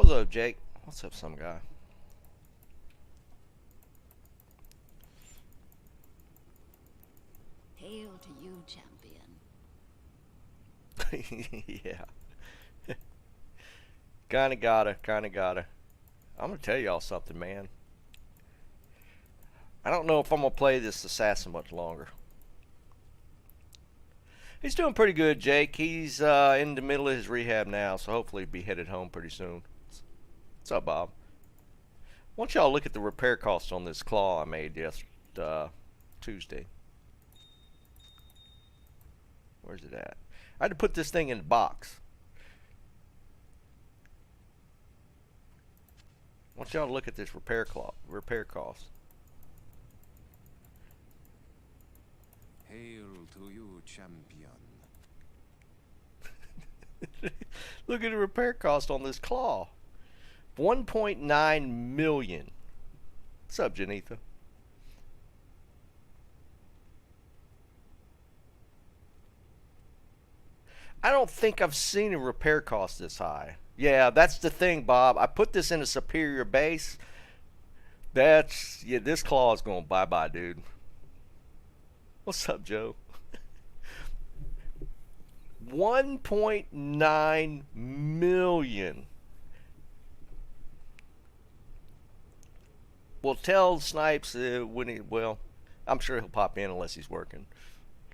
What's up, Jake? What's up, some guy? Hail to you, champion. Yeah. Kinda gotta. I'm gonna tell y'all something, man. I don't know if I'm gonna play this assassin much longer. He's doing pretty good, Jake. He's in the middle of his rehab now, so hopefully he'll be headed home pretty soon. What's up, Bob? Why don't y'all look at the repair costs on this claw I made Tuesday. Where's it at? I had to put this thing in a box. Why don't y'all look at this repair cost? Hail to you, champion. Look at the repair cost on this claw. 1.9 million. What's up, Janitha? I don't think I've seen a repair cost this high. Yeah, that's the thing, Bob. I put this in a superior base. This claw is going bye-bye, dude. What's up, Joe? 1.9 million. Well, tell Snipes well, I'm sure he'll pop in unless he's working.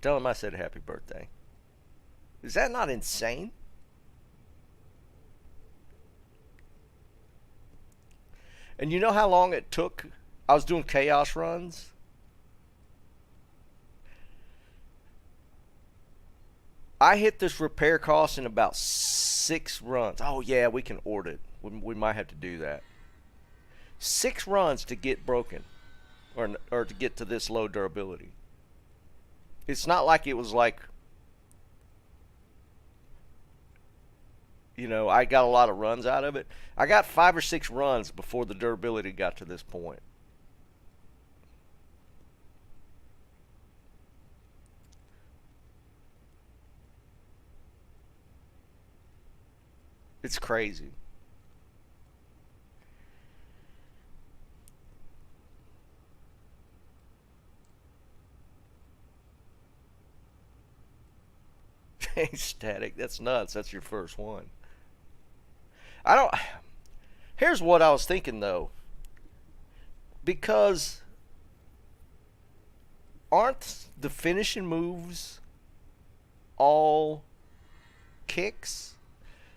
Tell him I said happy birthday. Is that not insane? And you know how long it took? I was doing chaos runs. I hit this repair cost in about 6 runs. Oh yeah, we can order it. We might have to do that. 6 runs to get broken, or to get to this low durability. It's not like it was like, you know, I got a lot of runs out of it. I got 5 or 6 runs before the durability got to this point. It's crazy. Static. That's nuts. That's your first one. I don't. Here's what I was thinking though. Because aren't the finishing moves all kicks?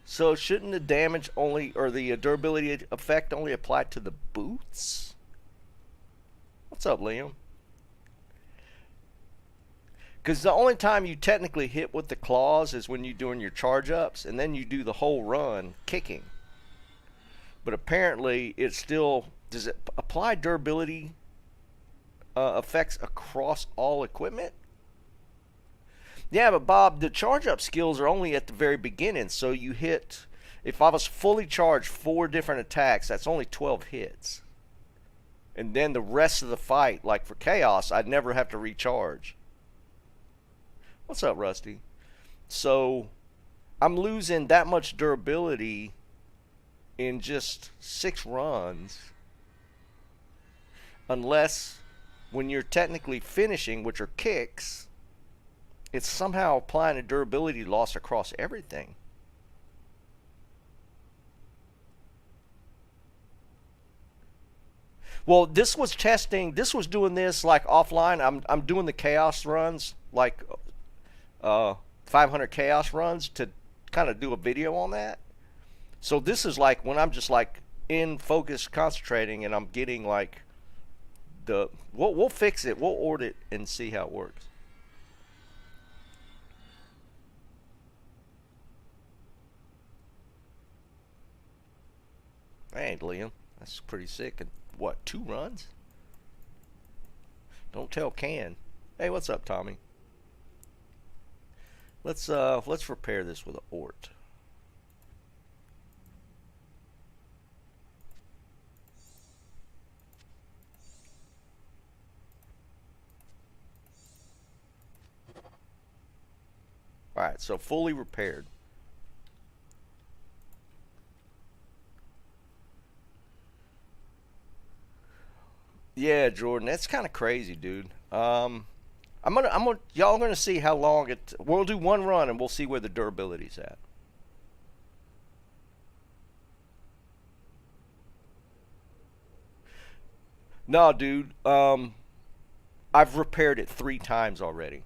So shouldn't the damage only, or the durability effect only apply to the boots? What's up, Liam? Because the only time you technically hit with the claws is when you're doing your charge ups, and then you do the whole run kicking. But apparently, it still does it apply durability effects across all equipment? Yeah, but Bob, the charge up skills are only at the very beginning. So you hit, if I was fully charged 4 different attacks, that's only 12 hits. And then the rest of the fight, like for Chaos, I'd never have to recharge. What's up, Rusty? So I'm losing that much durability in just 6 runs. Unless when you're technically finishing, which are kicks, it's somehow applying a durability loss across everything. Well, this was testing. This was doing this like offline. I'm doing the chaos runs, like 500 chaos runs, to kind of do a video on that. So this is like when I'm just like in focus concentrating, and I'm getting like the. We'll fix it. We'll order it and see how it works. Hey, Liam, that's pretty sick. And what, 2 runs? Don't tell Can. Hey, what's up, Tommy? Let's repair this with an Ort. All right, so fully repaired. Yeah, Jordan, that's kind of crazy, dude. Y'all gonna see how long it. We'll do one run and we'll see where the durability's at. No, dude. I've repaired it 3 times already.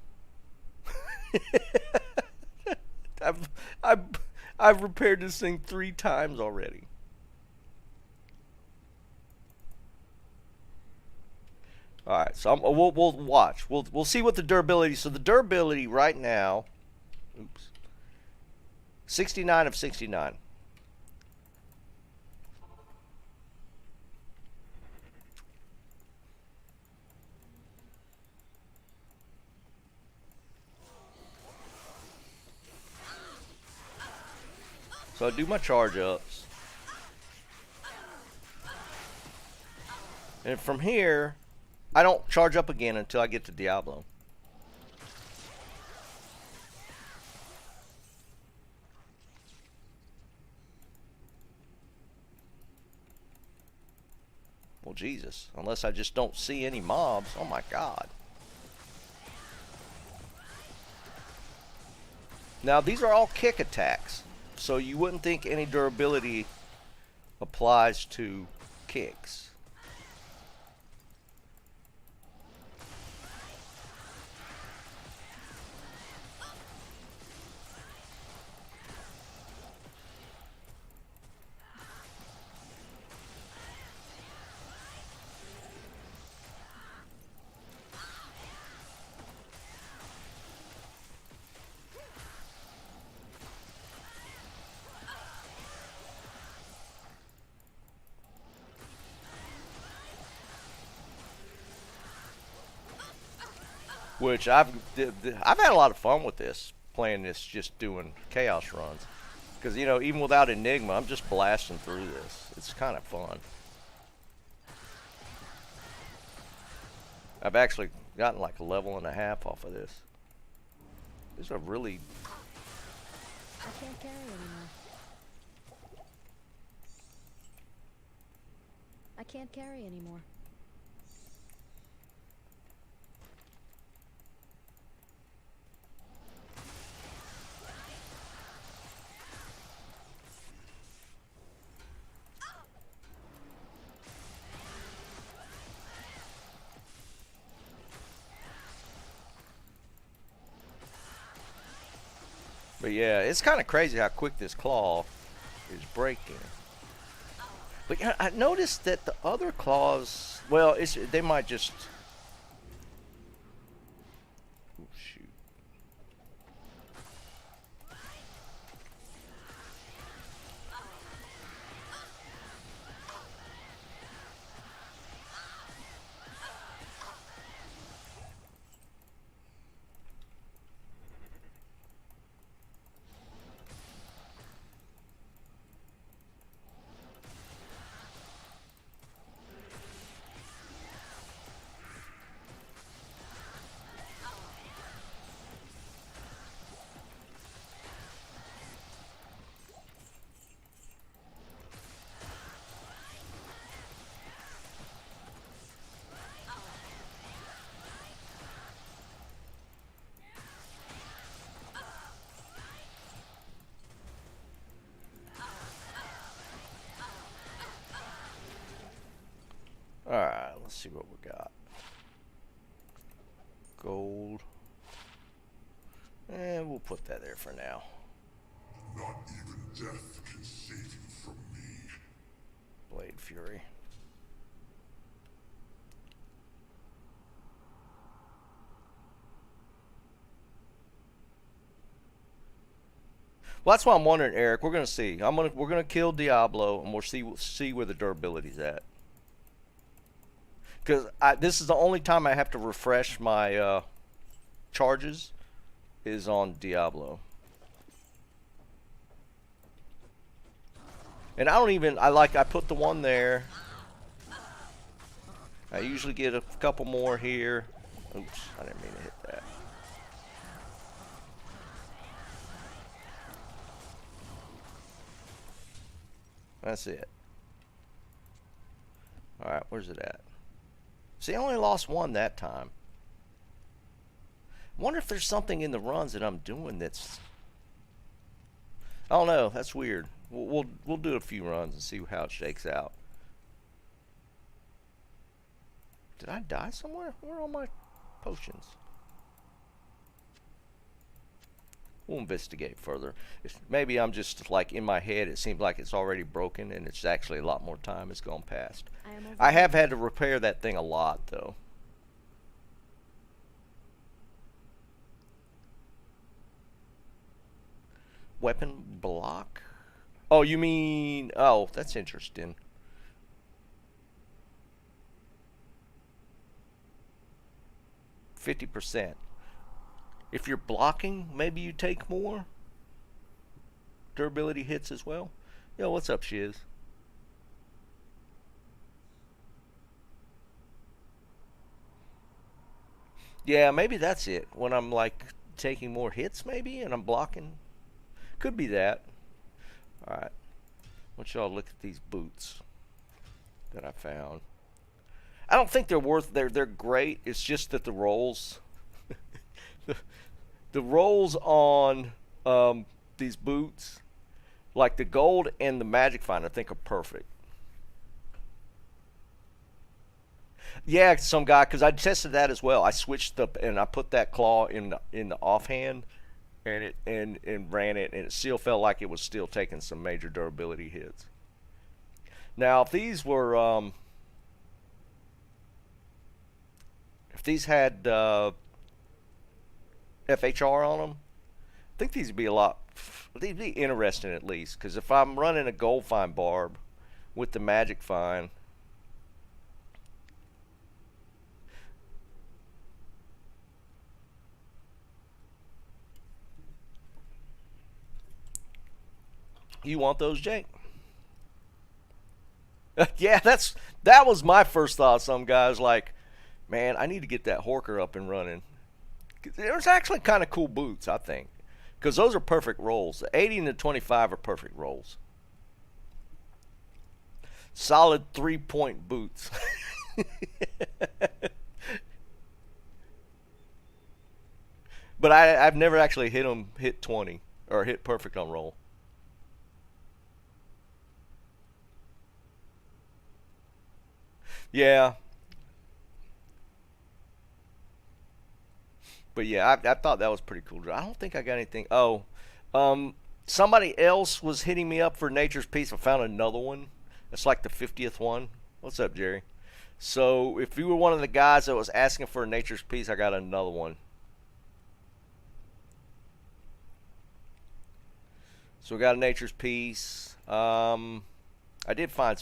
I've, I've, I've repaired this thing 3 times already. All right, so we'll watch. We'll see what the durability. So the durability right now, oops, 69 of 69. So I do my charge ups, and from here, I don't charge up again until I get to Diablo. Well, Jesus, unless I just don't see any mobs. Oh my God. Now these are all kick attacks, so you wouldn't think any durability applies to kicks. Which I've had a lot of fun with this, playing this, just doing chaos runs, because you know, even without Enigma, I'm just blasting through this. It's kind of fun. I've actually gotten like a level and a half off of this. This is a really. I can't carry anymore. I can't carry anymore. But yeah, it's kind of crazy how quick this claw is breaking. But yeah, I noticed that the other claws, well, they might just. Oh, shoot. Alright, let's see what we got. Gold. And we'll put that there for now. Not even death can save you from me. Blade Fury. Well, that's why I'm wondering, Eric. We're gonna see. We're gonna kill Diablo, and we'll see where the durability's at. Because this is the only time I have to refresh my charges is on Diablo. And I put the one there. I usually get a couple more here. Oops, I didn't mean to hit that. That's it. Alright, where's it at? See, I only lost one that time. I wonder if there's something in the runs that I'm doing that's... I don't know. That's weird. We'll do a few runs and see how it shakes out. Did I die somewhere? Where are all my potions? We'll investigate further. Maybe I'm just like in my head. It seems like it's already broken, and it's actually a lot more time has gone past. I have had to repair that thing a lot, though. Weapon block? Oh, you mean... Oh, that's interesting. %. If you're blocking, maybe you take more durability hits as well. Yo, what's up, Shiz? Yeah, maybe that's it. When I'm like taking more hits, maybe, and I'm blocking. Could be that. Alright. I want y'all to look at these boots that I found. I don't think they're worth... They're great. It's just that the rolls... the rolls on these boots, like the gold and the magic find, I think are perfect. Yeah, some guy, because I tested that as well. I switched up and I put that claw in the offhand, and it ran it, and it still felt like it was still taking some major durability hits. Now, if these were if these had FHR on them, I think these would be a lot. They'd be interesting at least, because if I'm running a gold find barb with the magic find, you want those, Jake? Yeah, that was my first thought. Some guys like, man, I need to get that Horker up and running. There's actually kind of cool boots, I think, because those are perfect rolls. The 80 and the 25 are perfect rolls. Solid 3-point boots. But I've never actually hit 20 or hit perfect on roll. Yeah. But yeah, I thought that was pretty cool. I don't think I got anything. Oh, somebody else was hitting me up for Nature's Peace. I found another one. It's like the 50th one. What's up, Jerry? So if you were one of the guys that was asking for a Nature's Peace, I got another one. So we got a Nature's Peace. I did find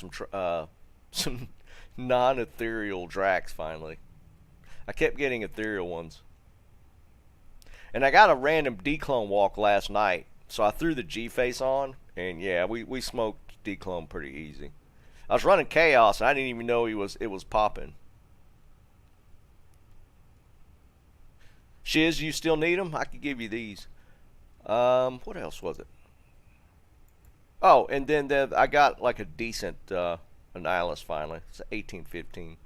some non-ethereal Drax finally. I kept getting ethereal ones. And I got a random declone walk last night, so I threw the G-face on, and yeah, we smoked declone pretty easy. I was running chaos, and I didn't even know it was popping. Shiz, you still need them? I could give you these. What else was it? Oh, and then I got like a decent Annihilus finally. It's 1815.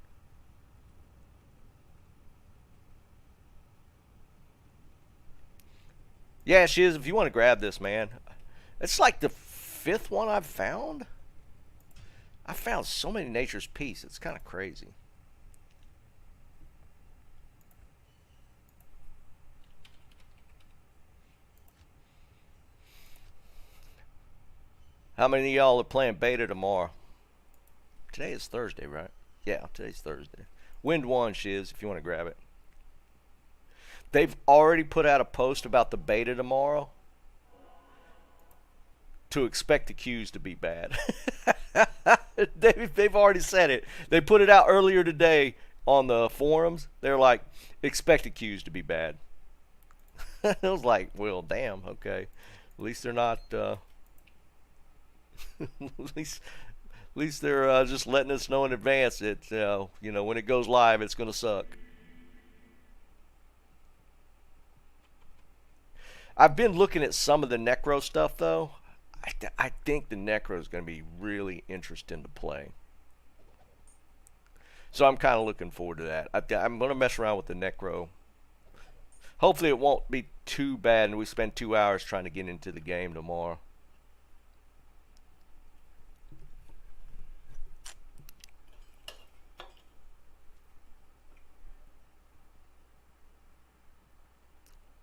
Yeah, Shiz, if you want to grab this, man. It's like the 5th one I've found. I found so many Nature's Peace. It's kind of crazy. How many of y'all are playing beta tomorrow? Today is Thursday, right? Yeah, today's Thursday. Wind 1, Shiz, if you want to grab it. They've already put out a post about the beta tomorrow to expect the queues to be bad. They've already said it. They put it out earlier today on the forums. They're like, expect the queues to be bad. I was like, well, damn, okay. At least they're not... at least they're just letting us know in advance that, you know, when it goes live, it's going to suck. I've been looking at some of the Necro stuff, though. I think the Necro is going to be really interesting to play. So I'm kind of looking forward to that. I'm going to mess around with the Necro. Hopefully it won't be too bad and we spend 2 hours trying to get into the game tomorrow.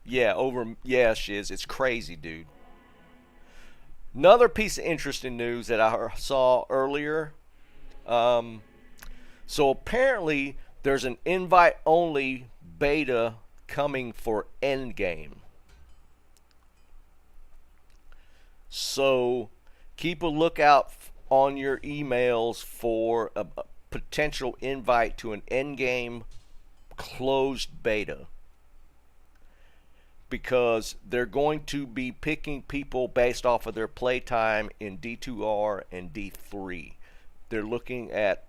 Yeah, Shiz. It's crazy, dude. Another piece of interesting news that I saw earlier. So apparently there's an invite-only beta coming for Endgame. So keep a lookout on your emails for a potential invite to an Endgame closed beta. Because they're going to be picking people based off of their playtime in D2R and D3. They're looking at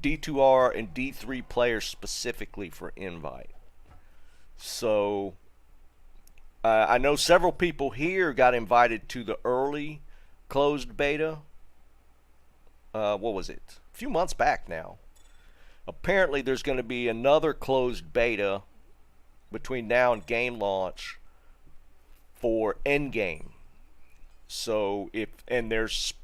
D2R and D3 players specifically for invite. So I know several people here got invited to the early closed beta. What was it? A few months back now. Apparently there's going to be another closed beta between now and game launch for Endgame. So there's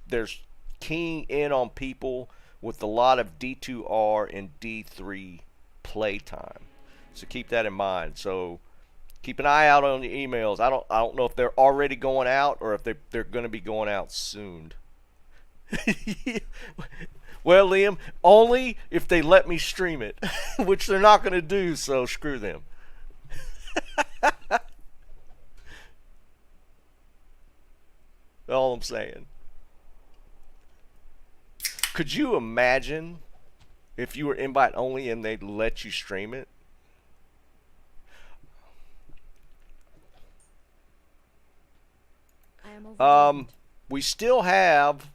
keying in on people with a lot of D2R and D3 playtime. So keep that in mind. So keep an eye out on the emails. I don't know if they're already going out or if they're going to be going out soon. Well, Liam, only if they let me stream it, which they're not going to do, so screw them. All I'm saying. Could you imagine if you were invite only and they'd let you stream it? I am overwhelmed. We still have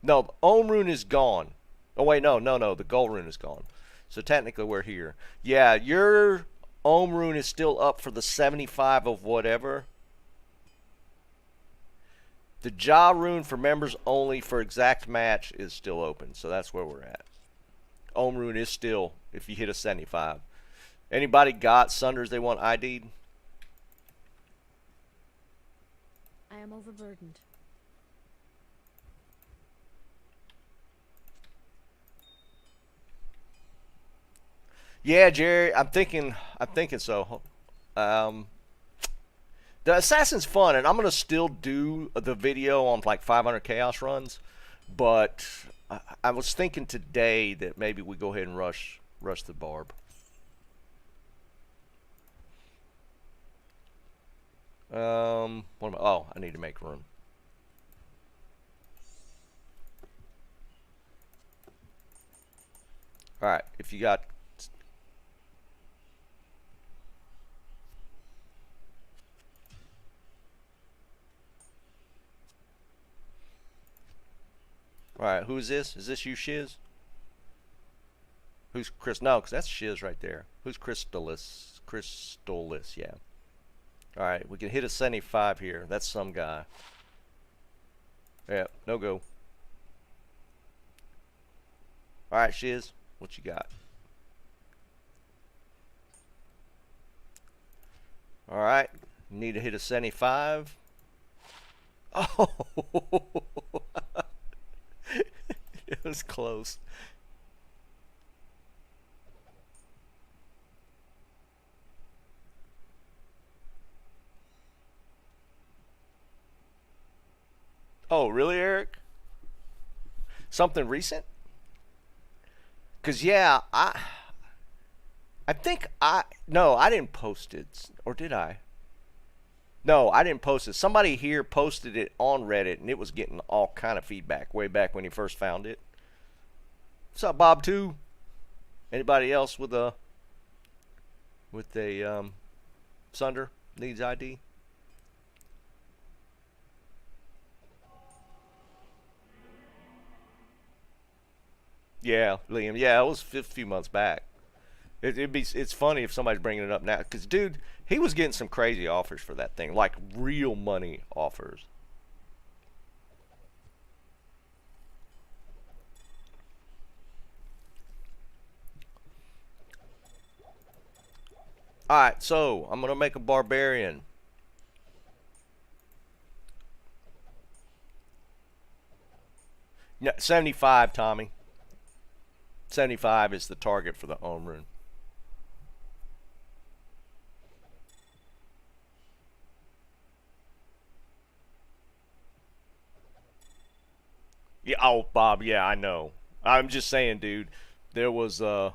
no, Ohm Rune is gone. Oh wait, no, the Gold Rune is gone. So technically we're here. Yeah, your Ohm Rune is still up for the 75 of whatever. The Ja Rune for members only for exact match is still open, so that's where we're at. Ohm Rune is still, if you hit a 75. Anybody got Sunders they want ID'd? I am overburdened. Yeah, Jerry, I'm thinking so. The Assassin's fun, and I'm gonna still do the video on like 500 Chaos runs, but I was thinking today that maybe we go ahead and rush the Barb. What am I? Oh, I need to make room. All right, if you got. Alright, who is this? Is this you, Shiz? Who's Chris? No, because that's Shiz right there. Who's Crystallis? Crystallis, yeah. Alright, we can hit a 75 here. That's some guy. Yeah, no go. Alright, Shiz, what you got? Alright, need to hit a 75. Oh! It was close. Oh, really, Eric? Something recent? Cause yeah, I think no, I didn't post it, or did I? No, I didn't post it. Somebody here posted it on Reddit, and it was getting all kind of feedback way back when he first found it. What's up, Bob? Too? Anybody else with a Sunder needs ID? Yeah, Liam. Yeah, it was a few months back. It's funny if somebody's bringing it up now, because dude, he was getting some crazy offers for that thing, like real money offers. Alright, so I'm going to make a barbarian. No, 75, Tommy. 75 is the target for the Ohm rune. Yeah, oh, Bob, yeah, I know. I'm just saying, dude. There was some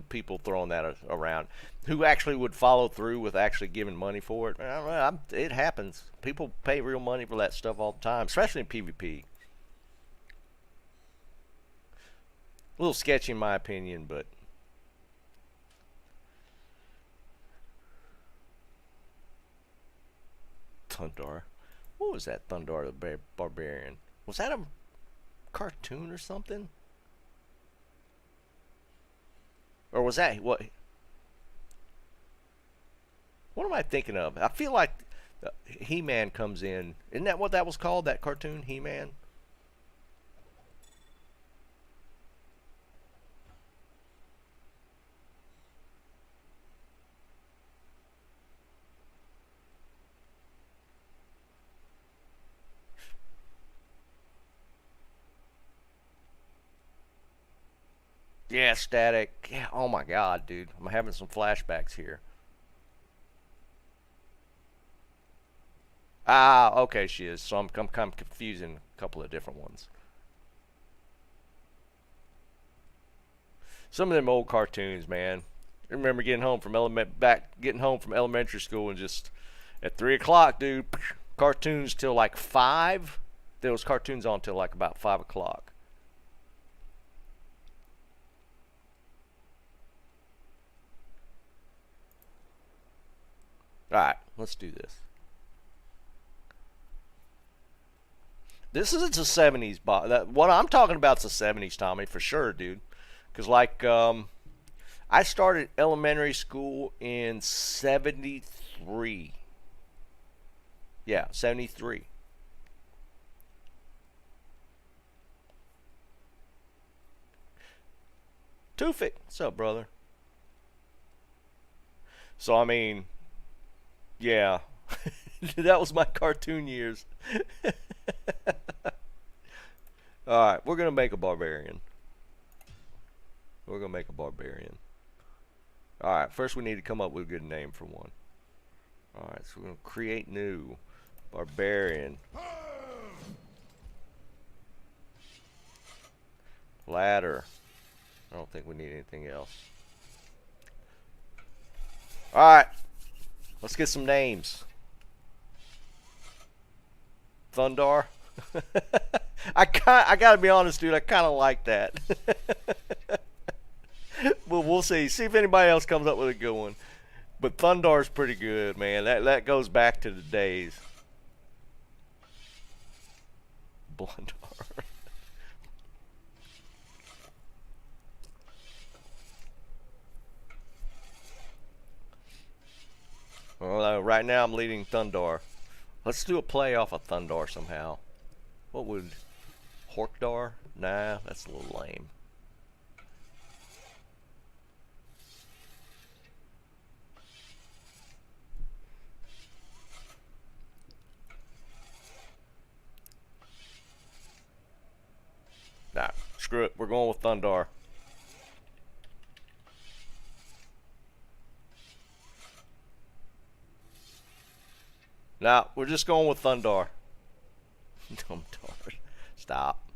people throwing that around who actually would follow through with actually giving money for it. I don't know, it happens. People pay real money for that stuff all the time, especially in PvP. A little sketchy in my opinion, but Thundar. What was that Thundar the Barbarian? Was that a cartoon or something? Or was that what? What am I thinking of? I feel like He-Man comes in. Isn't that what that was called? That cartoon, He-Man? Yeah, static. Yeah, oh my god, dude. I'm having some flashbacks here. Ah, okay, she is. So I'm kind of confusing a couple of different ones. Some of them old cartoons, man. I remember getting home from elementary school and just at 3 o'clock, dude. Cartoons till like 5. There was cartoons on till like about 5 o'clock. Alright, let's do this. This is a 70s what I'm talking about is the 70s, Tommy, for sure, dude. Because, like, I started elementary school in 73. Yeah, 73. Tufik, what's up, brother? So, I mean, yeah, that was my cartoon years. Alright, we're going to make a barbarian. We're going to make a barbarian. Alright, first we need to come up with a good name for one. Alright, so we're going to create new. Barbarian. Ladder. I don't think we need anything else. Alright, let's get some names. Thundar. I gotta be honest, dude. I kind of like that. Well, we'll see. See if anybody else comes up with a good one. But Thundar's pretty good, man. That goes back to the days. Blundar. Well, right now I'm leading Thundar. Let's do a play off of Thundar somehow. What would... Horkdar? Nah, that's a little lame. Nah, screw it. We're going with Thundar. Nah, we're just going with Thundar. Dumtar. Stop.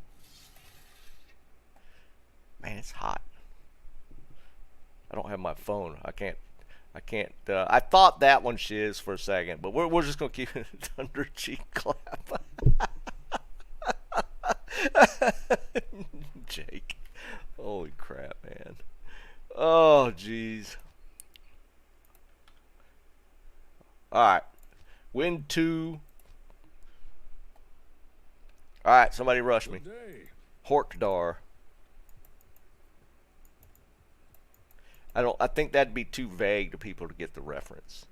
Man, it's hot. I don't have my phone. I can't. I thought that one shiz for a second, but we're just gonna keep it Thunder Cheek Clap. Jake. Holy crap, man. Oh, jeez. Alright. Win 2. Alright, somebody rush me. Horkdar. I think that'd be too vague to people to get the reference.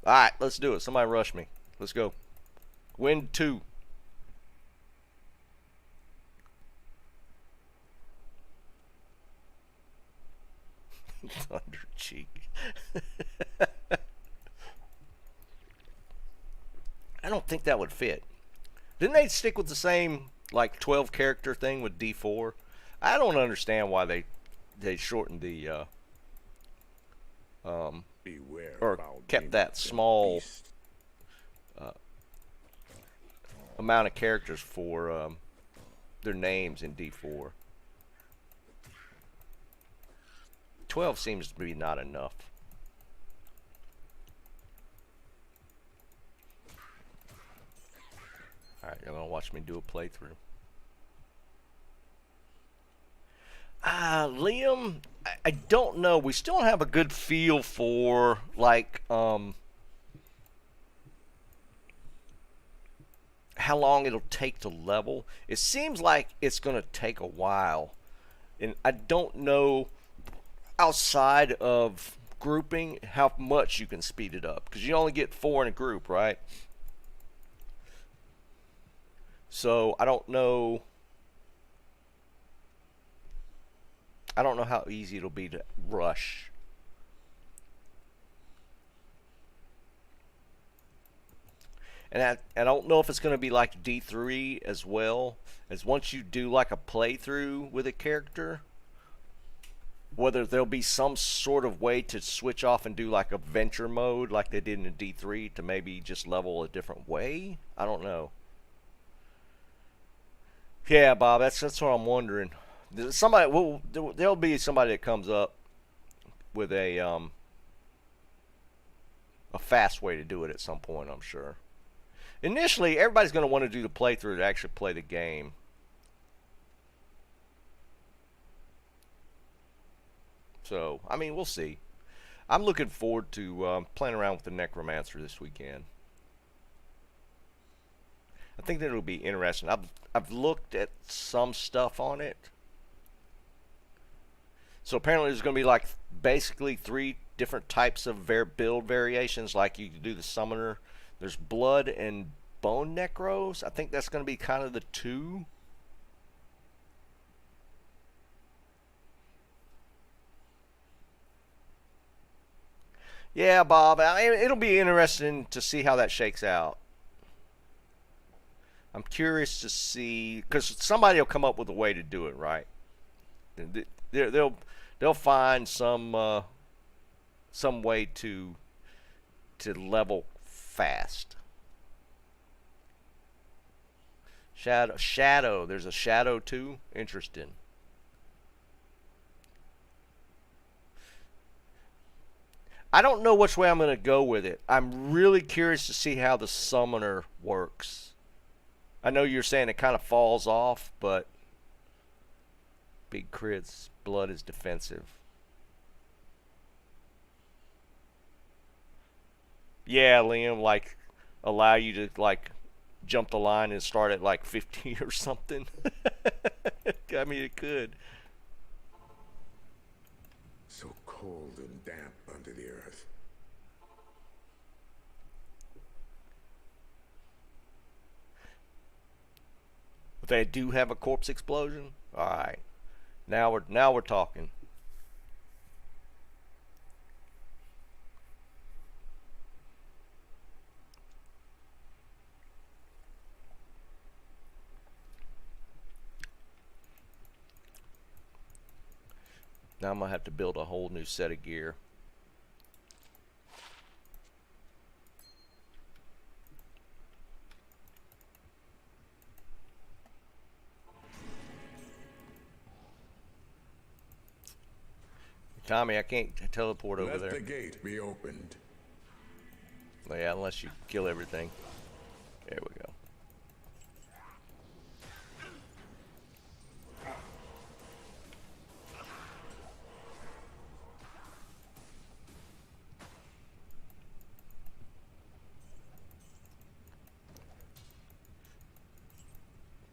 Alright, let's do it. Somebody rush me. Let's go. Wind 2. Thunder cheek. I don't think that would fit. Didn't they stick with the same like 12 character thing with D4? I don't understand why they shortened the Beware or foul kept demons that and small beasts. amount of characters for their names in D4. 12 seems to be not enough. Alright, you're gonna watch me do a playthrough. Liam, I don't know. We still don't have a good feel for like how long it'll take to level. It seems like it's gonna take a while, and I don't know outside of grouping how much you can speed it up, because you only get 4 in a group, right? So I don't know how easy it'll be to rush. And I don't know if it's going to be like D3 as well, as once you do like a playthrough with a character, whether there'll be some sort of way to switch off and do like a venture mode like they did in D3 to maybe just level a different way. I don't know. Yeah, Bob, that's what I'm wondering. There'll be somebody that comes up with a fast way to do it at some point, I'm sure. Initially, everybody's going to want to do the playthrough to actually play the game. So, I mean, we'll see. I'm looking forward to playing around with the Necromancer this weekend. I think that it'll be interesting. I've looked at some stuff on it. So apparently there's going to be like basically 3 different types of build variations. Like you can do the summoner. There's blood and bone necros. I think that's going to be kind of the 2. Yeah, Bob. It'll be interesting to see how that shakes out. I'm curious to see, because somebody will come up with a way to do it, right? They'll find some way to level fast. Shadow. There's a shadow too. Interesting. I don't know which way I'm going to go with it. I'm really curious to see how the summoner works. I know you're saying it kind of falls off, but big crits, blood is defensive. Yeah, Liam, like allow you to like jump the line and start at like 50 or something. I mean, it could. So cold and damp under the earth. But they do have a corpse explosion. All right, now we're talking. Now I'm gonna have to build a whole new set of gear. Tommy, I can't teleport over there. Let the gate be opened. Yeah, unless you kill everything. There we go.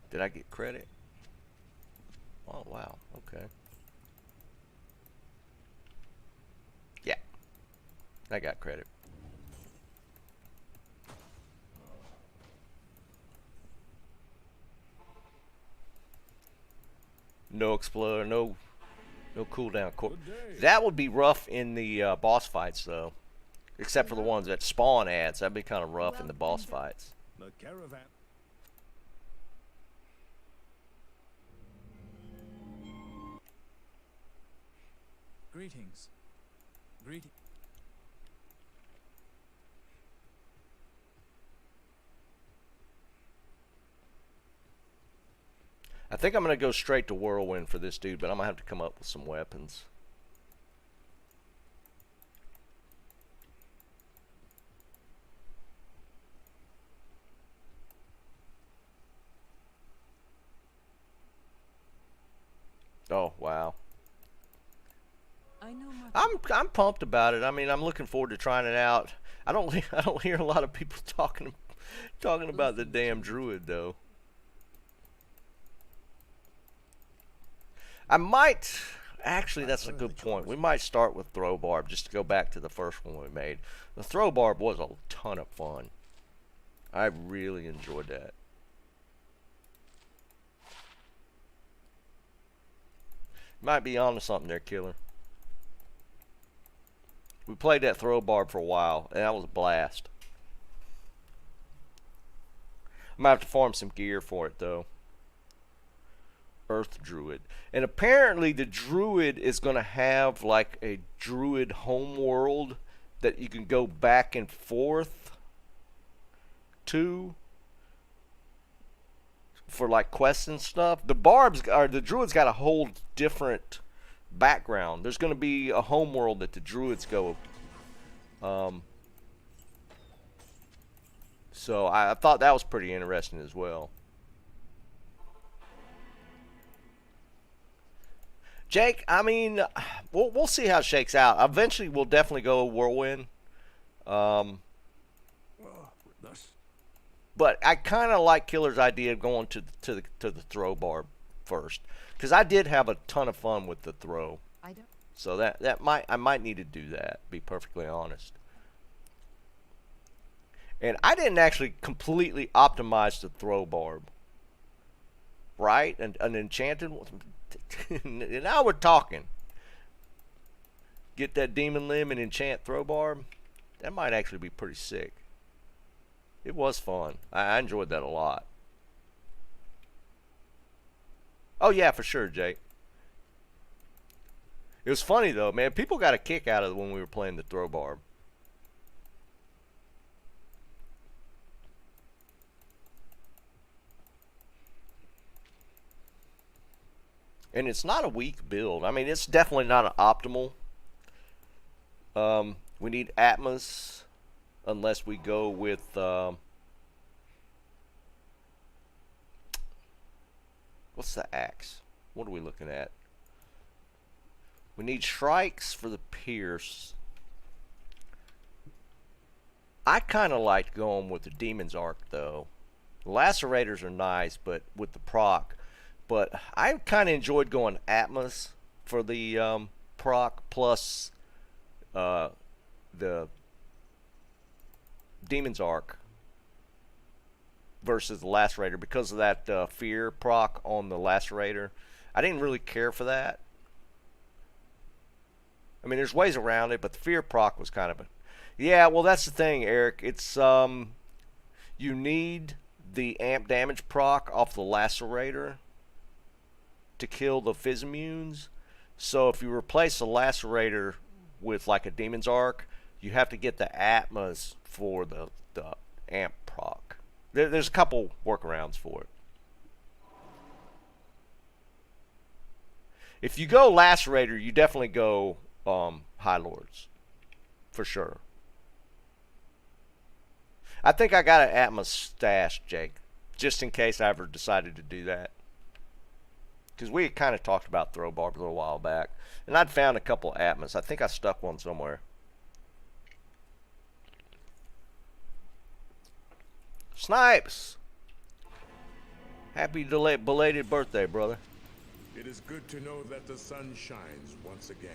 Did I get credit? Oh, wow. Okay. Yeah. I got credit. exploder, no cooldown. Good day. That would be rough in the boss fights, though. Except for the ones that spawn ads. That'd be kind of rough in the boss fights. The caravan. Greetings. Greetings. I think I'm going to go straight to Whirlwind for this dude, but I'm going to have to come up with some weapons. Oh, wow. I know much. I'm pumped about it. I mean, I'm looking forward to trying it out. I don't hear a lot of people talking about the damn druid though. I might actually, that's a good point. We might start with throw barb just to go back to the first one we made. The throw barb was a ton of fun. I really enjoyed that. Might be onto something there, Killer. We played that throw barb for a while, and that was a blast. I'm gonna have to farm some gear for it, though. Earth Druid. And apparently the Druid is gonna have like a Druid homeworld that you can go back and forth to for like quests and stuff. The Druid's got a whole different background. There's going to be a home world that the Druids go. So I thought that was pretty interesting as well. Jake, I mean, we'll see how it shakes out. Eventually, we'll definitely go Whirlwind. But I kind of like Killer's idea of going to the throw barb first, because I did have a ton of fun with the throw. I don't. So I might need to do that. Be perfectly honest. And I didn't actually completely optimize the throw barb. Right? An enchanted one. Now we're talking. Get that demon limb and enchant throw barb. That might actually be pretty sick. It was fun. I enjoyed that a lot. Oh yeah, for sure, Jake. It was funny though, man. People got a kick out of it when we were playing the throw barb. And it's not a weak build. I mean, it's definitely not an optimal. We need Atmos, unless we go with what's the axe? What are we looking at? We need strikes for the pierce. I kind of like going with the Demon's Arc though. Lacerators are nice, but with the proc. But I kind of enjoyed going Atmos for the proc plus the Demon's Arc versus the Lacerator because of that fear proc on the Lacerator. I didn't really care for that. I mean, there's ways around it, but the fear proc was kind of a... Yeah, well, that's the thing, Eric. It's you need the amp damage proc off the Lacerator to kill the Physimmunes. So if you replace the Lacerator with like a Demon's Arc, you have to get the Atmos for the amp proc. There's a couple workarounds for it. If you go Lacerator, you definitely go High Lords for sure. I think I got an Atmos stashed, Jake, just in case I ever decided to do that. Because we had kind of talked about throw barb a little while back. And I'd found a couple Atmos. I think I stuck one somewhere. Snipes! Happy belated birthday, brother. It is good to know that the sun shines once again.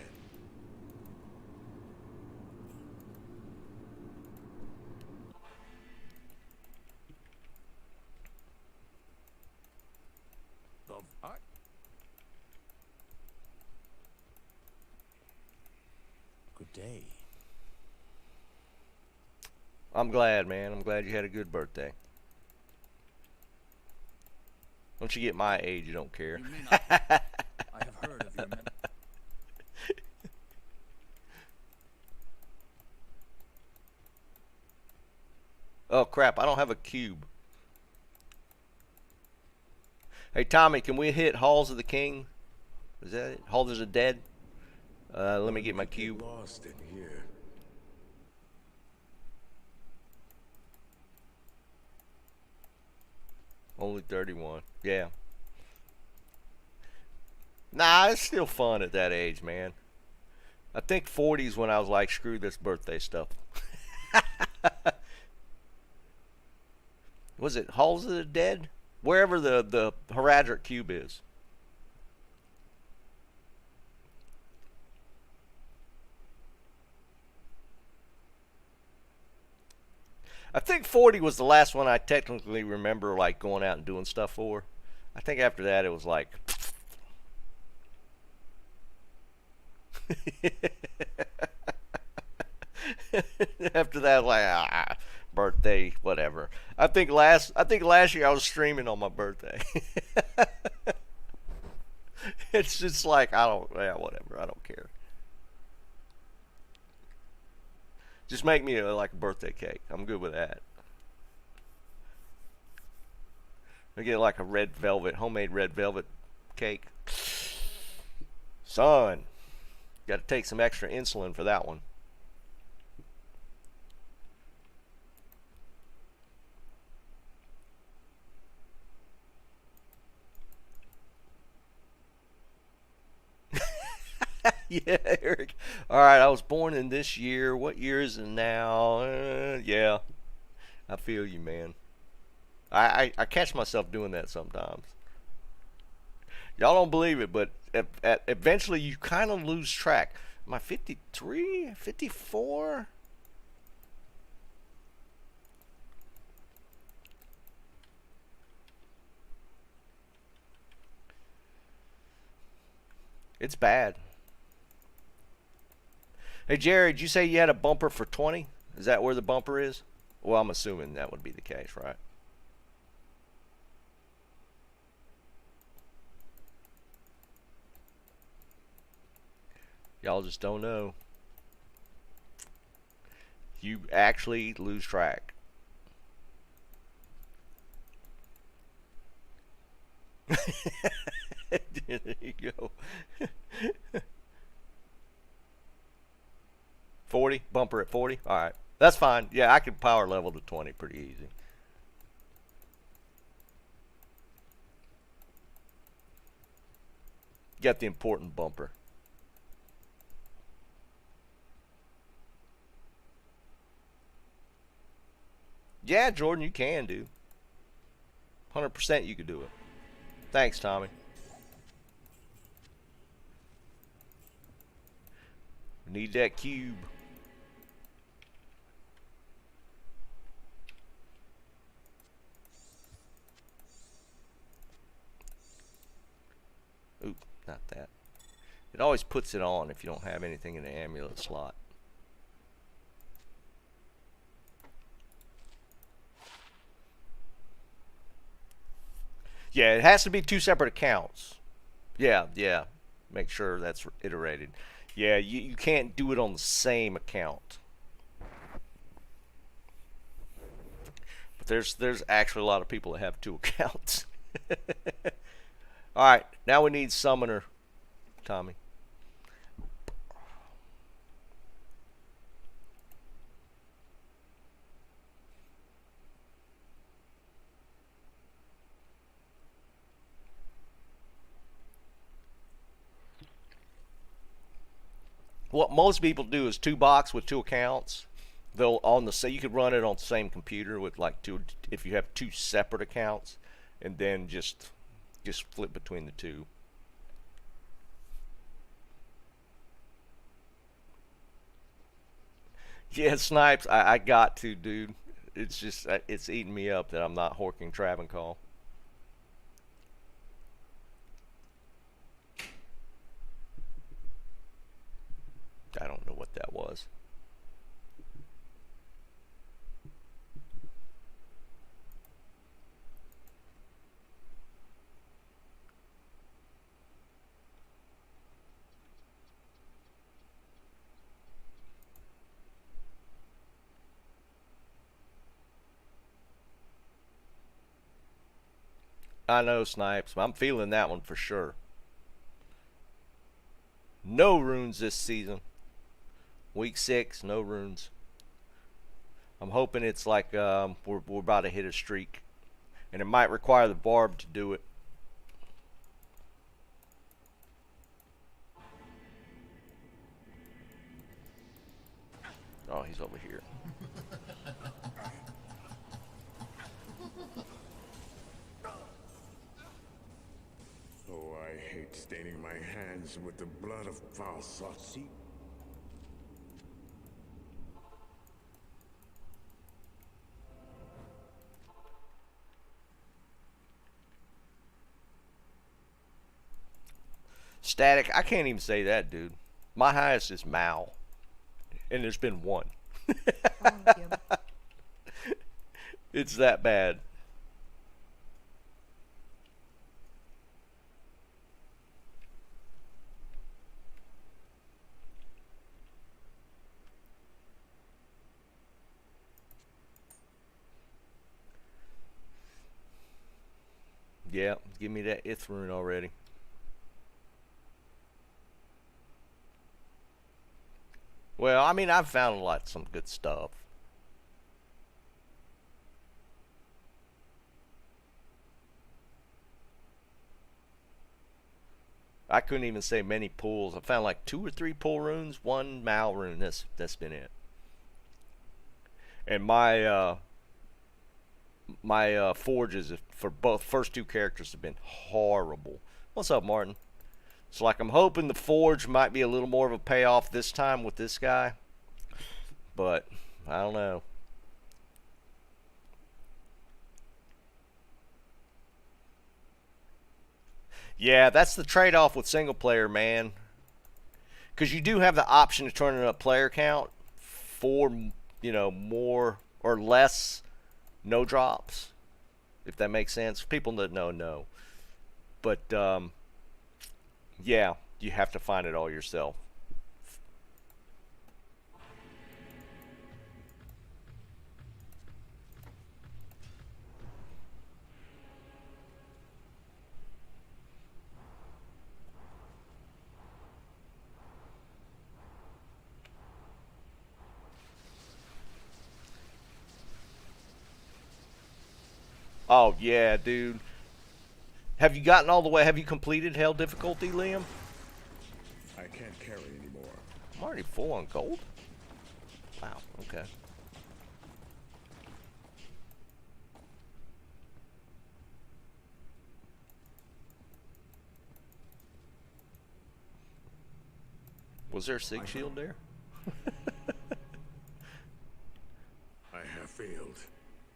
day. I'm glad, man. I'm glad you had a good birthday. Once you get my age, you don't care. You may not. I have heard of your men. Oh crap, I don't have a cube. Hey Tommy, can we hit Halls of the King? Is that it? Halls of the Dead? Let me get my cube. Lost in here. Only 31. Yeah. Nah, it's still fun at that age, man. I think 40's when I was like, screw this birthday stuff. Was it Halls of the Dead? Wherever the Heraldric cube is. I think 40 was the last one I technically remember like going out and doing stuff for. I think after that it was like after that like birthday whatever. I think last year I was streaming on my birthday. It's just like whatever, I don't care. Just make me like a birthday cake. I'm good with that. I get like a homemade red velvet cake. Son, got to take some extra insulin for that one. Yeah, Eric. All right, I was born in this year. What year is it now? Yeah, I feel you, man. I catch myself doing that sometimes. Y'all don't believe it, but eventually you kind of lose track. Am I 53? 54? It's bad. Hey, Jared, did you say you had a bumper for 20? Is that where the bumper is? Well, I'm assuming that would be the case, right? Y'all just don't know. You actually lose track. There you go. 40? Bumper at 40? Alright. That's fine. Yeah, I can power level to 20 pretty easy. Got the important bumper. Yeah, Jordan, you can do. 100% you could do it. Thanks, Tommy. Need that cube. Oop, not that. It always puts it on if you don't have anything in the amulet slot. Yeah, it has to be 2 separate accounts. Yeah. Make sure that's iterated. Yeah, you can't do it on the same account. But there's actually a lot of people that have 2 accounts. Alright, now we need Summoner, Tommy. What most people do is 2 box with 2 accounts. They'll you could run it on the same computer with like 2 if you have 2 separate accounts, and then just flip between the 2. Yeah, Snipes, I got to, dude. It's just it's eating me up that I'm not horking Travancore. I don't know what that was. I know, Snipes. I'm feeling that one for sure. No runes this season. Week 6, no runes. I'm hoping it's like we're about to hit a streak. And it might require the Barb to do it. Oh, he's over here. Oh, I hate staining my hands with the blood of Tues-Thurs-Sun. Static, I can't even say that, dude. My highest is Mal. And there's been one. Oh, yeah. It's that bad. Yeah, give me that ith rune already. Well, I mean, I've found some good stuff. I couldn't even say many pulls. I found like 2 or 3 pull runes, 1 Mal rune. That's been it. And my forges for both first 2 characters have been horrible. What's up, Martin? So like I'm hoping the forge might be a little more of a payoff this time with this guy. But I don't know. Yeah, that's the trade-off with single player, man. Because you do have the option to turn in a player count for, you know, more or less no drops, if that makes sense. People that know. But yeah, you have to find it all yourself. Oh yeah, dude. Have you gotten all the way? Have you completed Hell difficulty, Liam? I can't carry anymore. I'm already full on gold. Wow. Okay. Was there a Sig shield there? I have failed.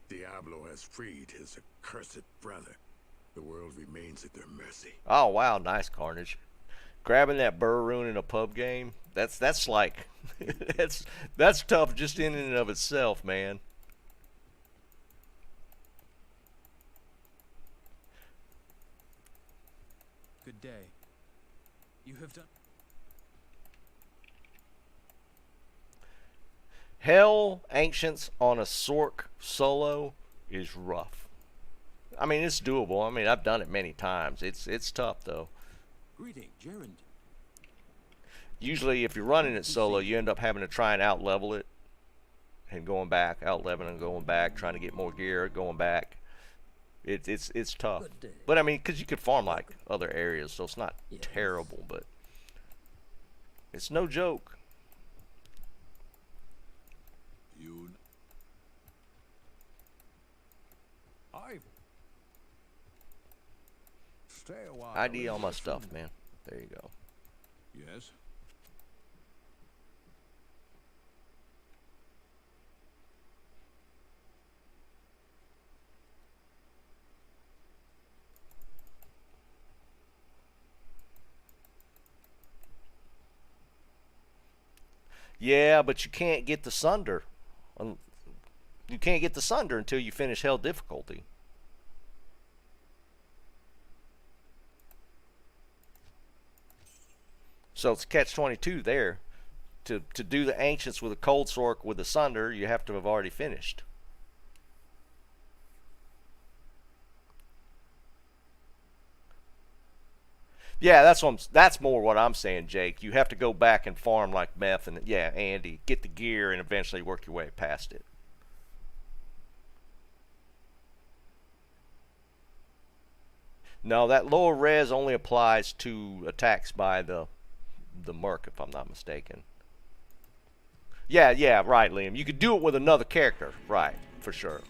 Diablo has freed his accursed brother. The world remains at their mercy. Oh wow, nice Carnage. Grabbing that burr rune in a pub game, that's like that's tough just in and of itself, man. Good day. You have done. Hell Ancients on a Sork solo is rough. I mean, it's doable. I mean, I've done it many times. It's tough though. Greeting, Gerund. Usually, if you're running it solo, you end up having to try and out-level it and going back, out-leveling and going back, trying to get more gear, going back. It's tough. But I mean, because you could farm like other areas, so it's not terrible, but it's no joke. Stay a while. ID all my stuff, man. There you go. Yes. Yeah, but you can't get the Sunder. You can't get the Sunder until you finish Hell difficulty. So it's catch-22 there. To do the Ancients with a Cold Sork with a Sunder, you have to have already finished. Yeah, that's more what I'm saying, Jake. You have to go back and farm like meth, and yeah, Andy, get the gear and eventually work your way past it. No, that lower res only applies to attacks by the merc, if I'm not mistaken. Yeah, yeah, right, Liam. You could do it with another character, right, for sure.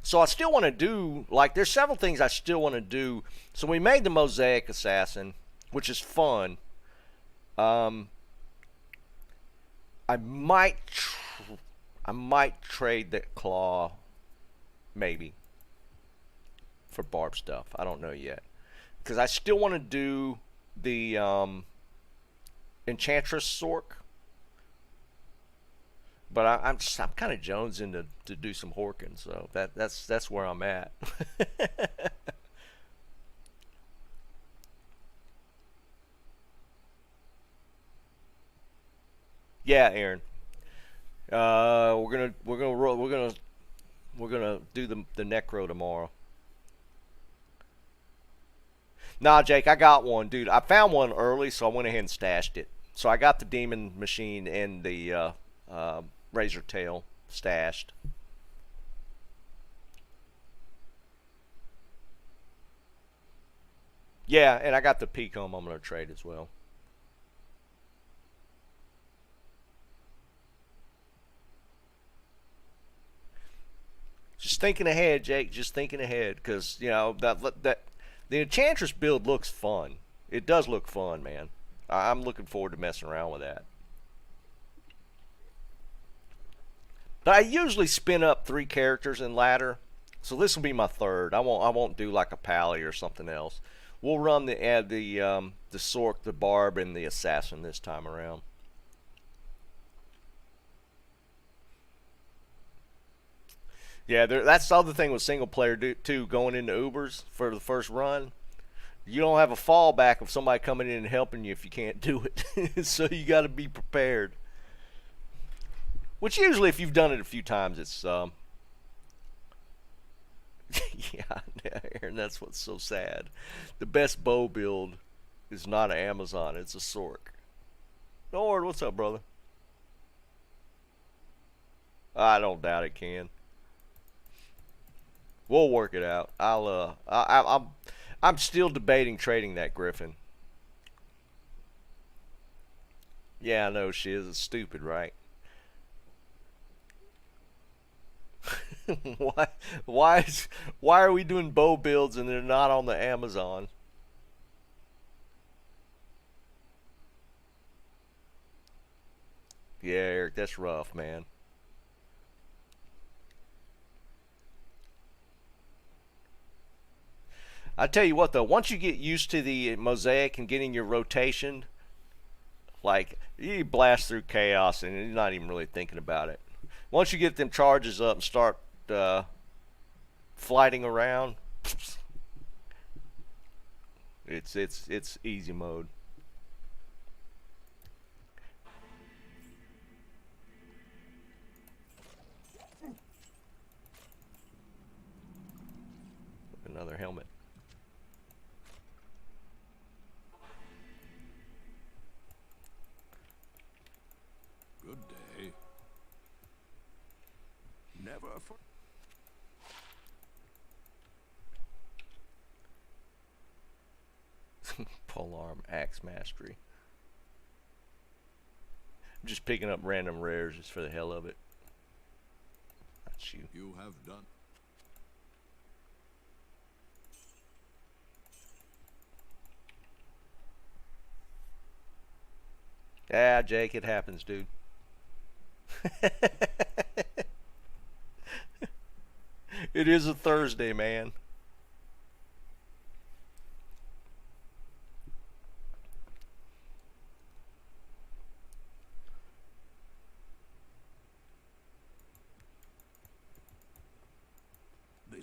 So I still want to do, like, there's several things I still want to do. So we made the Mosaic Assassin, which is fun. Um, I might trade that claw, maybe, for barb stuff. I don't know yet, because I still want to do the Enchantress Sork. But I'm kind of jonesing to do some horking, so that's where I'm at. Yeah, Aaron. We're gonna do the necro tomorrow. Nah, Jake, I got one, dude. I found one early, so I went ahead and stashed it. So I got the demon machine and the razor tail stashed. Yeah, and I got the Pecom I'm gonna trade as well. Just thinking ahead, Jake. Just thinking ahead, because you know that the Enchantress build looks fun. It does look fun, man. I'm looking forward to messing around with that. But I usually spin up 3 characters in ladder, so this will be my third. I won't do like a pally or something else. We'll run the Sork, the Barb, and the Assassin this time around. Yeah, that's the other thing with single player too. Going into Ubers for the first run, you don't have a fallback of somebody coming in and helping you if you can't do it. So you got to be prepared. Which usually, if you've done it a few times, it's yeah, Aaron, that's what's so sad. The best bow build is not an Amazon; it's a Sork. Lord, what's up, brother? I don't doubt it can. We'll work it out. I'm still debating trading that Griffin. Yeah, I know she is. It's stupid, right? why why are we doing bow builds and they're not on the Amazon? Yeah, Eric, that's rough, man. I tell you what though, once you get used to the mosaic and getting your rotation, like you blast through chaos and you're not even really thinking about it. Once you get them charges up and start flighting around, it's easy mode. Another helmet. Good day. Never for Polearm axe mastery. I'm just picking up random rares just for the hell of it. That's you. You have done. Yeah, Jake, it happens, dude. It is a Thursday, man.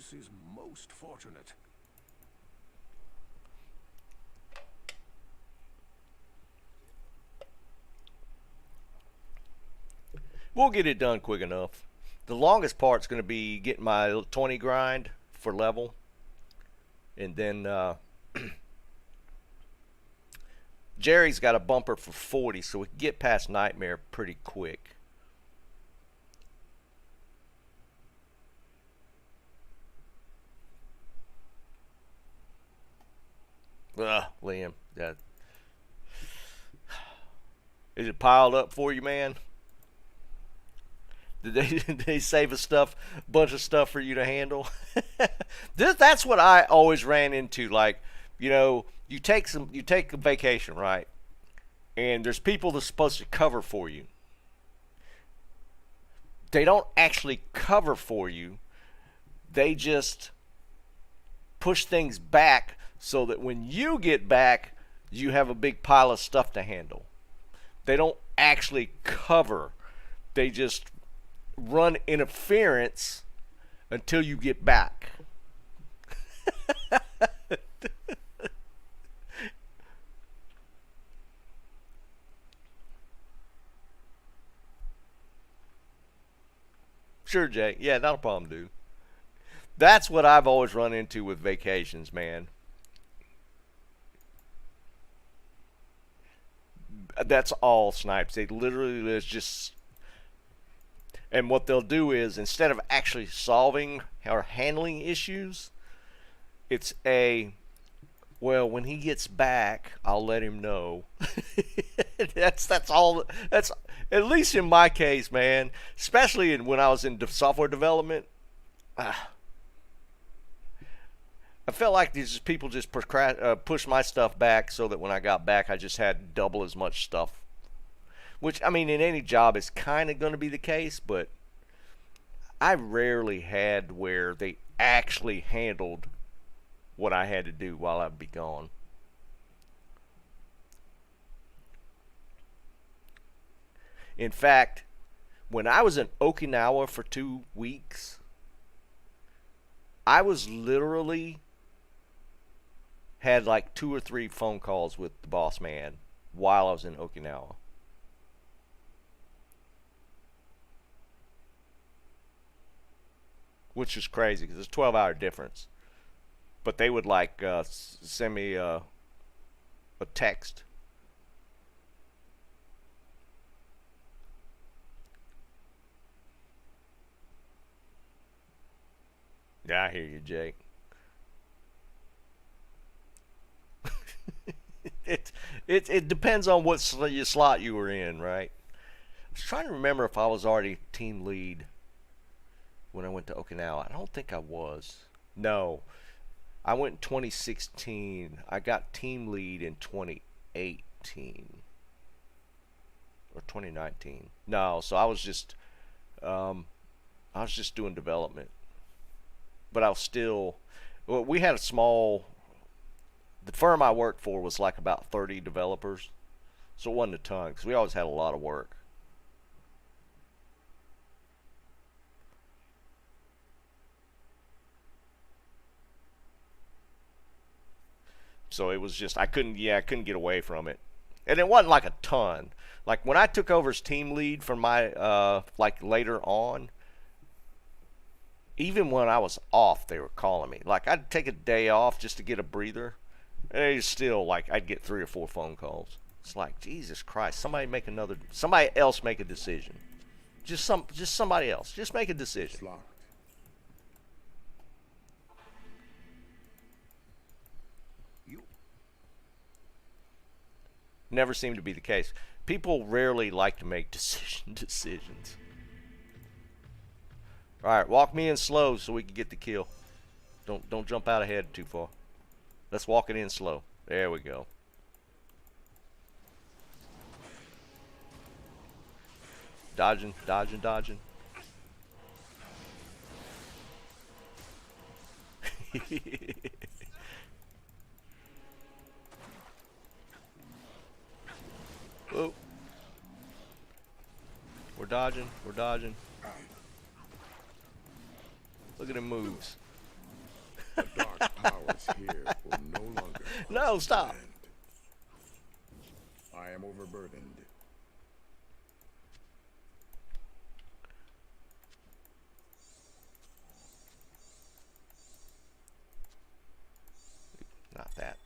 This is most fortunate. We'll get it done quick enough. The longest part's going to be getting my 20 grind for level. And then Jerry's got a bumper for 40, so we can get past Nightmare pretty quick. Liam, that is it piled up for you, man? Did they save a bunch of stuff for you to handle? That's what I always ran into. Like, you know, you take a vacation, right? And there's people that's supposed to cover for you. They don't actually cover for you. They just push things back so that when you get back, you have a big pile of stuff to handle. They don't actually cover. They just run interference until you get back. Sure, Jay. Yeah, not a problem, dude. That's what I've always run into with vacations, man. That's all snipes. They literally just... And what they'll do is, instead of actually solving or handling issues, it's well, when he gets back, I'll let him know. That's all. That's, at least in my case, man. Especially when I was in software development, I felt like these people just pushed my stuff back so that when I got back, I just had double as much stuff. Which, I mean, in any job is kind of going to be the case, but I rarely had where they actually handled what I had to do while I'd be gone. In fact, when I was in Okinawa for 2 weeks, I was literally had like 2 or 3 phone calls with the boss man while I was in Okinawa. Which is crazy because it's a 12-hour difference. But they would like send me a text. Yeah, I hear you, Jake. It depends on what slot you were in, right? I was trying to remember if I was already team lead when I went to Okinawa. I don't think I was. No. I went in 2016. I got team lead in 2018. Or 2019. No, so I was just doing development. But I was still, well, we had a small, the firm I worked for was like about 30 developers. So it wasn't a ton because we always had a lot of work. So it was just, I couldn't get away from it. And it wasn't like a ton. Like when I took over as team lead from my, like later on, even when I was off, they were calling me. Like I'd take a day off just to get a breather. And it's still like, I'd get 3 or 4 phone calls. It's like, Jesus Christ, somebody else make a decision. Just somebody else. Just make a decision. Locked. Never seemed to be the case. People rarely like to make decisions. Alright, walk me in slow so we can get the kill. Don't jump out ahead too far. Let's walk it in slow. There we go. Dodging, dodging, dodging. Whoa. We're dodging, we're dodging. Look at them moves. The dark powers here will no longer cause No, us to stop. land. I am overburdened. Not that.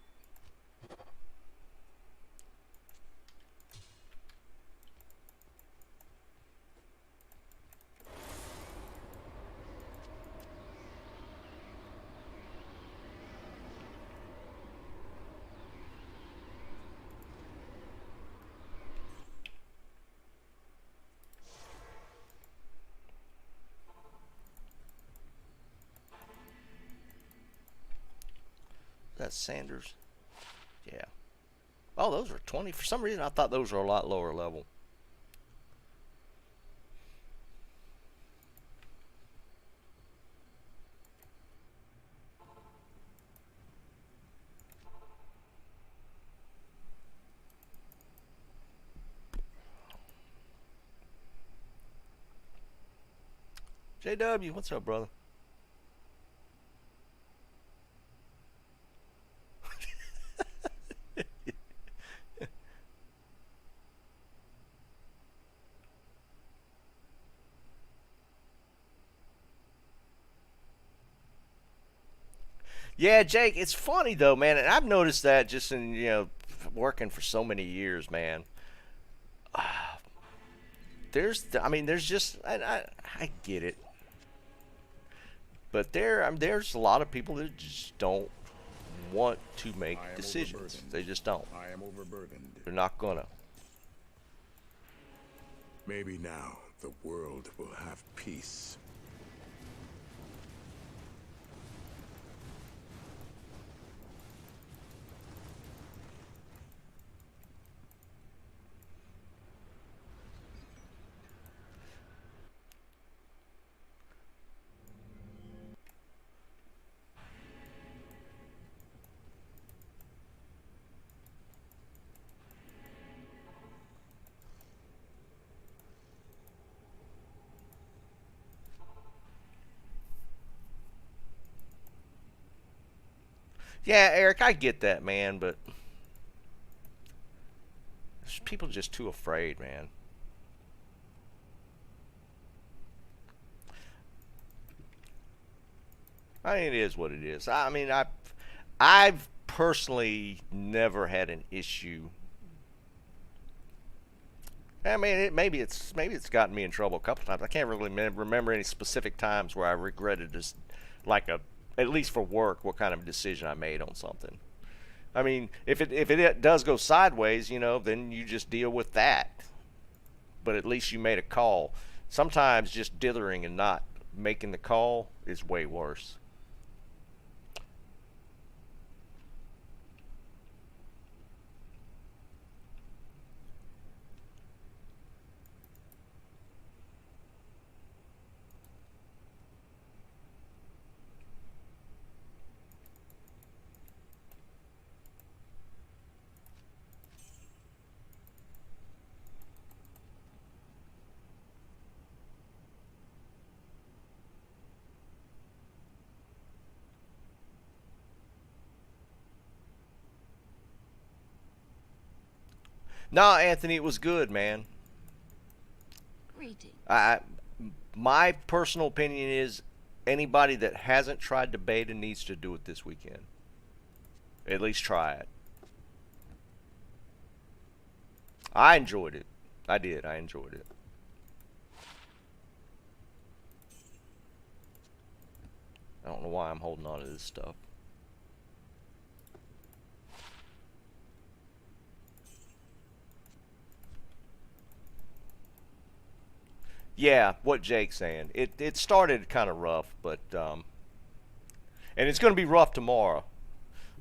That's Sanders. Yeah. Oh, those are 20. For some reason, I thought those were a lot lower level. JW, what's up, brother? Yeah, Jake, it's funny though, man, and I've noticed that just in, working for so many years, man. There's just, I get it, but there's a lot of people that just don't want to make I am decisions. overburdened. They just don't. I am overburdened. They're not gonna. Maybe now the world will have peace. Yeah, Eric, I get that, man, but there's people just too afraid, man. I mean, it is what it is. I mean, I've personally never had an issue. I mean, maybe it's gotten me in trouble a couple times. I can't really remember any specific times where I regretted just like at least for work, what kind of decision I made on something. I mean, if it does go sideways, then you just deal with that. But at least you made a call. Sometimes just dithering and not making the call is way worse. No, Anthony, it was good, man. Greetings. My personal opinion is anybody that hasn't tried the beta needs to do it this weekend. At least try it. I enjoyed it. I did. I enjoyed it. I don't know why I'm holding on to this stuff. Yeah, what Jake's saying. It started kind of rough, but and it's going to be rough tomorrow.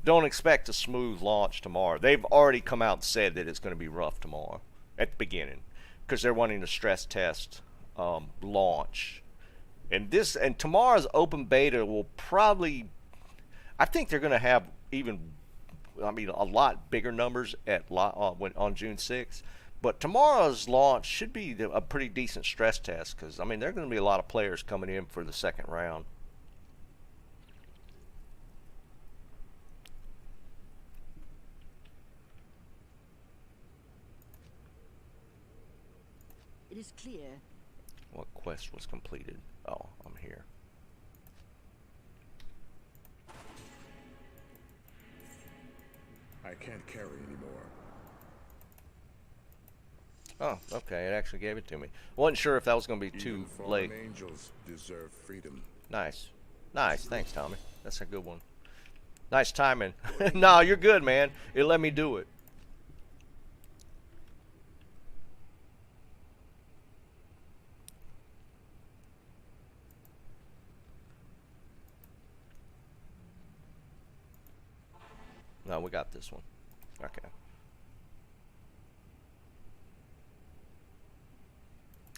Don't expect a smooth launch tomorrow. They've already come out and said that it's going to be rough tomorrow at the beginning because they're wanting to stress test launch. And tomorrow's open beta will probably, I think they're going to have a lot bigger numbers on June 6th. But tomorrow's launch should be a pretty decent stress test because, there are going to be a lot of players coming in for the second round. is clear. What quest was completed? Oh, I'm here. I can't carry anymore. Oh, okay. It actually gave it to me. Wasn't sure if that was going to be too Even fallen late. angels deserve freedom. Nice. Nice. Thanks, Tommy. That's a good one. Nice timing. No, you're good, man. It let me do it. No, we got this one. Okay.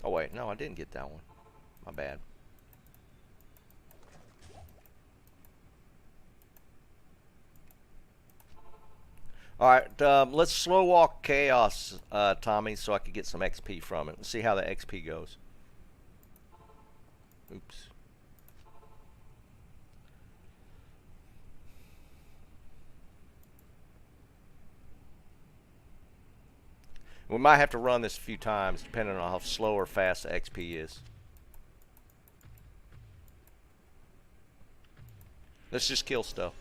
Oh, wait. No, I didn't get that one. My bad. Alright, let's slow walk Chaos, Tommy, so I can get some XP from it and see how the XP goes. Oops. We might have to run this a few times, depending on how slow or fast the XP is. Let's just kill stuff.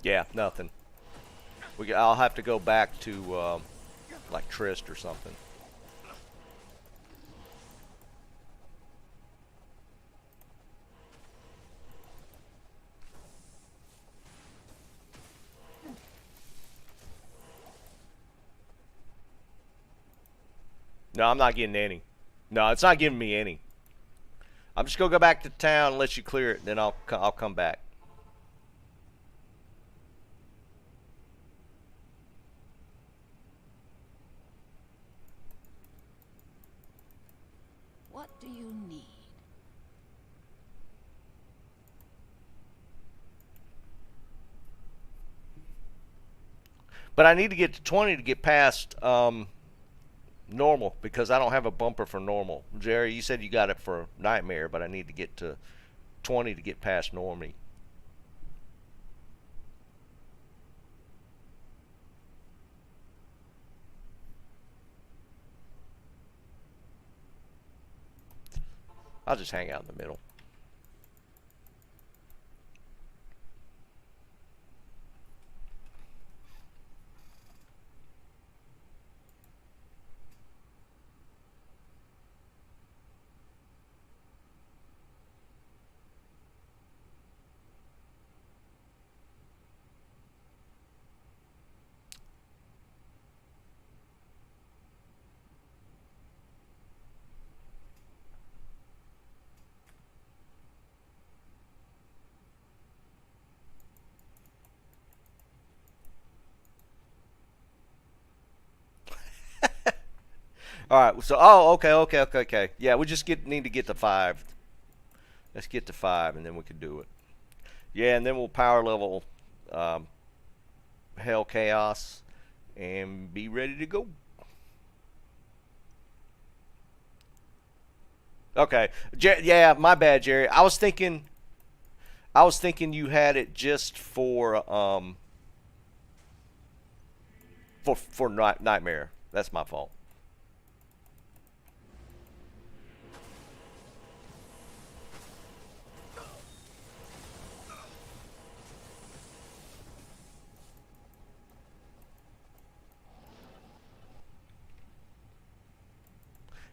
Yeah, nothing. I'll have to go back to like Trist or something. No, I'm not getting any. No, it's not giving me any. I'm just gonna go back to town and let you clear it, then I'll come back. What do you need? But I need to get to 20 to get past normal, because I don't have a bumper for normal. Jerry, you said you got it for Nightmare, but I need to get to 20 to get past Normie. I'll just hang out in the middle. All right. So, okay. Yeah, we just need to get to 5. Let's get to 5, and then we can do it. Yeah, and then we'll power level Hell Chaos and be ready to go. Okay. Yeah, my bad, Jerry. I was thinking you had it just for Nightmare. That's my fault.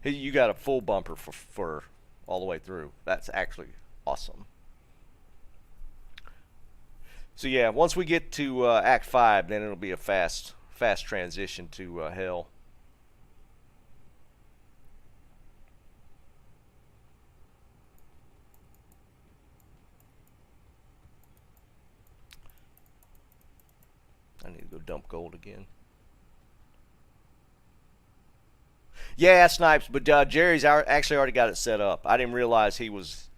You got a full bumper for all the way through. That's actually awesome. So yeah, once we get to Act 5, then it'll be a fast transition to Hell. I need to go dump gold again. Yeah, Snipes, but Jerry's actually already got it set up. I didn't realize he was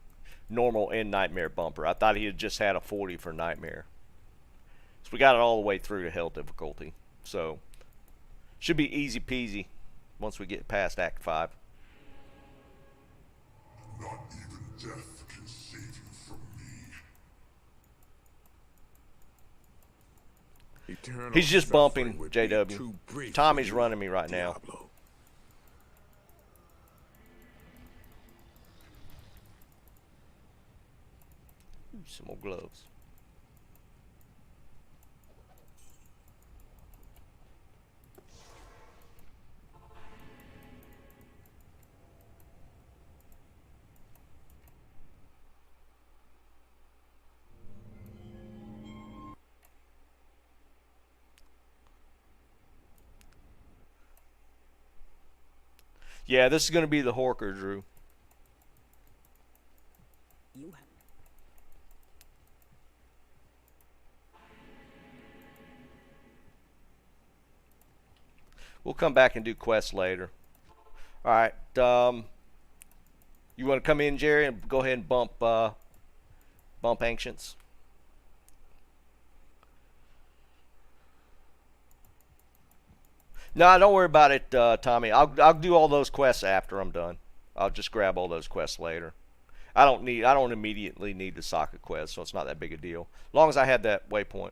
normal and Nightmare bumper. I thought he had just had a 40 for Nightmare. So we got it all the way through to Hell difficulty. So, should be easy peasy once we get past Act 5. Not even death can save you from me. Eternal He's just suffering bumping would be JW. too brief for Tommy's you, running me right now. Diablo. Some more gloves. Yeah, this is going to be the Horker, Drew. You have. We'll come back and do quests later. All right. You want to come in, Jerry, and go ahead and bump Ancients? No, don't worry about it, Tommy. I'll do all those quests after I'm done. I'll just grab all those quests later. I don't immediately need the Sokka quest, so it's not that big a deal. As long as I had that waypoint.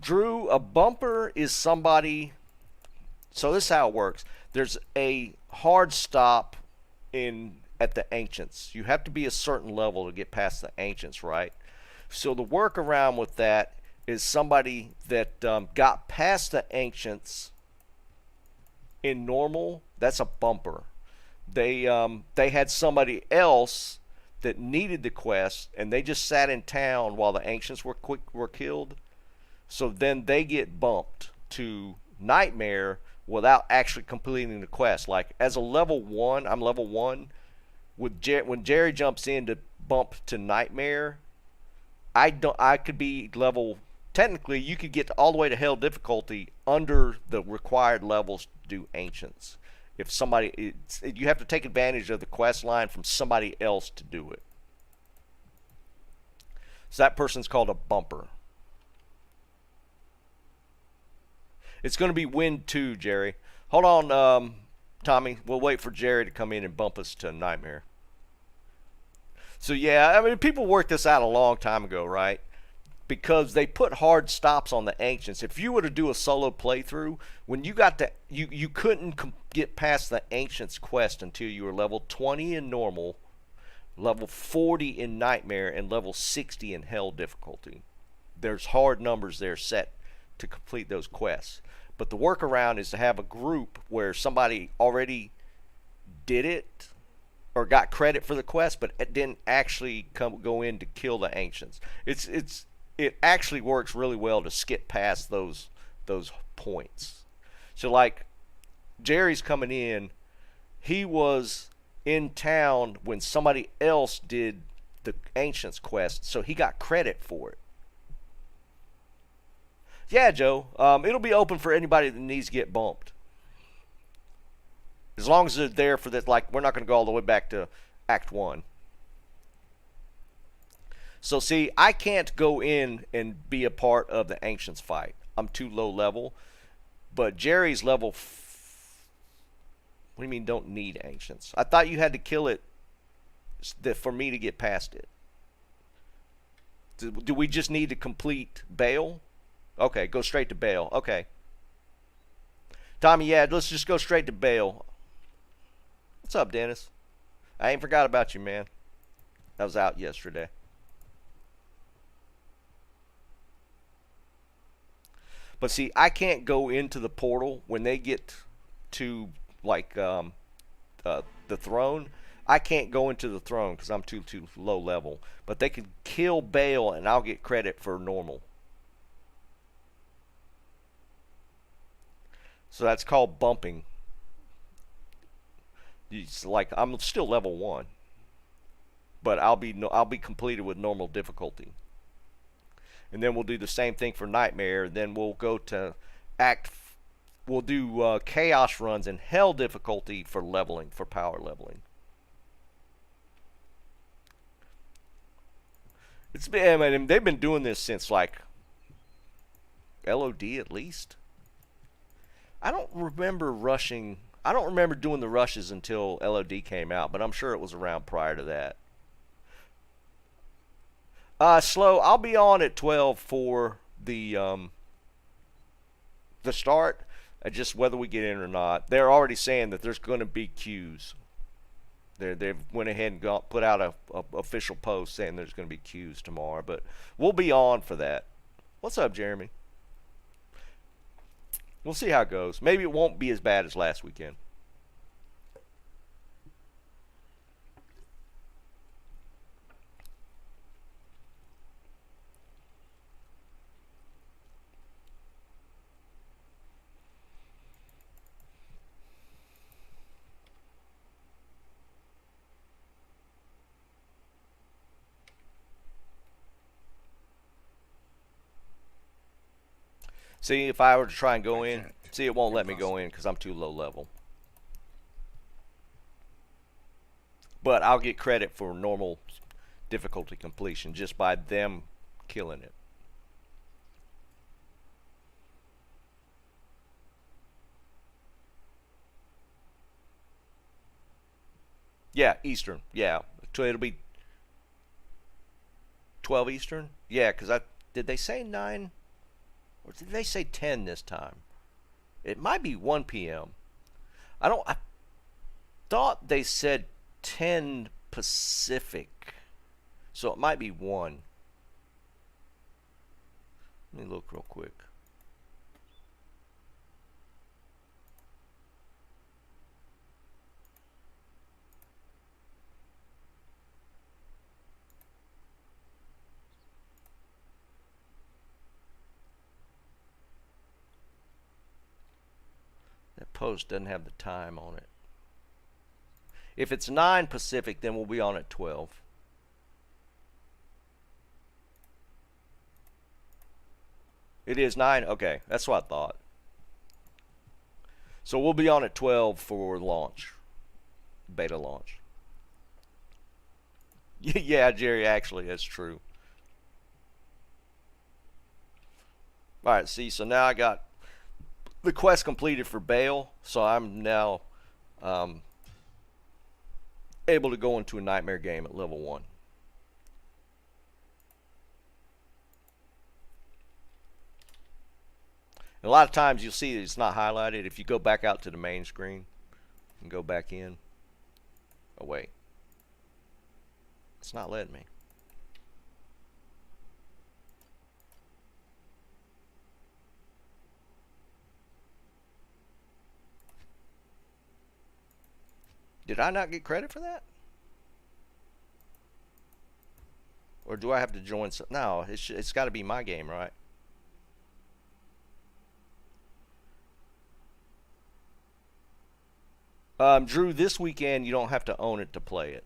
Drew, a bumper is somebody. So this is how it works. There's a hard stop at the Ancients. You have to be a certain level to get past the Ancients, right? So the workaround with that is somebody that got past the Ancients in normal. That's a bumper. They had somebody else that needed the quest, and they just sat in town while the Ancients were killed. So then they get bumped to Nightmare without actually completing the quest. Like as a level 1, I'm level 1. When Jerry jumps in to bump to Nightmare, I could be level. Technically, you could get all the way to Hell difficulty under the required levels to do Ancients. If somebody, you have to take advantage of the quest line from somebody else to do it. So that person's called a bumper. It's going to be Wind 2, Jerry. Hold on, Tommy. We'll wait for Jerry to come in and bump us to Nightmare. So yeah, I mean, people worked this out a long time ago, right? Because they put hard stops on the Ancients. If you were to do a solo playthrough, when you got to, you couldn't get past the Ancients quest until you were level 20 in normal, level 40 in Nightmare, and level 60 in Hell difficulty. There's hard numbers there set to complete those quests. But the workaround is to have a group where somebody already did it or got credit for the quest, but it didn't actually go in to kill the Ancients. It actually works really well to skip past those points. So like Jerry's coming in, he was in town when somebody else did the Ancients quest, so he got credit for it. Yeah, Joe, it'll be open for anybody that needs to get bumped. As long as they're there for that, like, we're not going to go all the way back to Act 1. So, see, I can't go in and be a part of the Ancients fight. I'm too low level. But Jerry's level... What do you mean don't need Ancients? I thought you had to kill it for me to get past it. Do we just need to complete Bale? Okay, go straight to Bale. Okay. Tommy, yeah, let's just go straight to Bale. What's up, Dennis? I ain't forgot about you, man. I was out yesterday. But see, I can't go into the portal when they get to, like, the throne. I can't go into the throne because I'm too low level. But they can kill Bale, and I'll get credit for normal. So that's called bumping. It's like I'm still level 1, but I'll be completed with normal difficulty. And then we'll do the same thing for Nightmare. Then we'll go to We'll do chaos runs in Hell difficulty for leveling, for power leveling. It's been, I mean, they've been doing this since like LOD at least. I don't remember rushing. I don't remember doing the rushes until LOD came out, but I'm sure it was around prior to that. Slow, I'll be on at 12 for the start, just whether we get in or not. They're already saying that there's going to be queues. They've went ahead and put out a official post saying there's going to be queues tomorrow, but we'll be on for that. What's up, Jeremy? We'll see how it goes. Maybe it won't be as bad as last weekend. See, if I were to try and go in, see, it won't let me go in because I'm too low level. But I'll get credit for normal difficulty completion just by them killing it. Yeah, Eastern. Yeah, it'll be 12 Eastern. Yeah, because did they say 9? Or did they say 10 this time? It might be 1 p.m. I thought they said 10 Pacific. So it might be 1. Let me look real quick. That post doesn't have the time on it. If it's 9 Pacific, then we'll be on at 12. It is 9? Okay, that's what I thought. So we'll be on at 12 for launch. Beta launch. Yeah, Jerry, actually, that's true. Alright, see, so now I got the quest completed for Bale, so I'm now able to go into a nightmare game at level 1. And a lot of times you'll see it's not highlighted. If you go back out to the main screen and go back in. Oh wait, it's not letting me. Did I not get credit for that? Or do I have to join some? No, it's got to be my game, right? Drew, this weekend you don't have to own it to play it.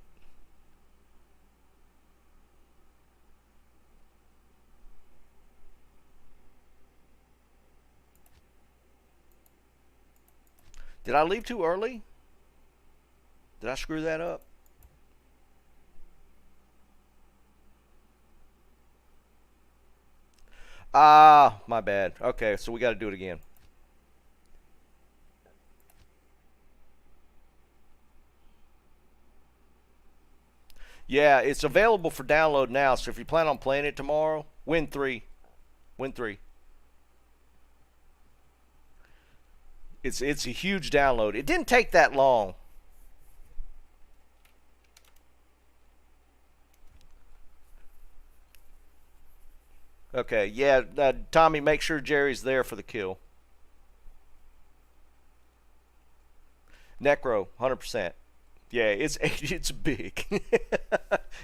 Did I leave too early? Did I screw that up? Ah, my bad. Okay, so we got to do it again. Yeah, it's available for download now, so if you plan on playing it tomorrow, win 3. Win 3. It's a huge download. It didn't take that long. Okay, yeah, Tommy, make sure Jerry's there for the kill. Necro, 100%. Yeah, it's big.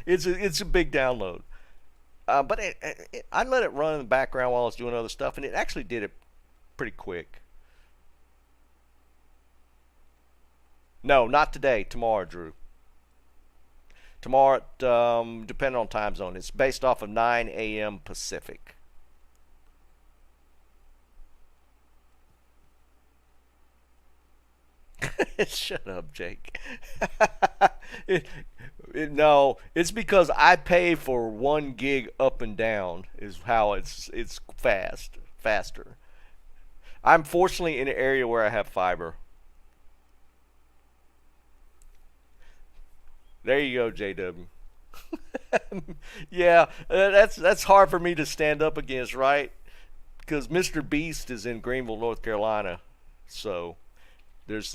it's a big download. But I let it run in the background while I was doing other stuff, and it actually did it pretty quick. No, not today. Tomorrow, Drew. Tomorrow, depending on time zone, it's based off of 9 a.m. Pacific. Shut up, Jake. No, it's because I pay for 1 gig up and down is how it's faster. I'm fortunately in an area where I have fiber. There you go, JW. Yeah, that's hard for me to stand up against, right? because Mr. Beast is in Greenville, North Carolina, so there's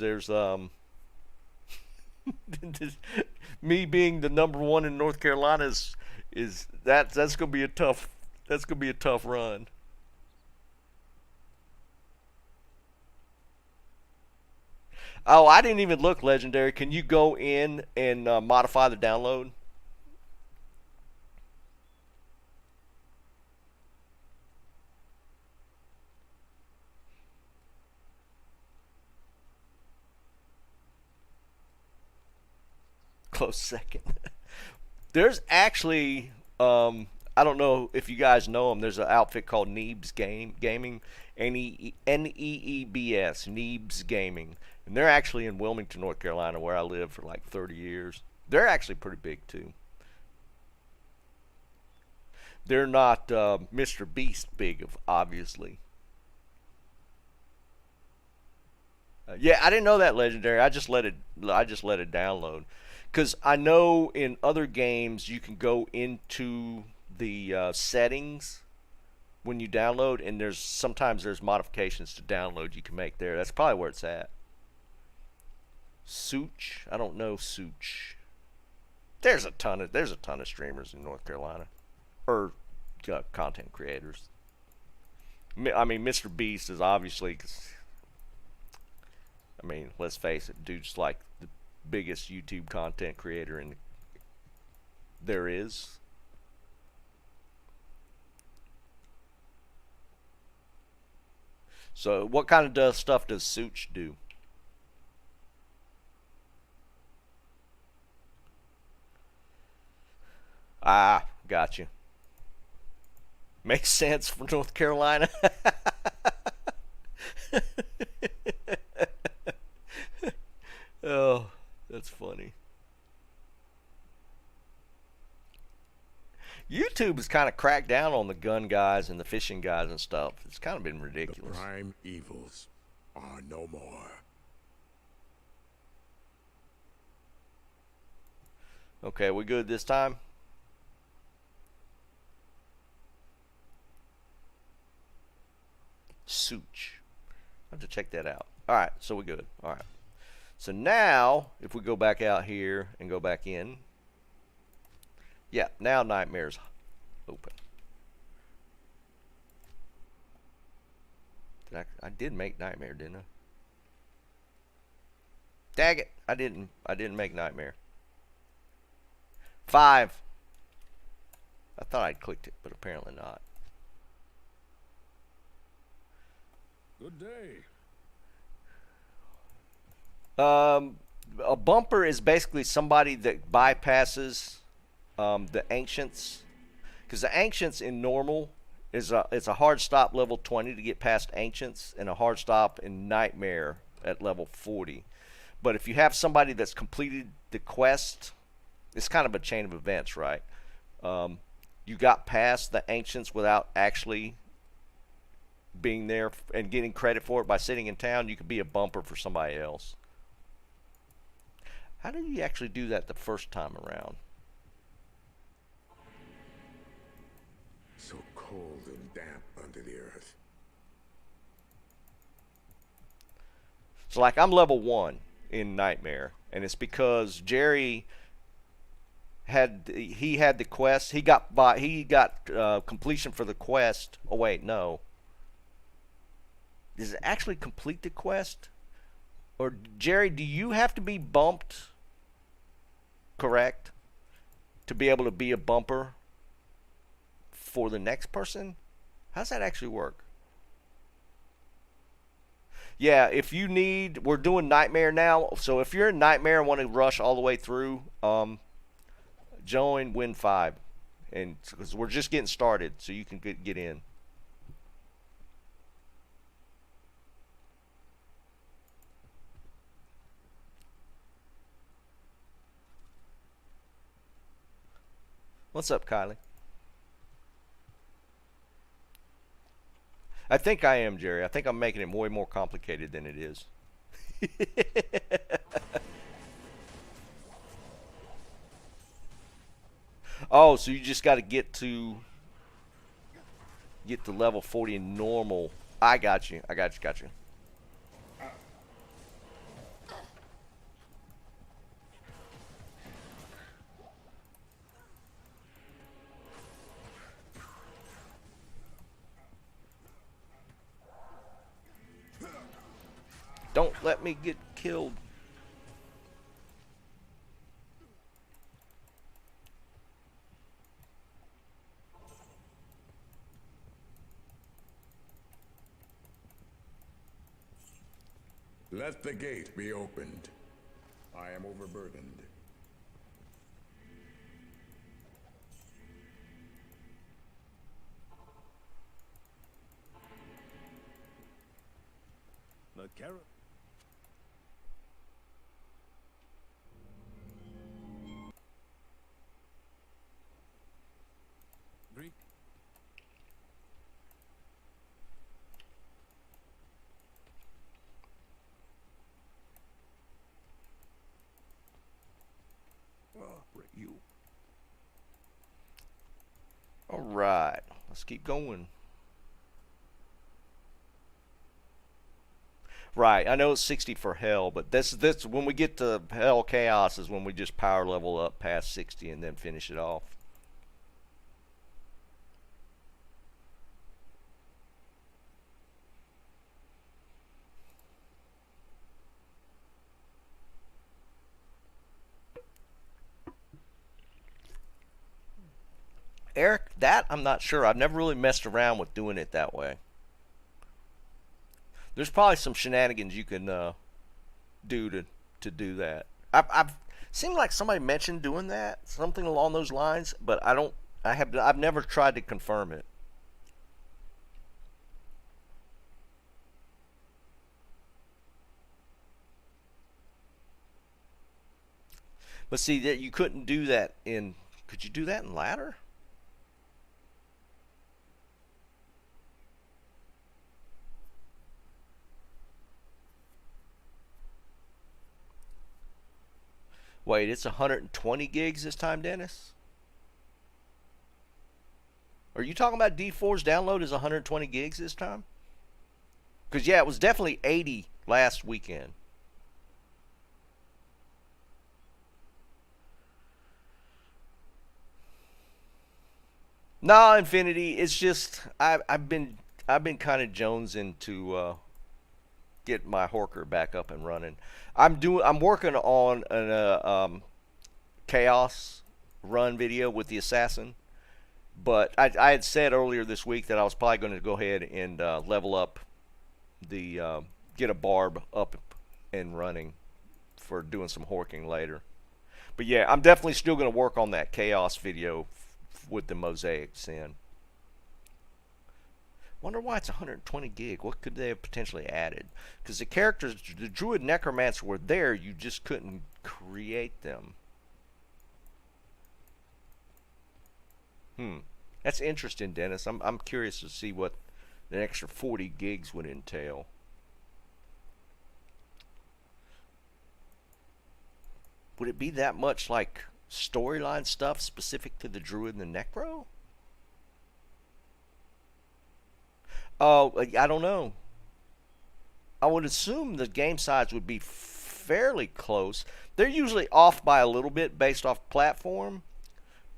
me being the #1 in North Carolina is that's gonna be a tough run. Oh, I didn't even look, Legendary. Can you go in and modify the download? Close second. There's actually, I don't know if you guys know them. There's an outfit called Neebs Gaming, Neebs, Neebs Gaming, and they're actually in Wilmington, North Carolina, where I lived for like 30 years. They're actually pretty big too. They're not Mr. Beast big, obviously. Yeah, I didn't know that, Legendary. I just let it download. Because I know in other games you can go into the settings when you download, and sometimes there's modifications to download you can make there. That's probably where it's at. Such? I don't know Such. There's a ton of streamers in North Carolina, or content creators. I mean, Mr. Beast is obviously. I mean, let's face it, dude's like the biggest YouTube content creator there is. So what kind of stuff does Such do? Ah, gotcha. Makes sense for North Carolina. Oh, that's funny. YouTube has kind of cracked down on the gun guys and the fishing guys and stuff. It's kind of been ridiculous. The prime evils are no more. Okay, we good this time? Such. I have to check that out. Alright, so we're good. Alright. So now, if we go back out here and go back in, yeah, now Nightmare's open. I did make Nightmare, didn't I? Dag it! I didn't make Nightmare. 5. I thought I'd clicked it, but apparently not. Good day. A bumper is basically somebody that bypasses the ancients, because the ancients in normal it's a hard stop level 20 to get past ancients, and a hard stop in Nightmare at level 40. But if you have somebody that's completed the quest, it's kind of a chain of events, right? You got past the ancients without actually being there and getting credit for it by sitting in town. You could be a bumper for somebody else. How do you actually do that the first time around? So cold and damp under the earth. So like I'm level 1 in Nightmare, and it's because Jerry had the quest. He got completion for the quest. Oh wait, no. Does it actually complete the quest? Or Jerry, do you have to be bumped, correct, to be able to be a bumper for the next person? How does that actually work? Yeah, if you need, we're doing Nightmare now. So if you're in Nightmare and want to rush all the way through, join Wed-Fri, and because we're just getting started, so you can get in. What's up, Kylie? I think I am, Jerry. I think I'm making it way more complicated than it is. Oh, so you just got to get to... get to level 40 in normal. I got you. Got you. Don't let me get killed. Let the gate be opened. I am overburdened. The carrot. Greek. You. All right, let's keep going. Right, I know it's 60 for hell, but this when we get to hell chaos is when we just power level up past 60 and then finish it off. Eric, that I'm not sure. I've never really messed around with doing it that way. There's probably some shenanigans you can do to do that. I've seemed like somebody mentioned doing that, something along those lines, but I've never tried to confirm it. But see that you couldn't do that in. Could you do that in ladder? Wait, it's 120 gigs this time, Dennis? Are you talking about D4's download is 120 gigs this time? Because, yeah, it was definitely 80 last weekend. No, Infinity, it's just I've been kind of jonesing to get my Horker back up and running. I'm working on an chaos run video with the assassin, but I had said earlier this week that I was probably going to go ahead and level up the get a barb up and running for doing some horking later. But yeah, I'm definitely still going to work on that chaos video with the mosaic sin. Wonder why it's 120 gig. What could they have potentially added? Because the characters, the Druid Necromancer were there, you just couldn't create them. That's interesting, Dennis. I'm curious to see what the extra 40 gigs would entail. Would it be that much like storyline stuff specific to the Druid and the Necro? Oh, I don't know. I would assume the game size would be fairly close. They're usually off by a little bit based off platform,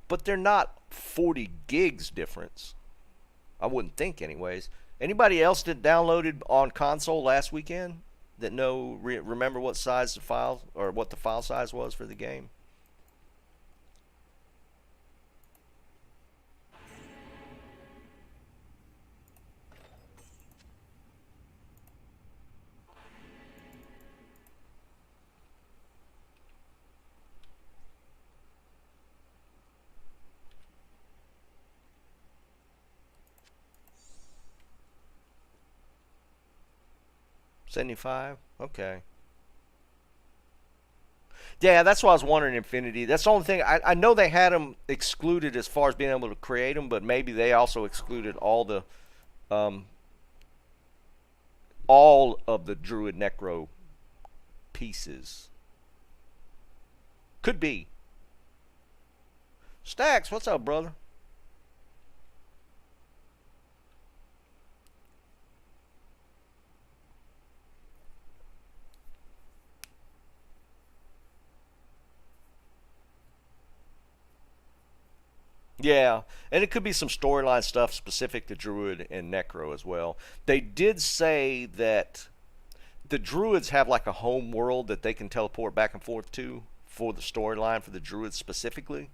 but they're not 40 gigs difference. I wouldn't think anyways. Anybody else that downloaded on console last weekend that remember what size the file or what the file size was for the game? $75? Okay. Yeah, that's what I was wondering, Infinity. That's the only thing. I know they had them excluded as far as being able to create them, but maybe they also excluded all of the Druid Necro pieces. Could be. Stacks, what's up, brother? Yeah, and it could be some storyline stuff specific to Druid and Necro as well. They did say that the Druids have like a home world that they can teleport back and forth to for the storyline for the Druids specifically,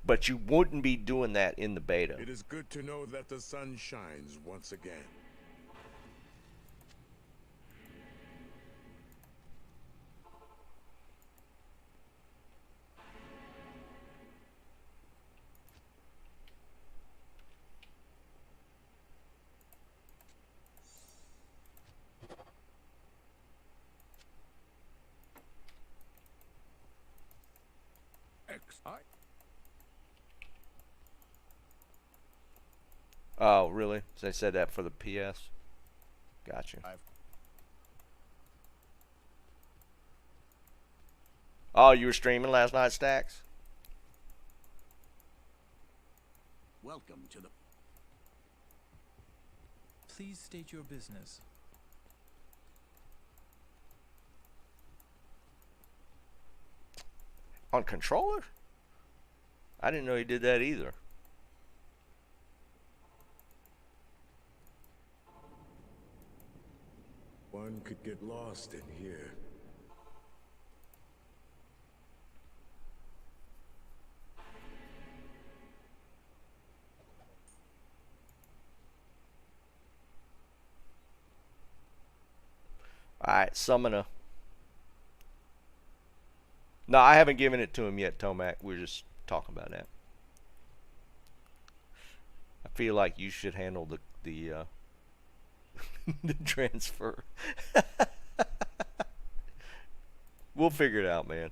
but you wouldn't be doing that in the beta. It is good to know that the sun shines once again. Oh, really? So they said that for the PS? Gotcha. Oh, you were streaming last night, Stacks? Welcome to the. Please state your business. On controller? I didn't know he did that either. One could get lost in here. Alright, Summoner. No, I haven't given it to him yet, Tomac. We're just talking about that. I feel like you should handle the the transfer. We'll figure it out, man.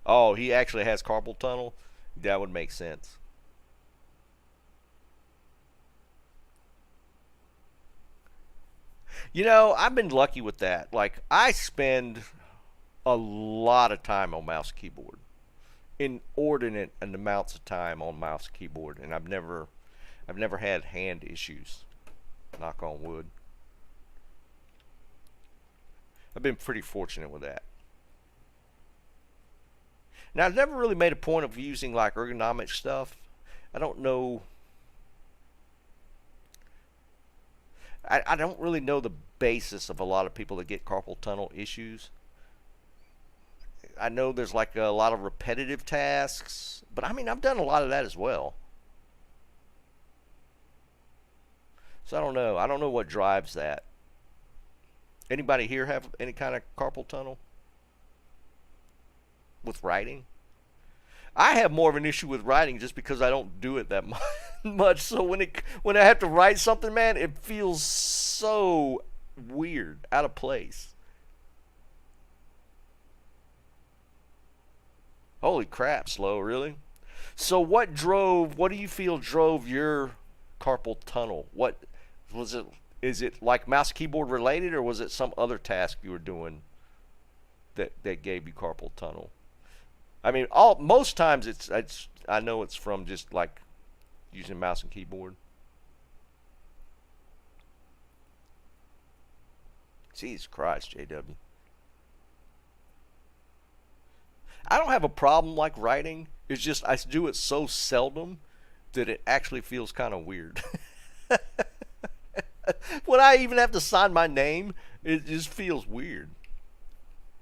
Oh, he actually has carpal tunnel? That would make sense. You know, I've been lucky with that. Like, I spend a lot of time on mouse keyboard. Inordinate amounts of time on mouse keyboard, and I've never had hand issues. Knock on wood. I've been pretty fortunate with that. Now, I've never really made a point of using like ergonomic stuff. I don't know. I don't really know the basis of a lot of people that get carpal tunnel issues. I know there's like a lot of repetitive tasks, but I mean, I've done a lot of that as well. So I don't know. I don't know what drives that. Anybody here have any kind of carpal tunnel with writing? I have more of an issue with writing just because I don't do it that much. So when I have to write something, man, it feels so weird, out of place. Holy crap, Slow, really? So what do you feel drove your carpal tunnel? What was it? Is it like mouse keyboard related, or was it some other task you were doing that gave you carpal tunnel? I mean, most times it's I know it's from just like using mouse and keyboard. Jesus Christ, JW. I don't have a problem like writing. It's just I do it so seldom that it actually feels kind of weird. When I even have to sign my name, it just feels weird.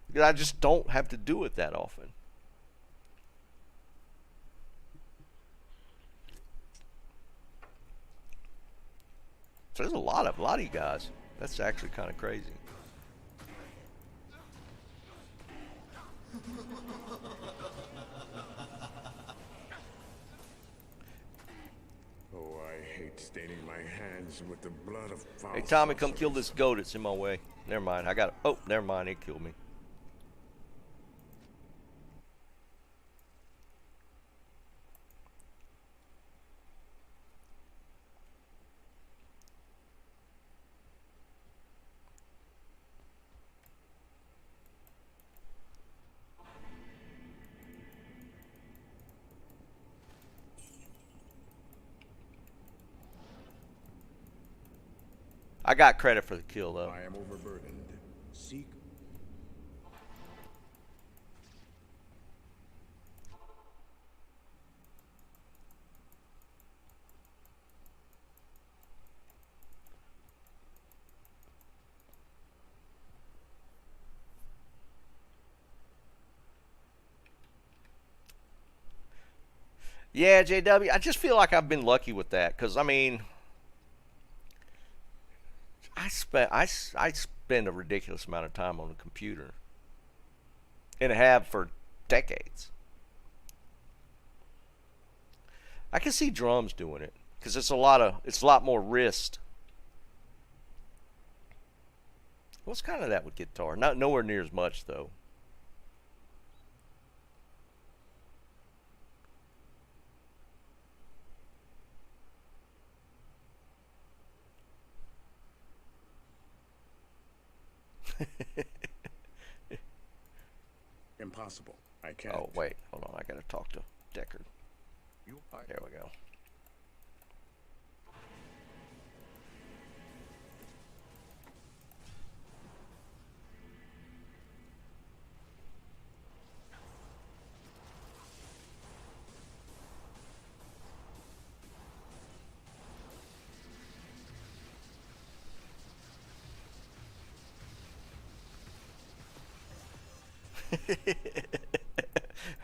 Because I just don't have to do it that often. So there's a lot of you guys. That's actually kind of crazy. Oh, I hate staining my hands with the blood of foul Hey, Tommy, come sorcerers. kill this goat. It's in my way. Never mind. I got it. Oh, never mind. It killed me. I got credit for the kill, though. I am overburdened. Seek. Yeah, JW. I just feel like I've been lucky with that because I mean, I spend a ridiculous amount of time on the computer, and have for decades. I can see drums doing it because it's a lot more wrist. What's kind of that with guitar? Not nowhere near as much though. Impossible. I can't. Oh wait, hold on. I gotta talk to Deckard. You are. There we go.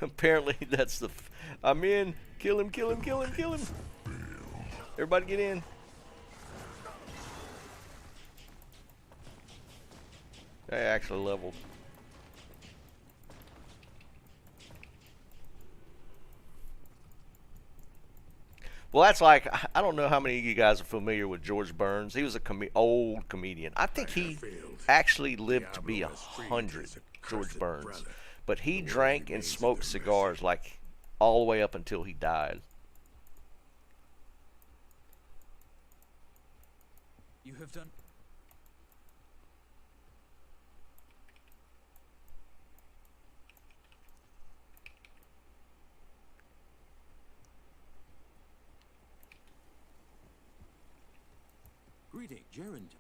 Apparently that's the. I'm in. Kill him! Kill him! Kill him! Kill him! Everybody get in. I actually leveled. Well, that's like I don't know how many of you guys are familiar with George Burns. He was a old comedian. I think he actually lived to be 100. George Burns, but he drank and smoked cigars like all the way up until he died. You have done. Greeting, Gerund.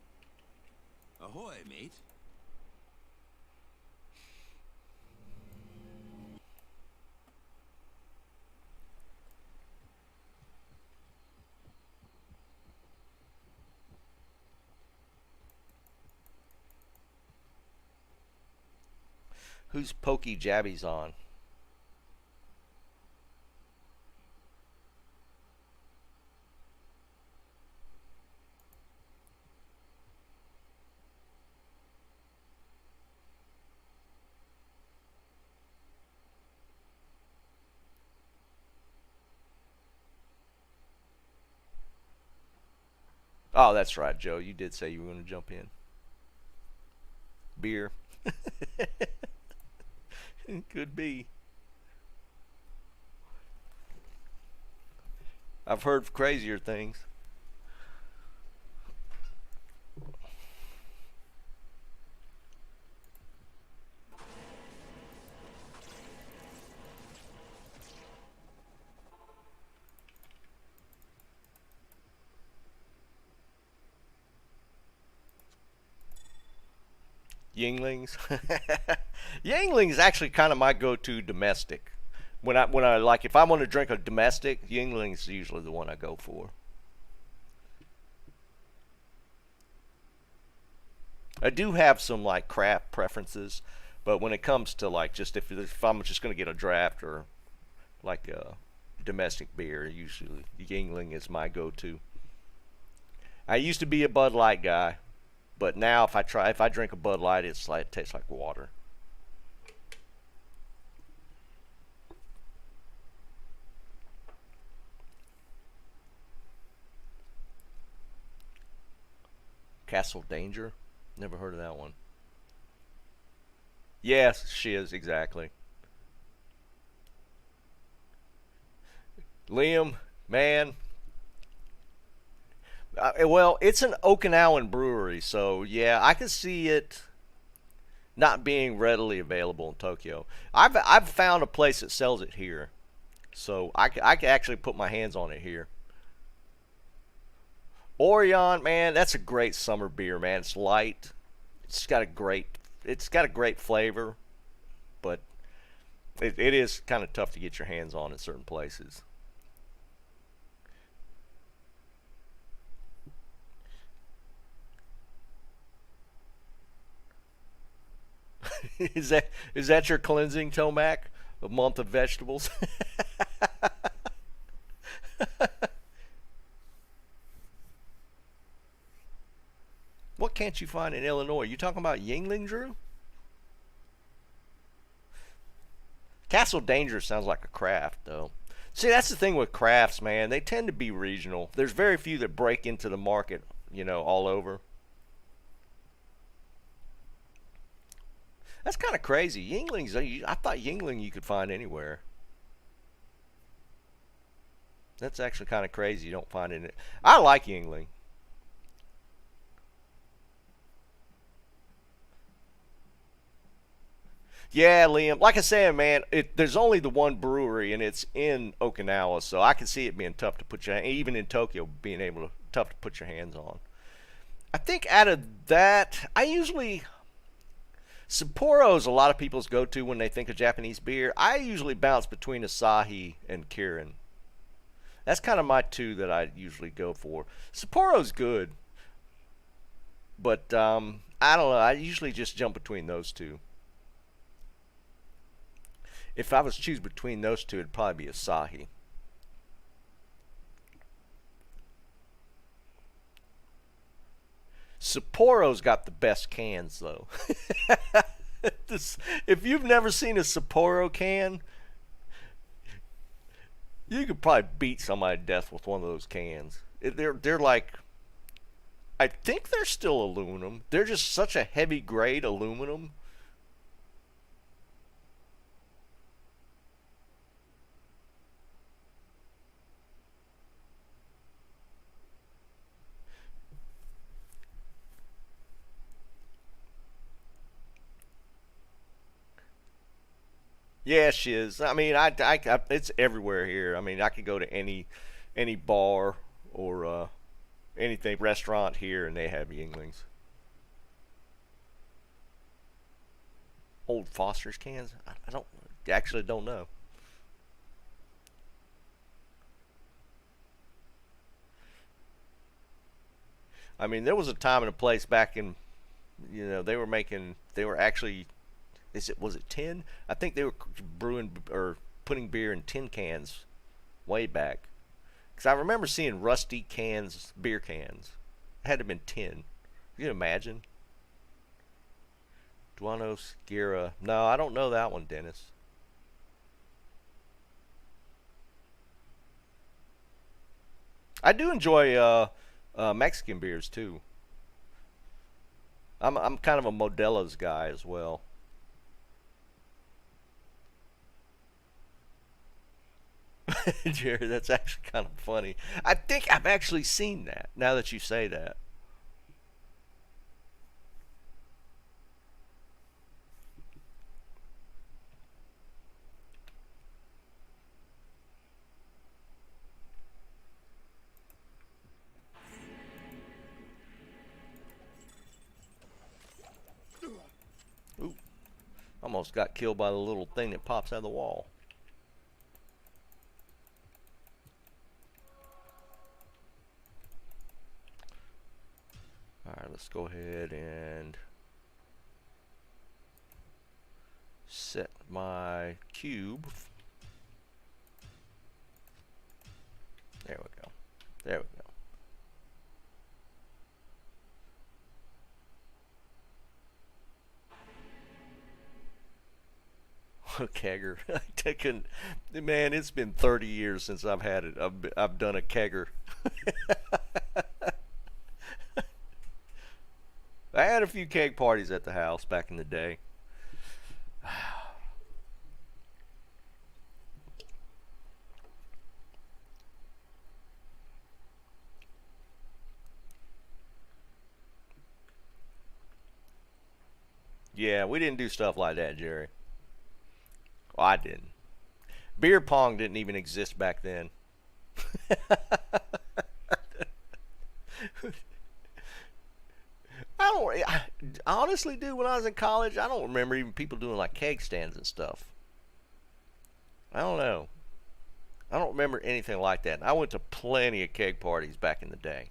Ahoy, mate. Who's Pokey Jabbies on? Oh, that's right, Joe. You did say you were going to jump in. Beer. Could be. I've heard crazier things. Yinglings. Yinglings is actually kind of my go-to domestic. When I like if I want to drink a domestic, Yinglings is usually the one I go for. I do have some like craft preferences, but when it comes to like just if I'm just going to get a draft or like a domestic beer, usually Yingling is my go-to. I used to be a Bud Light guy. But now if I drink a Bud Light, it tastes like water. Castle Danger? Never heard of that one. Yes, she is, exactly. Liam, man. Well, it's an Okinawan brewery, so yeah, I can see it not being readily available in Tokyo. I've found a place that sells it here, so I can actually put my hands on it here. Orion, man, that's a great summer beer, man. It's light. It's got a great flavor, but it is kind of tough to get your hands on in certain places. Is that your cleansing, Tomac? A month of vegetables? What can't you find in Illinois? You talking about Yingling, Drew? Castle Dangerous sounds like a craft, though. See, that's the thing with crafts, man. They tend to be regional. There's very few that break into the market, all over. That's kind of crazy. Yinglings, I thought Yingling you could find anywhere. That's actually kind of crazy. You don't find it. I like Yingling. Yeah, Liam. Like I said, man, there's only the one brewery, and it's in Okinawa, so I can see it being tough to put even in Tokyo, being tough to put your hands on. I think out of that, Sapporo's a lot of people's go-to when they think of Japanese beer. I usually bounce between Asahi and Kirin. That's kind of my two that I usually go for. Sapporo's good, but I don't know. I usually just jump between those two. If I was to choose between those two, it'd probably be Asahi. Sapporo's got the best cans, though. If you've never seen a Sapporo can, you could probably beat somebody to death with one of those cans. They're like, I think they're still aluminum. They're just such a heavy grade aluminum. Yeah, shiz. I mean, it's everywhere here. I mean, I could go to any bar or anything restaurant here, and they have Yinglings. Old Foster's cans. I actually don't know. I mean, there was a time and a place back in, they were actually. Was it tin? I think they were brewing or putting beer in tin cans way back. Because I remember seeing rusty cans, beer cans. It had to have been tin. You can imagine. Duanos, Gira. No, I don't know that one, Dennis. I do enjoy Mexican beers too. I'm kind of a Modelo's guy as well. Jerry, that's actually kind of funny. I think I've actually seen that, now that you say that. Ooh, almost got killed by the little thing that pops out of the wall. Alright, let's go ahead and set my cube. There we go. There we go. Kegger. Man, it's been 30 years since I've had it. I've done a kegger. I had a few keg parties at the house back in the day. Yeah, we didn't do stuff like that, Jerry. Well, I didn't. Beer pong didn't even exist back then. I honestly, dude, when I was in college, I don't remember even people doing like keg stands and stuff. I don't know. I don't remember anything like that. I went to plenty of keg parties back in the day.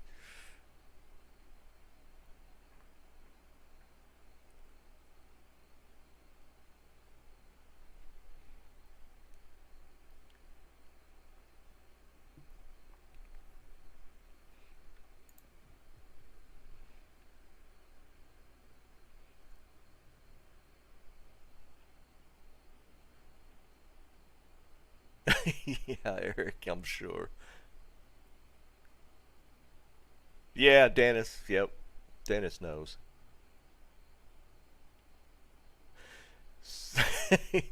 Yeah, Eric, I'm sure. Yeah, Dennis. Yep, Dennis knows.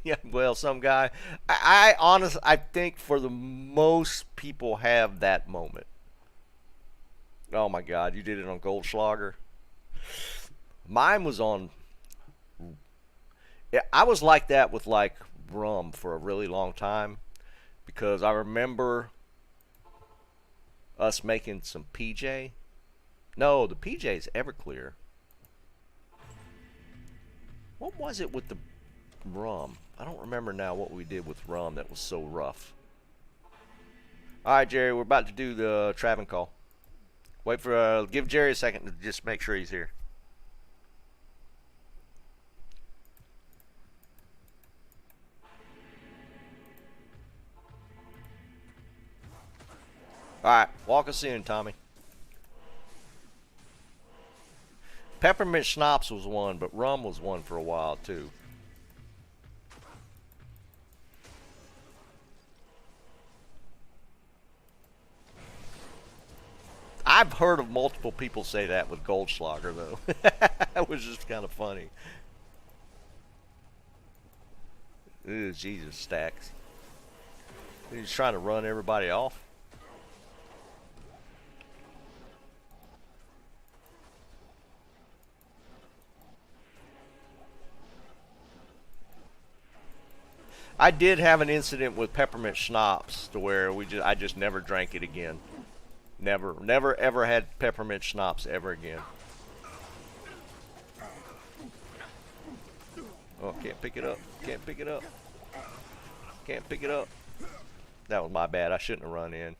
Yeah, well, some guy. I think for the most people have that moment. Oh my God, you did it on Goldschlager. Mine was on. Yeah, I was like that with like rum for a really long time because I remember us making some PJ. No, the PJ's Everclear. What was it with the rum? I don't remember now what we did with rum that was so rough. All right, Jerry, we're about to do the Traven call. Wait for give Jerry a second to just make sure he's here. All right, walk us in, Tommy. Peppermint schnapps was one, but rum was one for a while too. I've heard of multiple people say that with Goldschlager, though. That was just kind of funny. Ew, Jesus, Stacks. He's trying to run everybody off. I did have an incident with peppermint schnapps to where I just never drank it again. Never ever had peppermint schnapps ever again. Oh, can't pick it up. Can't pick it up. Can't pick it up. That was my bad. I shouldn't have run in.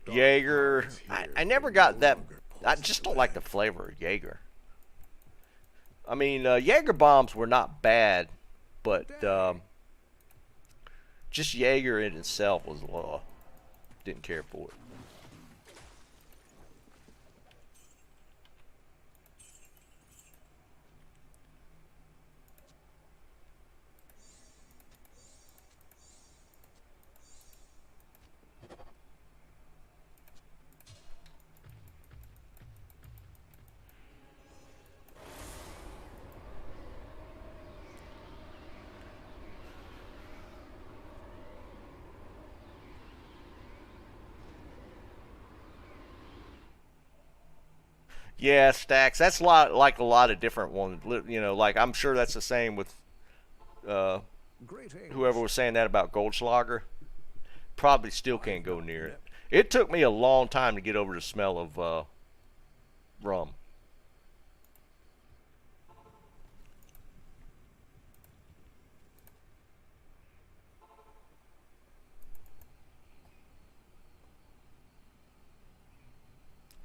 Jaeger. I never got that. I just don't like the flavor of Jaeger. I mean, Jaeger bombs were not bad, but just Jaeger in itself was didn't care for it. Yeah, Stacks. That's like a lot of different ones. You know, like I'm sure that's the same with whoever was saying that about Goldschlager. Probably still can't go near it. It took me a long time to get over the smell of rum.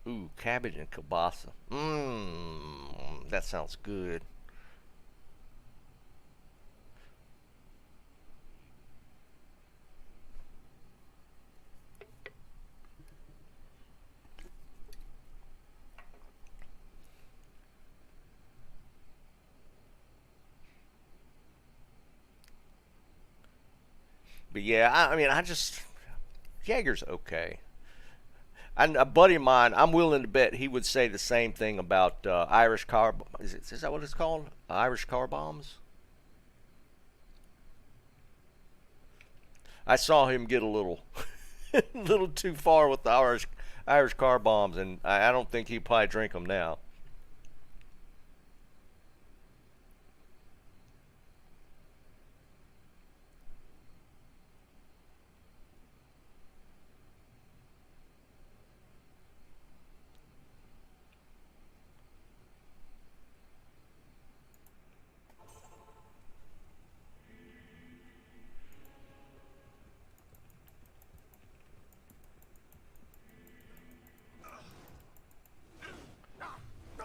Ooh, cabbage and kielbasa. Mmm, that sounds good. But yeah, I mean, Jaeger's okay. And a buddy of mine, I'm willing to bet he would say the same thing about Irish car. Is that what it's called? Irish car bombs. I saw him get a little, little too far with the Irish car bombs, and I don't think he'd probably drink them now.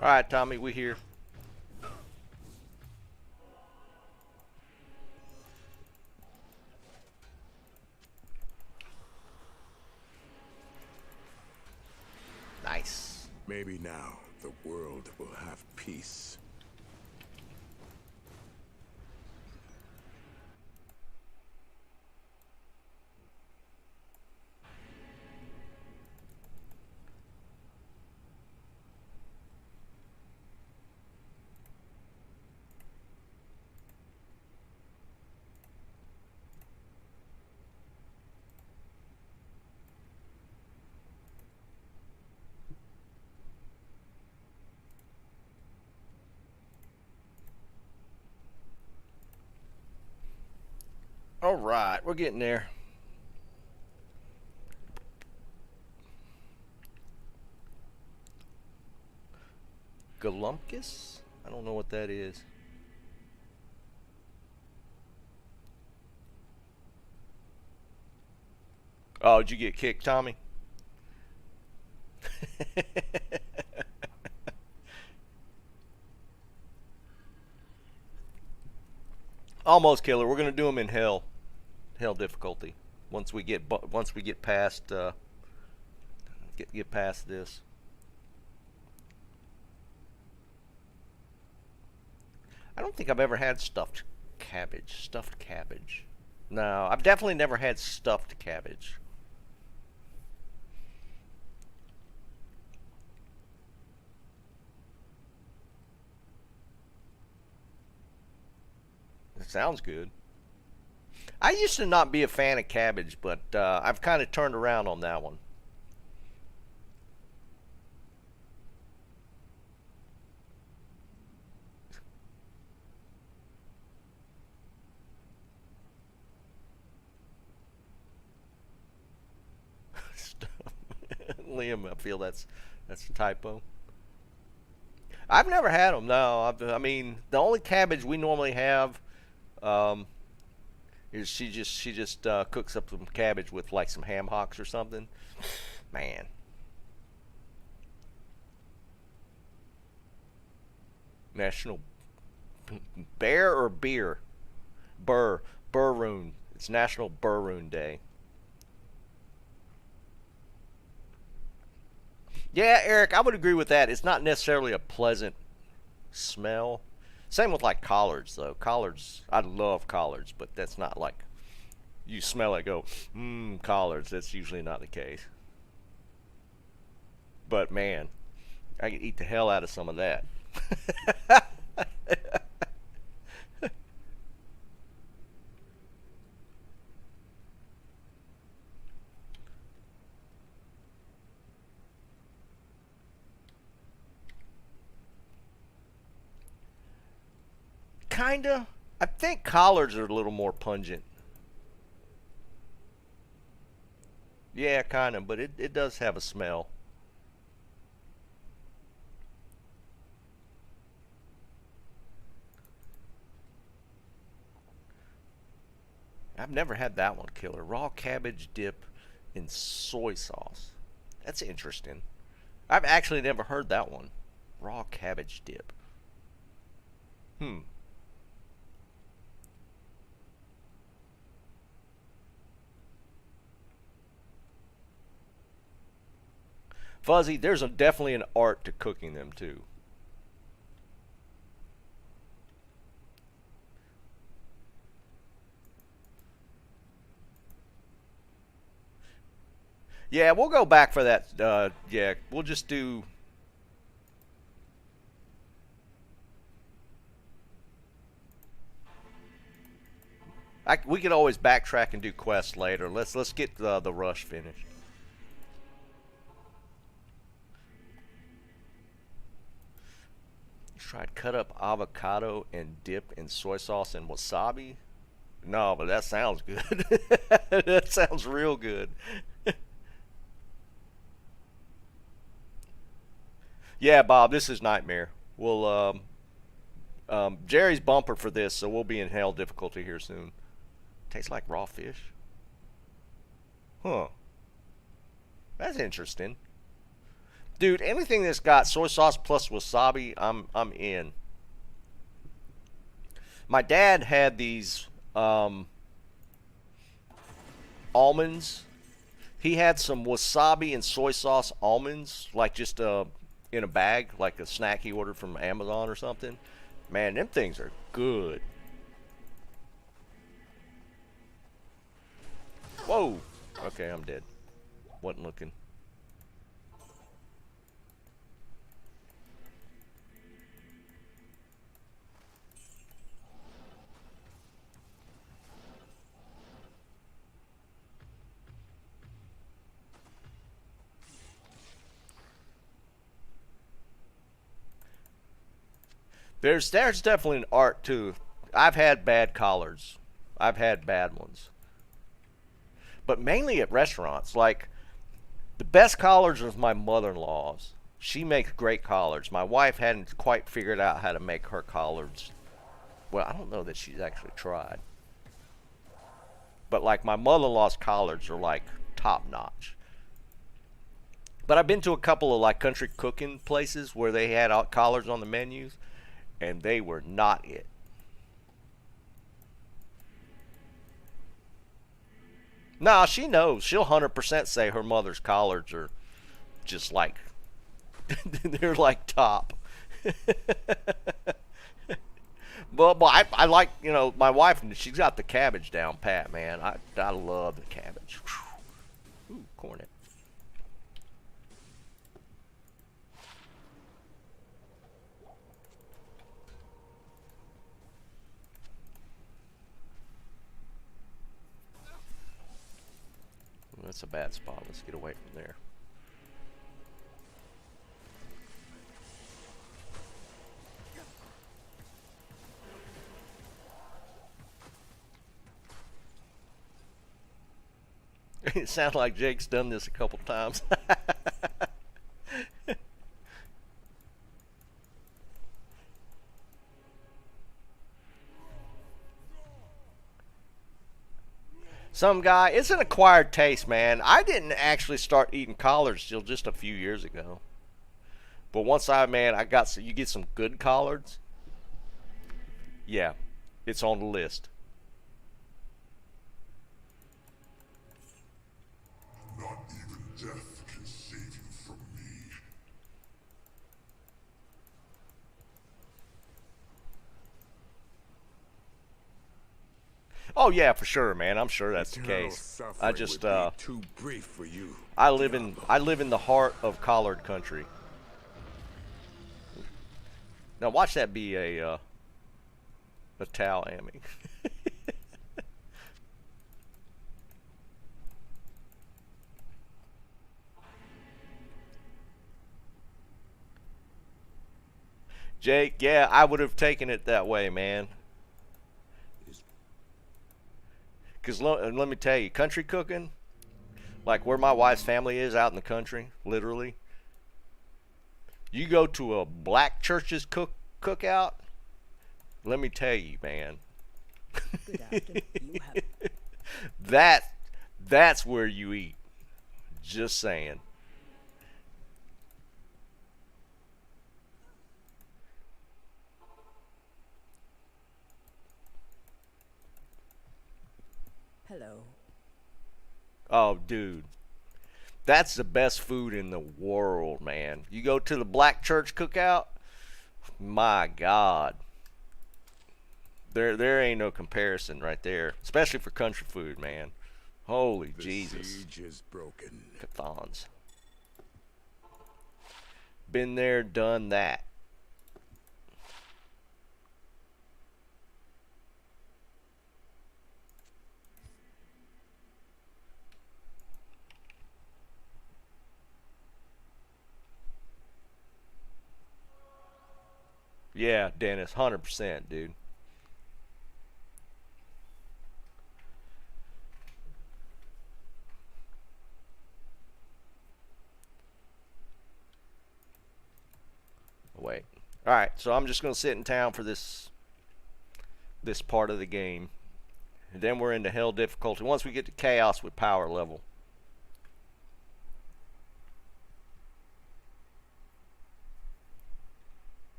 All right, Tommy, we here. Nice. Maybe now the world will have peace. All right, we're getting there. Galumpkus? I don't know what that is. Oh, did you get kicked, Tommy? Almost killer. We're gonna do them in hell difficulty. Once we get past get past this. I don't think I've ever had stuffed cabbage. Stuffed cabbage. No, I've definitely never had stuffed cabbage. It sounds good. I used to not be a fan of cabbage, but I've kind of turned around on that one. Liam, I feel that's a typo. I've never had them. No, I mean the only cabbage we normally have is she just cooks up some cabbage with like some ham hocks or something. Man. National Bear or Beer? Burroon. It's National Burroon Day. Yeah, Eric, I would agree with that. It's not necessarily a pleasant smell. Same with like collards, though. Collards, I love collards, but that's not like you smell it, go, collards. That's usually not the case. But man, I could eat the hell out of some of that. Kinda. I think collards are a little more pungent. Yeah, kinda, but it does have a smell. I've never had that one, killer. Raw cabbage dip in soy sauce. That's interesting. I've actually never heard that one. Raw cabbage dip. Fuzzy, there's definitely an art to cooking them too. Yeah, we'll go back for that. Yeah, we'll just do. We could always backtrack and do quests later. Let's get the rush finished. Tried cut up avocado and dip in soy sauce and wasabi. No, but that sounds good. That sounds real good. Yeah, Bob, this is Nightmare. We'll Jerry's bumper for this, so we'll be in hell difficulty here soon. Tastes like raw fish. Huh. That's interesting. Dude, anything that's got soy sauce plus wasabi, I'm in. My dad had these almonds. He had some wasabi and soy sauce almonds, like just in a bag, like a snack he ordered from Amazon or something. Man, them things are good. Whoa. Okay, I'm dead. Wasn't looking. There's definitely an art too. I've had bad collards. I've had bad ones. But mainly at restaurants. Like, the best collards are my mother-in-law's. She makes great collards. My wife hadn't quite figured out how to make her collards. Well, I don't know that she's actually tried. But, like, my mother-in-law's collards are, like, top-notch. But I've been to a couple of, like, country cooking places where they had collards on the menus, and they were not it. Nah, she knows. She'll 100% say her mother's collards are just like, they're like top. But I like, you know, my wife, she's got the cabbage down pat, man. I love the cabbage. Ooh, cornet. That's a bad spot. Let's get away from there. It sounds like Jake's done this a couple times. Some guy, it's an acquired taste, man. I didn't actually start eating collards till just a few years ago. But once I got you get some good collards. Yeah, it's on the list. Not even death can save you from me. Oh yeah, for sure, man. I'm sure that's the Eternal case. suffering I just would be too brief for you. I live in the heart of collard country. Now watch that be a towel Amy. Jake, yeah, I would have taken it that way, man. Because let me tell you, country cooking, like where my wife's family is out in the country, literally, you go to a black church's cookout, let me tell you, man, Good afternoon. You have that's where you eat. Just saying. hello. Oh, dude. That's the best food in the world, man. You go to the black church cookout, my God. There ain't no comparison right there. Especially for country food, man. Holy The Jesus. siege is broken. Cathons. Been there, done that. Yeah, Dennis, 100%, dude. Wait. All right, so I'm just going to sit in town for this part of the game. And then we're into hell difficulty. Once we get to chaos with power level.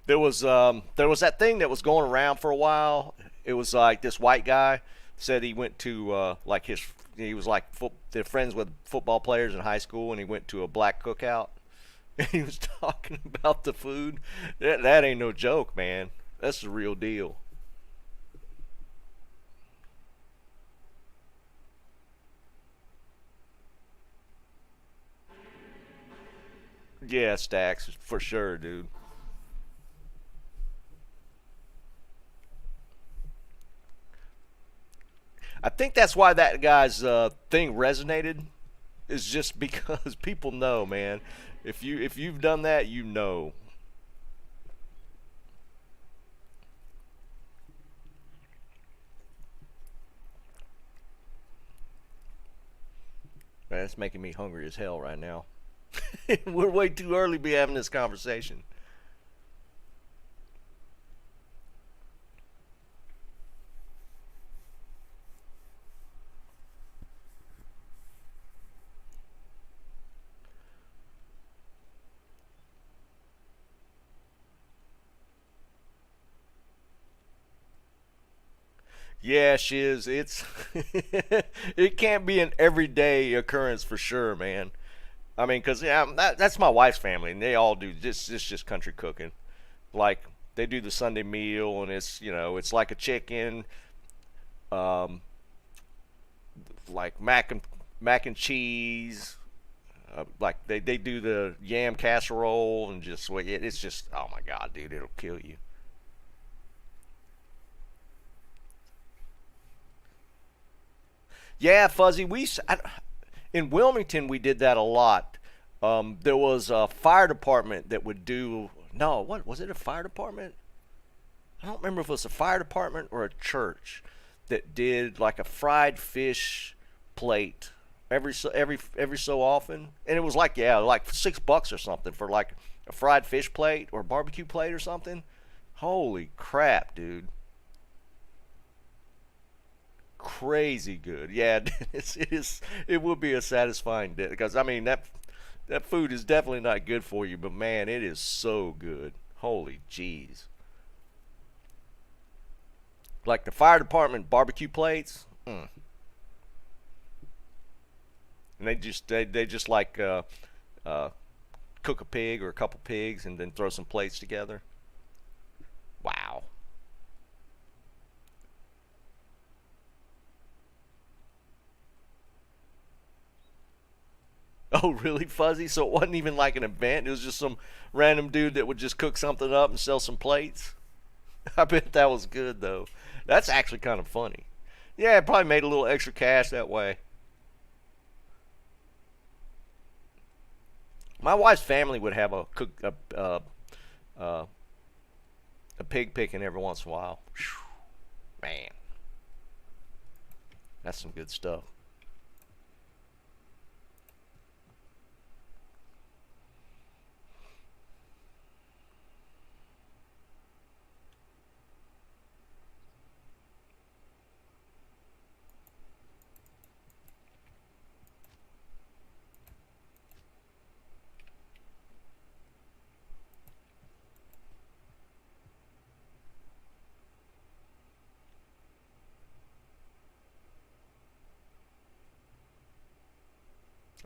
There was that thing that was going around for a while. It was like this white guy said he went to he was like they're friends with football players in high school, and he went to a black cookout. And he was talking about the food. That ain't no joke, man. That's the real deal. Yeah, Stacks, for sure, dude. I think that's why that guy's thing resonated, is just because people know, man. If you've done that, you know. Man, that's making me hungry as hell right now. We're way too early to be having this conversation. Yeah, Shiz, it's it can't be an everyday occurrence for sure, man. I mean, cause yeah, that's my wife's family, and they all do this. It's just country cooking. Like they do the Sunday meal, and it's it's like a chicken, um, like mac and cheese. Like they do the yam casserole, and just it's just, oh my god, dude, it'll kill you. Yeah, Fuzzy. In Wilmington we did that a lot. There was a fire department that would do. No, what was it? A fire department? I don't remember if it was a fire department or a church that did like a fried fish plate every so often, and it was like, yeah, like $6 or something for like a fried fish plate or a barbecue plate or something. Holy crap, dude! Crazy good. Yeah, it would be a satisfying day, because I mean that food is definitely not good for you, but man, it is so good. Holy jeez. Like the fire department barbecue plates. And they just like cook a pig or a couple pigs and then throw some plates together. Wow. Oh, really, Fuzzy? So it wasn't even like an event. It was just some random dude that would just cook something up and sell some plates. I bet that was good, though. That's actually kind of funny. Yeah, it probably made a little extra cash that way. My wife's family would have a pig picking every once in a while. Whew, man, that's some good stuff.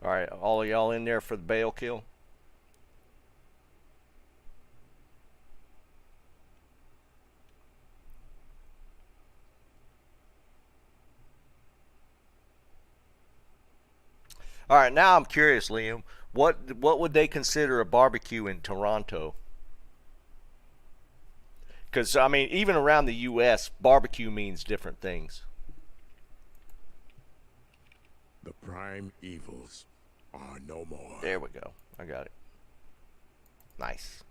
All right, all of y'all in there for the bale kill? All right, now I'm curious, Liam. What would they consider a barbecue in Toronto? Because I mean, even around the U.S., barbecue means different things. The prime evils are no more. There we go. I got it. Nice.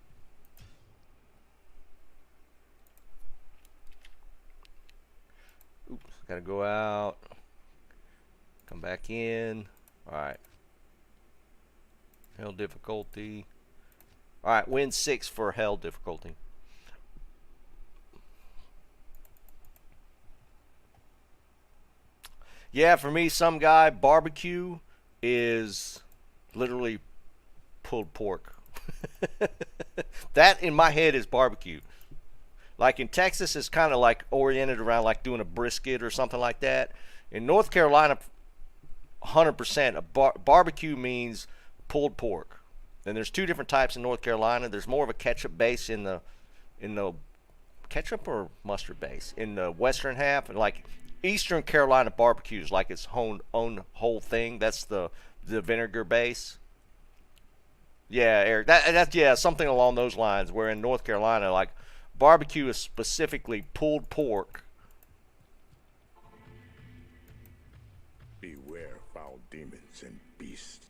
Oops, gotta go out. Come back in. Alright. Hell difficulty. Alright, win 6 for hell difficulty. Yeah, for me, some guy, barbecue is literally pulled pork. That in my head is barbecue. Like in Texas, it's kind of like oriented around like doing a brisket or something like that. In North Carolina, 100%, barbecue means pulled pork. And there's two different types in North Carolina. There's more of a ketchup base in the ketchup or mustard base in the western half, and like Eastern Carolina barbecue is like its own whole thing. That's the vinegar base. Yeah, Eric. That's yeah, something along those lines. Where in North Carolina, like barbecue is specifically pulled pork. Beware foul demons and beasts.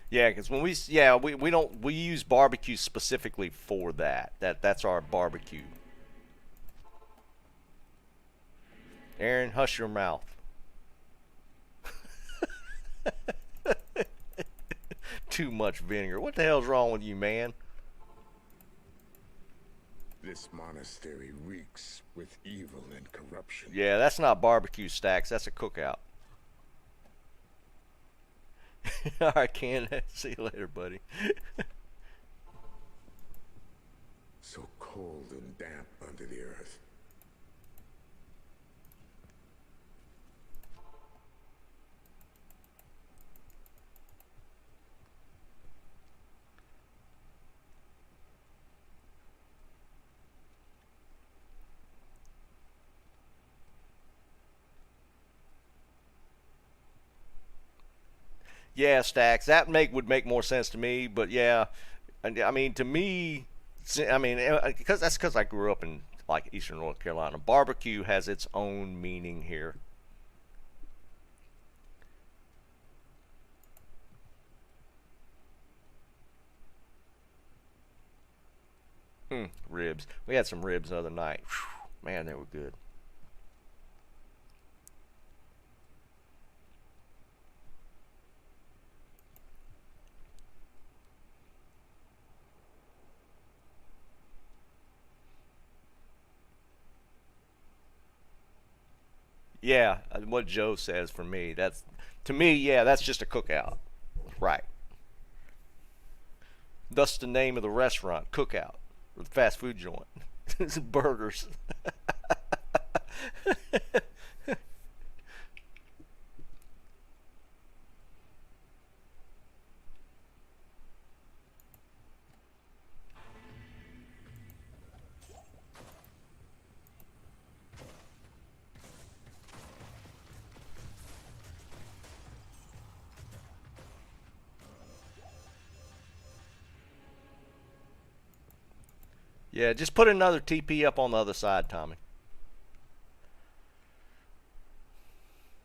Yeah, because when we use barbecue specifically for that. That's our barbecue. Aaron, hush your mouth. Too much vinegar. What the hell's wrong with you, man? This monastery reeks with evil and corruption. Yeah, that's not barbecue stacks. That's a cookout. All right, Ken. See you later, buddy. So cold and damp under the earth. Yeah, stacks. That would make more sense to me. But yeah, I mean, to me, I mean, because I grew up in like Eastern North Carolina. Barbecue has its own meaning here. Ribs. We had some ribs the other night. Whew, man, they were good. Yeah, what Joe says for me, that's to me, yeah, that's just a cookout. Right. Thus the name of the restaurant, Cookout, or the fast food joint. It's burgers. Yeah, just put another TP up on the other side, Tommy.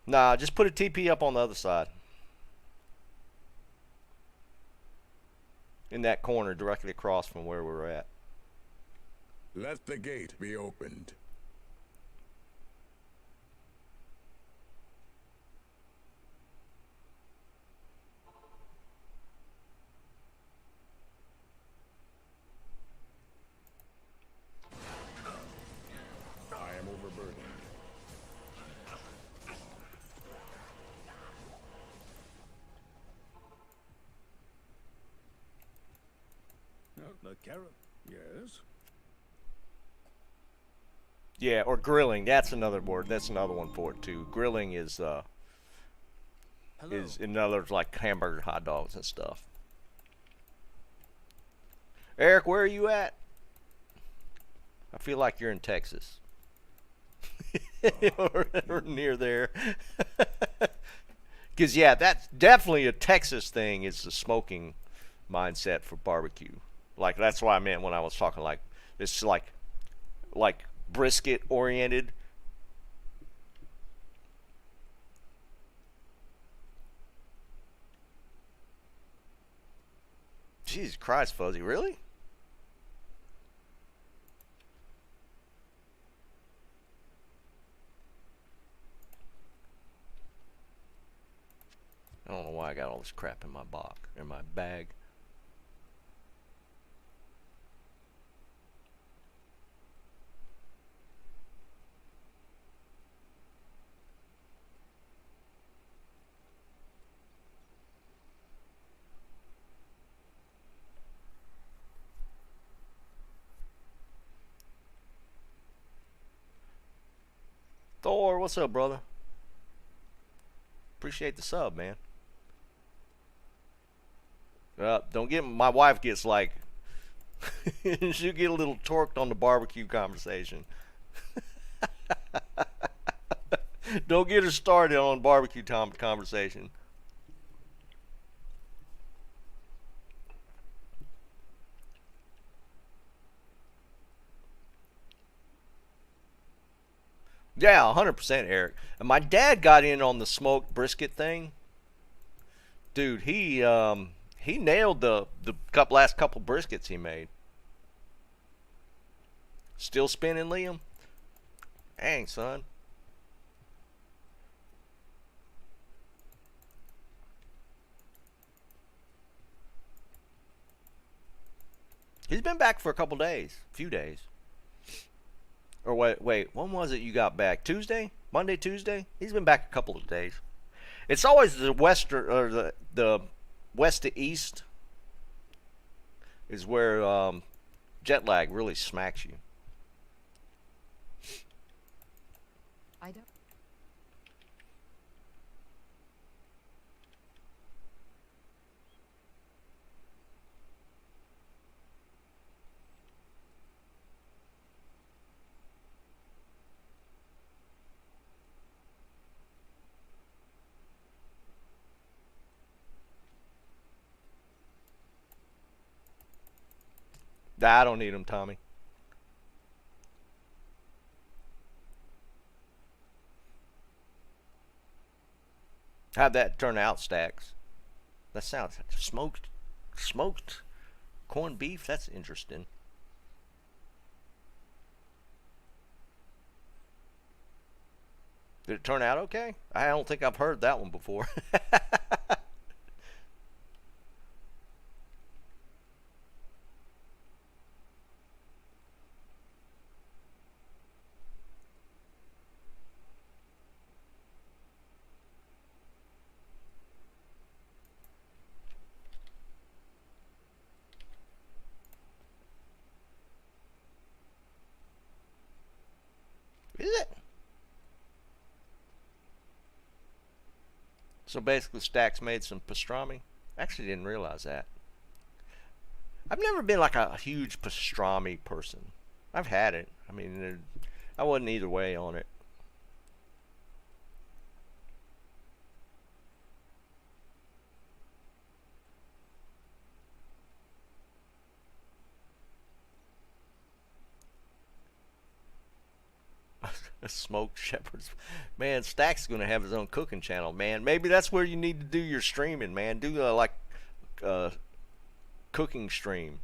Nah, just put a TP up on the other side. In that corner, directly across from where we're at. Let the gate be opened. I am overburdened. The carrot, yes. Yeah, or grilling. That's another word. That's another one for it too. Grilling is another like hamburger, hot dogs, and stuff. Eric, where are you at? I feel like you're in Texas. or near there. Because, yeah, that's definitely a Texas thing, is the smoking mindset for barbecue. Like, that's what I meant when I was talking, like, it's like brisket oriented. Jesus Christ, Fuzzy, really? I don't know why I got all this crap in my box, in my bag. Thor, what's up, brother? Appreciate the sub, man. Don't get, my wife gets like, she'll get a little torqued on the barbecue conversation. Don't get her started on barbecue conversation. Yeah, 100%, Eric. And my dad got in on the smoked brisket thing. Dude, he nailed the last couple briskets he made. Still spinning, Liam? Dang, son. He's been back for a couple days, few days. Or wait, when was it you got back? Tuesday? Monday, Tuesday? He's been back a couple of days. It's always the western or the west to east is where jet lag really smacks you. I don't. I don't need them, Tommy. How'd that turn out, Stacks? That sounds smoked corned beef. That's interesting. Did it turn out okay? I don't think I've heard that one before. Is it? So basically, Stacks made some pastrami. Actually, didn't realize that. I've never been like a huge pastrami person. I've had it. I mean, I wasn't either way on it. Smoked shepherds. Man, Stack's gonna have his own cooking channel, man. Maybe that's where you need to do your streaming, man. Do like cooking stream.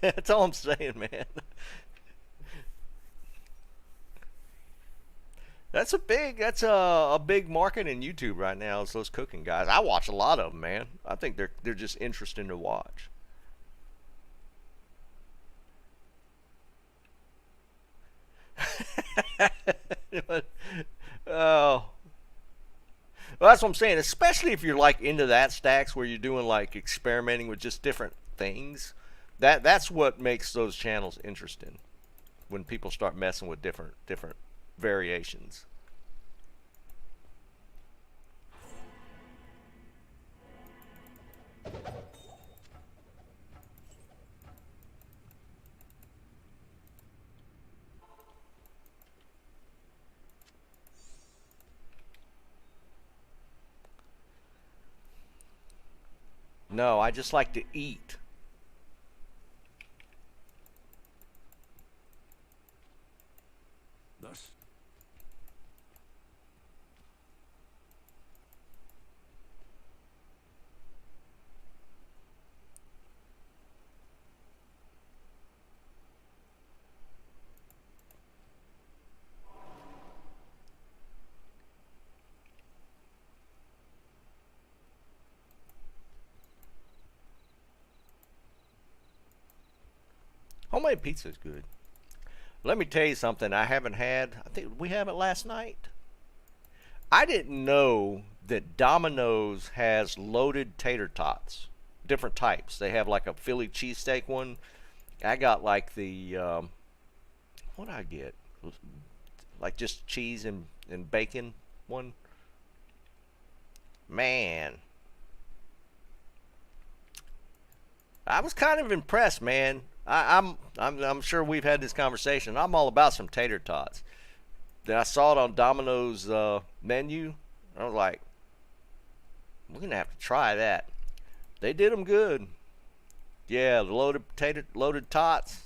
That's all I'm saying, man. That's a big market in YouTube right now. Is those cooking guys. I watch a lot of them, man. I think they're just interesting to watch. Oh. Well, that's what I'm saying. Especially if you're like into that, Stacks, where you're doing like experimenting with just different things. That's what makes those channels interesting. When people start messing with different variations. No, I just like to eat. Thus, Homemade pizza is good. Let me tell you something I haven't had. I think we have it last night. I didn't know that Domino's has loaded tater tots. Different types. They have like a Philly cheesesteak one. I got like the, what did I get? Like just cheese and bacon one. Man. I was kind of impressed, man. I'm sure we've had this conversation. I'm all about some tater tots. Then I saw it on Domino's menu. I was like, we're gonna have to try that. They did them good. Yeah, the loaded tots.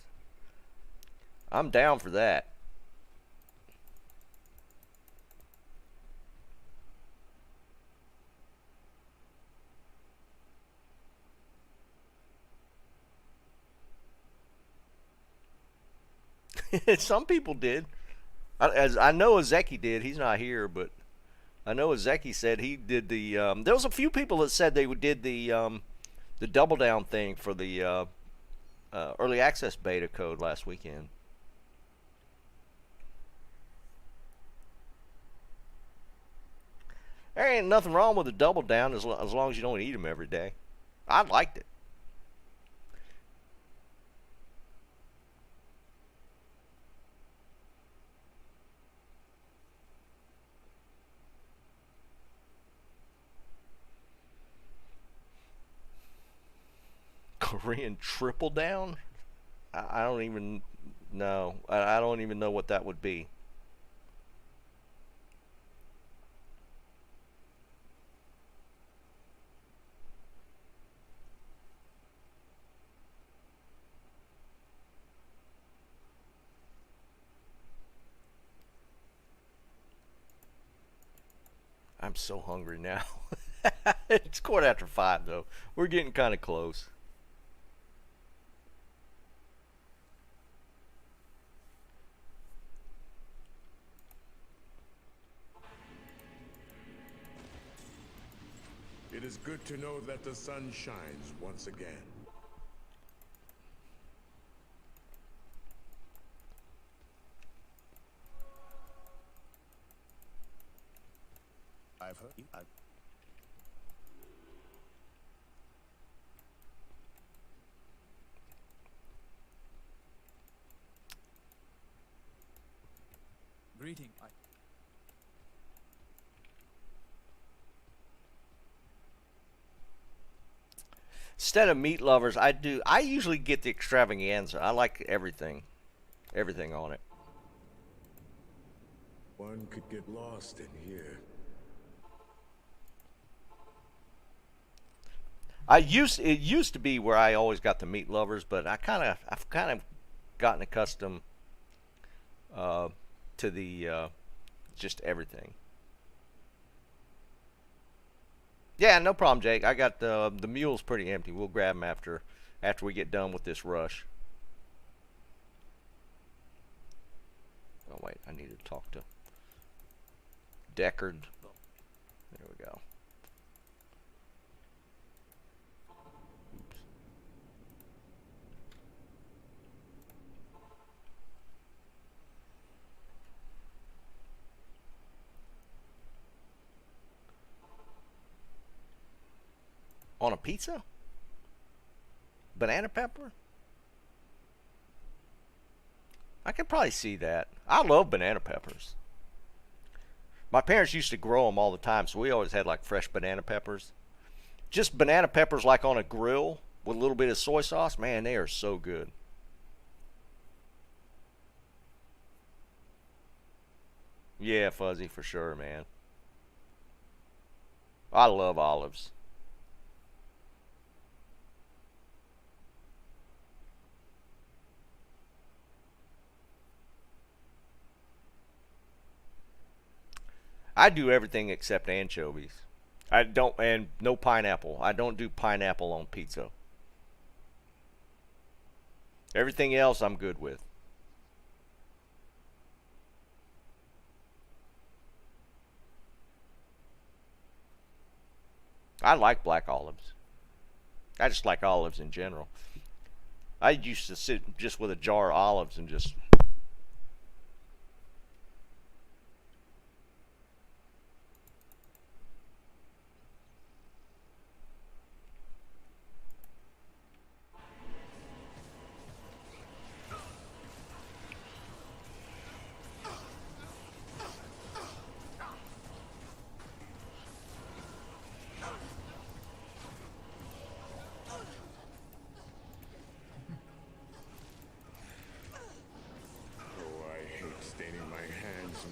I'm down for that. Some people did. As I know Ezeki did. He's not here, but I know Ezeki said he did the. There was a few people that said they did the double down thing for the early access beta code last weekend. There ain't nothing wrong with a double down as long as you don't eat them every day. I liked it. Korean triple down? I don't even know. I don't even know what that would be. I'm so hungry now. It's 5:15 though. We're getting kind of close. It is good to know that the sun shines once again. I've heard you. Greeting. Instead of meat lovers, I usually get the extravaganza. I like everything on it. One could get lost in here. It used to be where I always got the meat lovers, but I've kind of gotten accustomed to the just everything. Yeah, no problem, Jake. I got the mule's pretty empty. We'll grab them after we get done with this rush. Oh wait, I need to talk to Deckard. There we go. Oops. On a pizza? Banana pepper? I could probably see that. I love banana peppers. My parents used to grow them all the time, so we always had like fresh banana peppers. Just banana peppers like on a grill with a little bit of soy sauce. Man, they are so good. Yeah, Fuzzy, for sure, man. I love olives. I do everything except anchovies. I don't, and no pineapple. I don't do pineapple on pizza. Everything else I'm good with. I like black olives. I just like olives in general. I used to sit just with a jar of olives and just...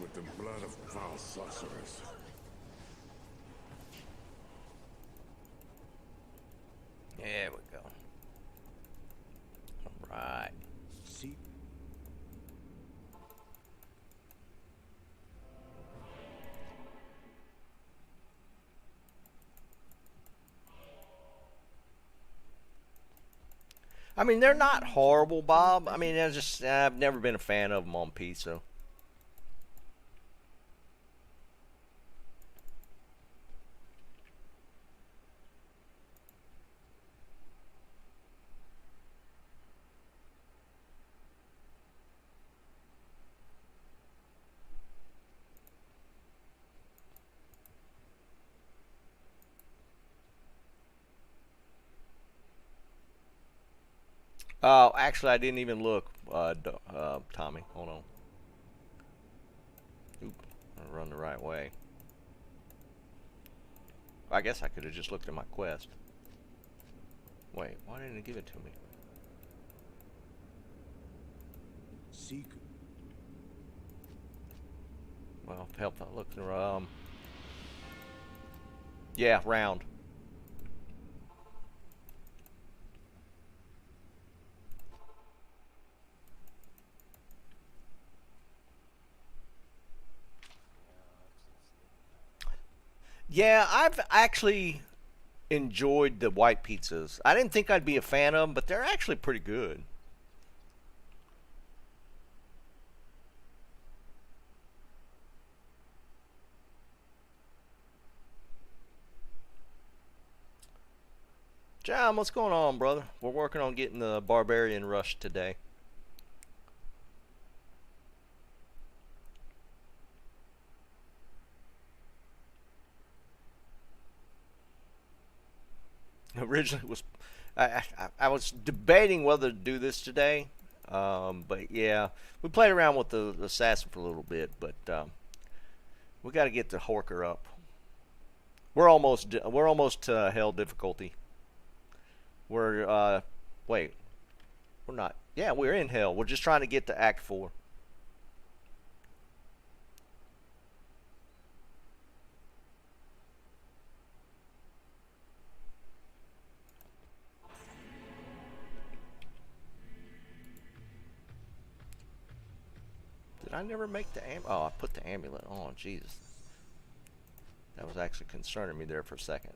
With the blood of foul sorcerers. There we go. Alright. See. I mean, they're not horrible, Bob. I mean, I've never been a fan of them on pizza. Oh, actually, I didn't even look, Tommy. Hold on. Oop, I run the right way. I guess I could have just looked at my quest. Wait, why didn't it give it to me? Seek. Well, help not looking. Yeah, round. Yeah, I've actually enjoyed the white pizzas. I didn't think I'd be a fan of them, but they're actually pretty good. John, what's going on, brother? We're working on getting the Barbarian rush today. Originally was I was debating whether to do this today, but yeah, we played around with the assassin for a little bit, but we got to get the Horker up. We're almost to hell difficulty. We're wait, we're not. Yeah, we're in hell. We're just trying to get to Act 4. Did I never make the oh, I put the amulet on. Jesus. That was actually concerning me there for a second.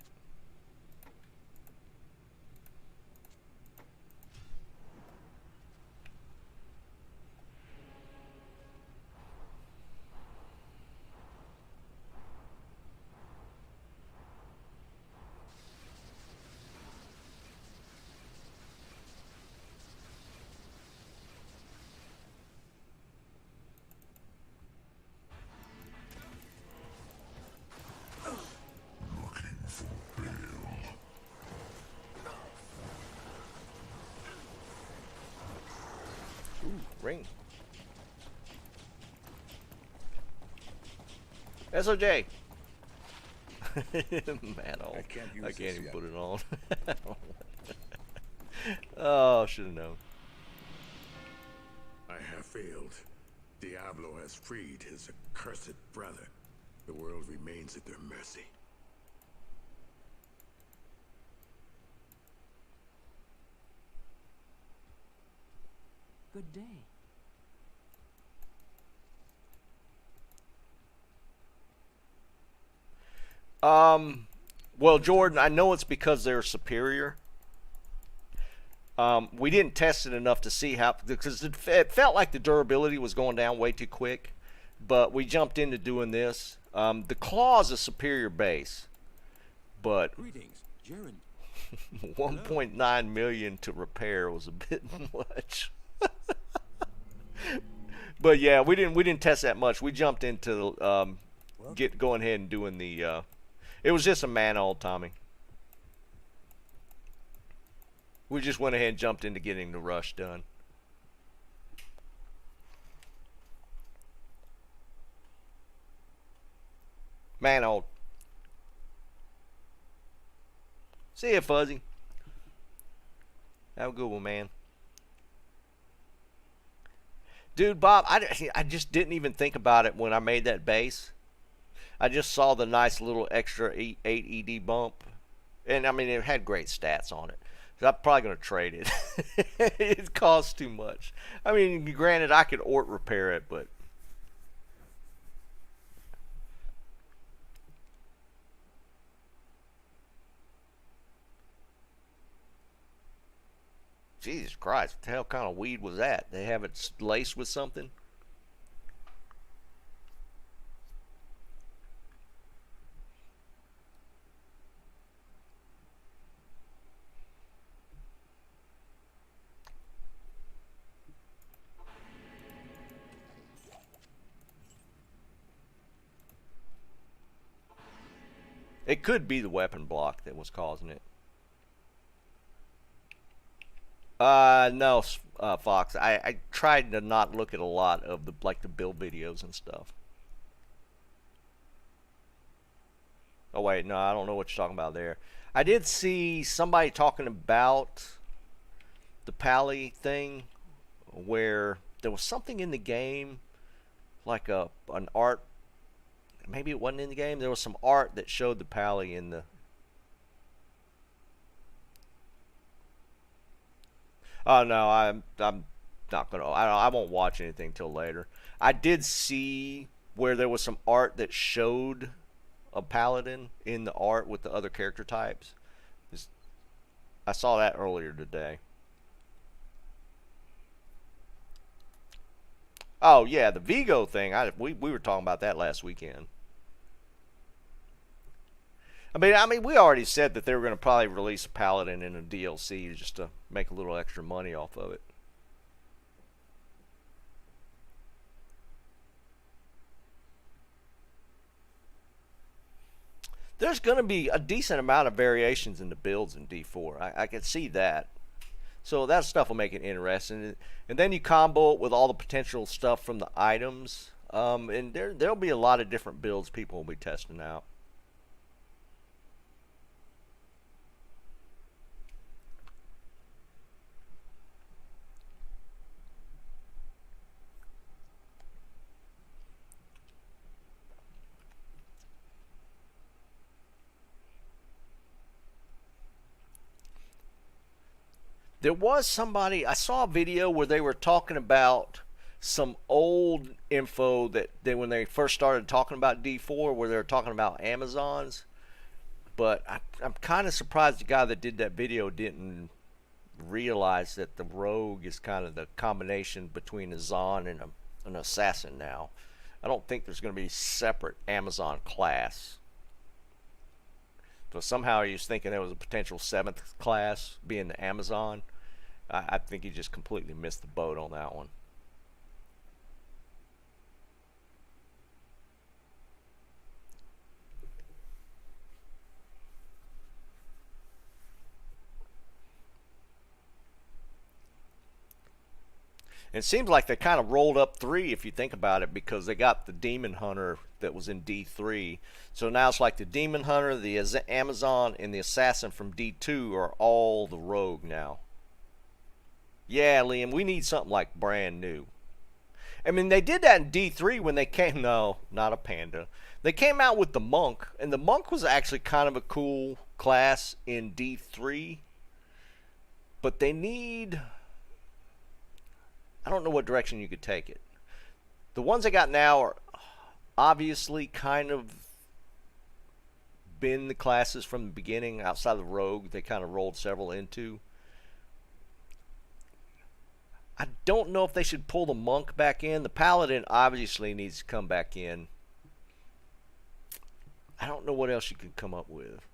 Ring. SOJ. Man, I can't use I can't this even yet. put it on. Oh, should have known. I have failed. Diablo has freed his accursed brother. The world remains at their mercy. Good day. Well, Jordan, I know it's because they're superior. We didn't test it enough to see how, because it felt like the durability was going down way too quick, but we jumped into doing this. The claw is a superior base, but Greetings, Gerund. 1.9 million to repair was a bit much. But yeah, we didn't test that much. We jumped into going ahead and doing the. It was just a man-old, Tommy. We just went ahead and jumped into getting the rush done. Man-old. See ya, Fuzzy. Have a good one, man. Dude, Bob, I just didn't even think about it when I made that base. I just saw the nice little extra 8 ED bump. And, I mean, it had great stats on it. So I'm probably going to trade it. It costs too much. I mean, granted, I could Ort repair it, but... Jesus Christ, what the hell kind of weed was that? They have it laced with something? It could be the weapon block that was causing it. No, Fox. I tried to not look at a lot of the the build videos and stuff. Oh wait, no, I don't know what you're talking about there. I did see somebody talking about the Pally thing, where there was something in the game, like an art. Maybe it wasn't in the game. There was some art that showed the Pally in the. Oh no, I'm not gonna. I won't watch anything till later. I did see where there was some art that showed a paladin in the art with the other character types. I saw that earlier today. Oh yeah, the Vigo thing. We were talking about that last weekend. I mean, we already said that they were going to probably release a Paladin in a DLC just to make a little extra money off of it. There's going to be a decent amount of variations in the builds in D4. I can see that. So that stuff will make it interesting. And then you combo it with all the potential stuff from the items. And there'll be a lot of different builds people will be testing out. There was somebody, I saw a video where they were talking about some old info that when they first started talking about D4, where they were talking about Amazons. But I'm kind of surprised the guy that did that video didn't realize that the rogue is kind of the combination between a Zon and an assassin now. I don't think there's going to be a separate Amazon class. So somehow he was thinking there was a potential 7th class being the Amazon. I think he just completely missed the boat on that one. And it seems like they kind of rolled up 3 if you think about it, because they got the Demon Hunter that was in D3. So now it's like the Demon Hunter, the Amazon, and the Assassin from D2 are all the rogue now. Yeah, Liam, we need something like brand new. I mean, they did that in D3 when they came... No, not a panda. They came out with the Monk, and the Monk was actually kind of a cool class in D3. But they need... I don't know what direction you could take it. The ones I got now are obviously kind of been the classes from the beginning outside of the Rogue. They kind of rolled several into. I don't know if they should pull the Monk back in. The Paladin obviously needs to come back in. I don't know what else you could come up with.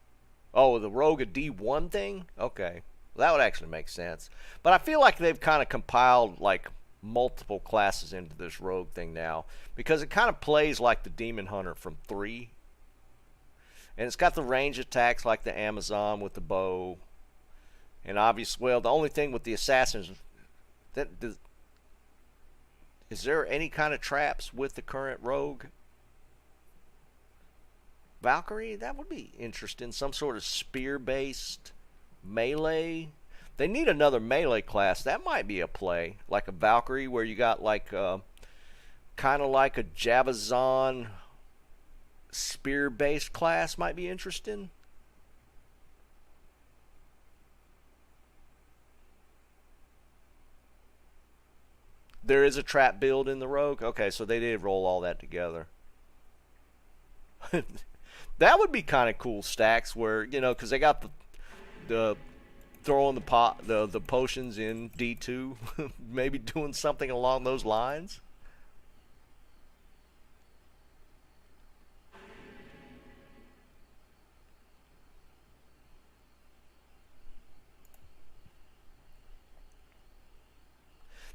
Oh, the Rogue a D1 thing? Okay. That would actually make sense. But I feel like they've kind of compiled like multiple classes into this rogue thing now, because it kind of plays like the Demon Hunter from 3. And it's got the range attacks like the Amazon with the bow. And obviously, well, the only thing with the assassins, is there any kind of traps with the current rogue? Valkyrie? That would be interesting. Some sort of spear-based melee. They need another melee class. That might be a play, like a Valkyrie, where you got like kind of like a Javazon spear-based class. Might be interesting. There is a trap build in the rogue. Okay, so they did roll all that together. That would be kind of cool stacks, where, you know, because they got the throwing the potions in D2, maybe doing something along those lines.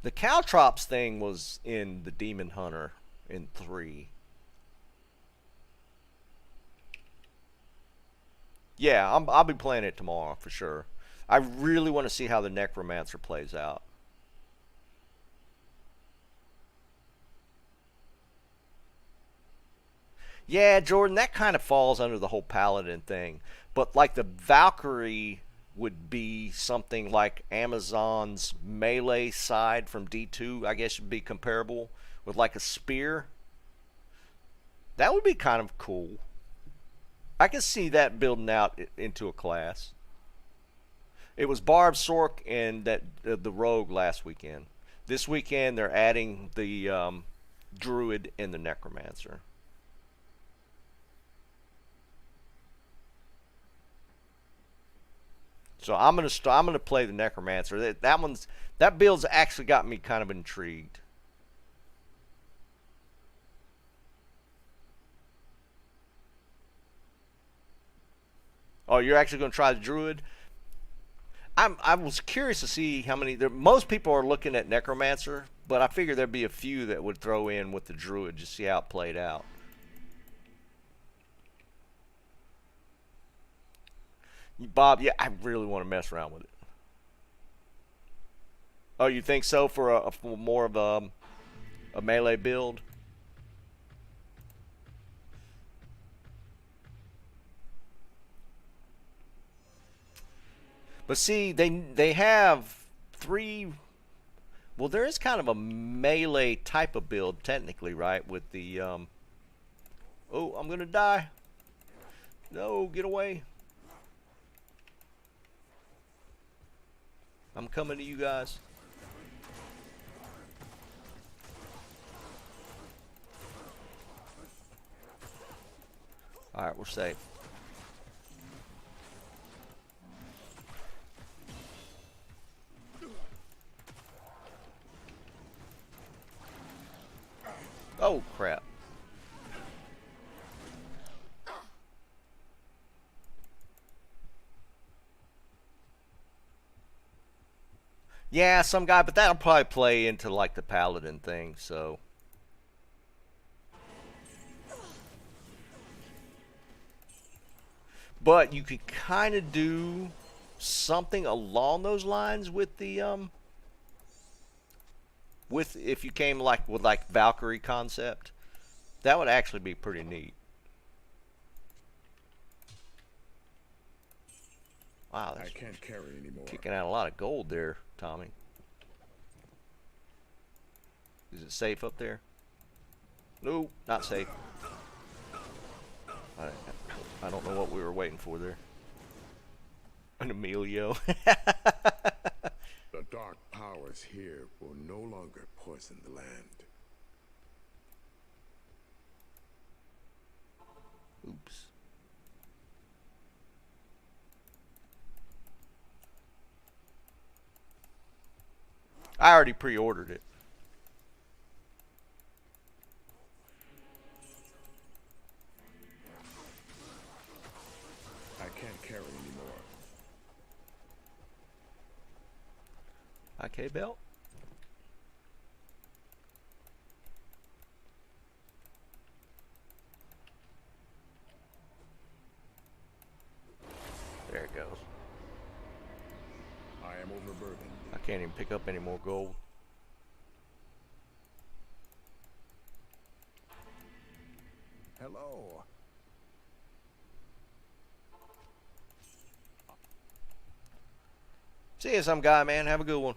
The Caltrops thing was in the Demon Hunter in 3. Yeah, I'll be playing it tomorrow for sure. I really want to see how the Necromancer plays out. Yeah, Jordan, that kind of falls under the whole Paladin thing. But like the Valkyrie would be something like Amazon's melee side from D2, I guess would be comparable with like a spear. That would be kind of cool. I can see that building out into a class. It was Barb, Sork, and the Rogue last weekend. This weekend they're adding the Druid and the Necromancer. So I'm gonna play the Necromancer. That build's actually got me kind of intrigued. Oh, you're actually gonna try the Druid? I was curious to see how many. Most people are looking at Necromancer, but I figured there'd be a few that would throw in with the Druid just to see how it played out. Bob, yeah, I really want to mess around with it. Oh, you think so for more of a melee build? But see, they have 3. Well, there is kind of a melee type of build technically, right? With the oh, I'm gonna die. No, get away. I'm coming to you guys. Alright, we're safe. Oh, crap. Yeah, some guy, but that'll probably play into like the Paladin thing, so. But you could kind of do something along those lines with the with if you came like with like Valkyrie concept. That would actually be pretty neat. Wow, I can't carry anymore. Kicking out a lot of gold there, Tommy. Is it safe up there? No, not safe. I don't know what we were waiting for there. An Emilio. The dark powers here will no longer poison the land. Oops. I already pre-ordered it. I can't carry anymore. Okay, belt. There it goes. I am overburdened. I can't even pick up any more gold. Hello. See you some guy, man. Have a good one.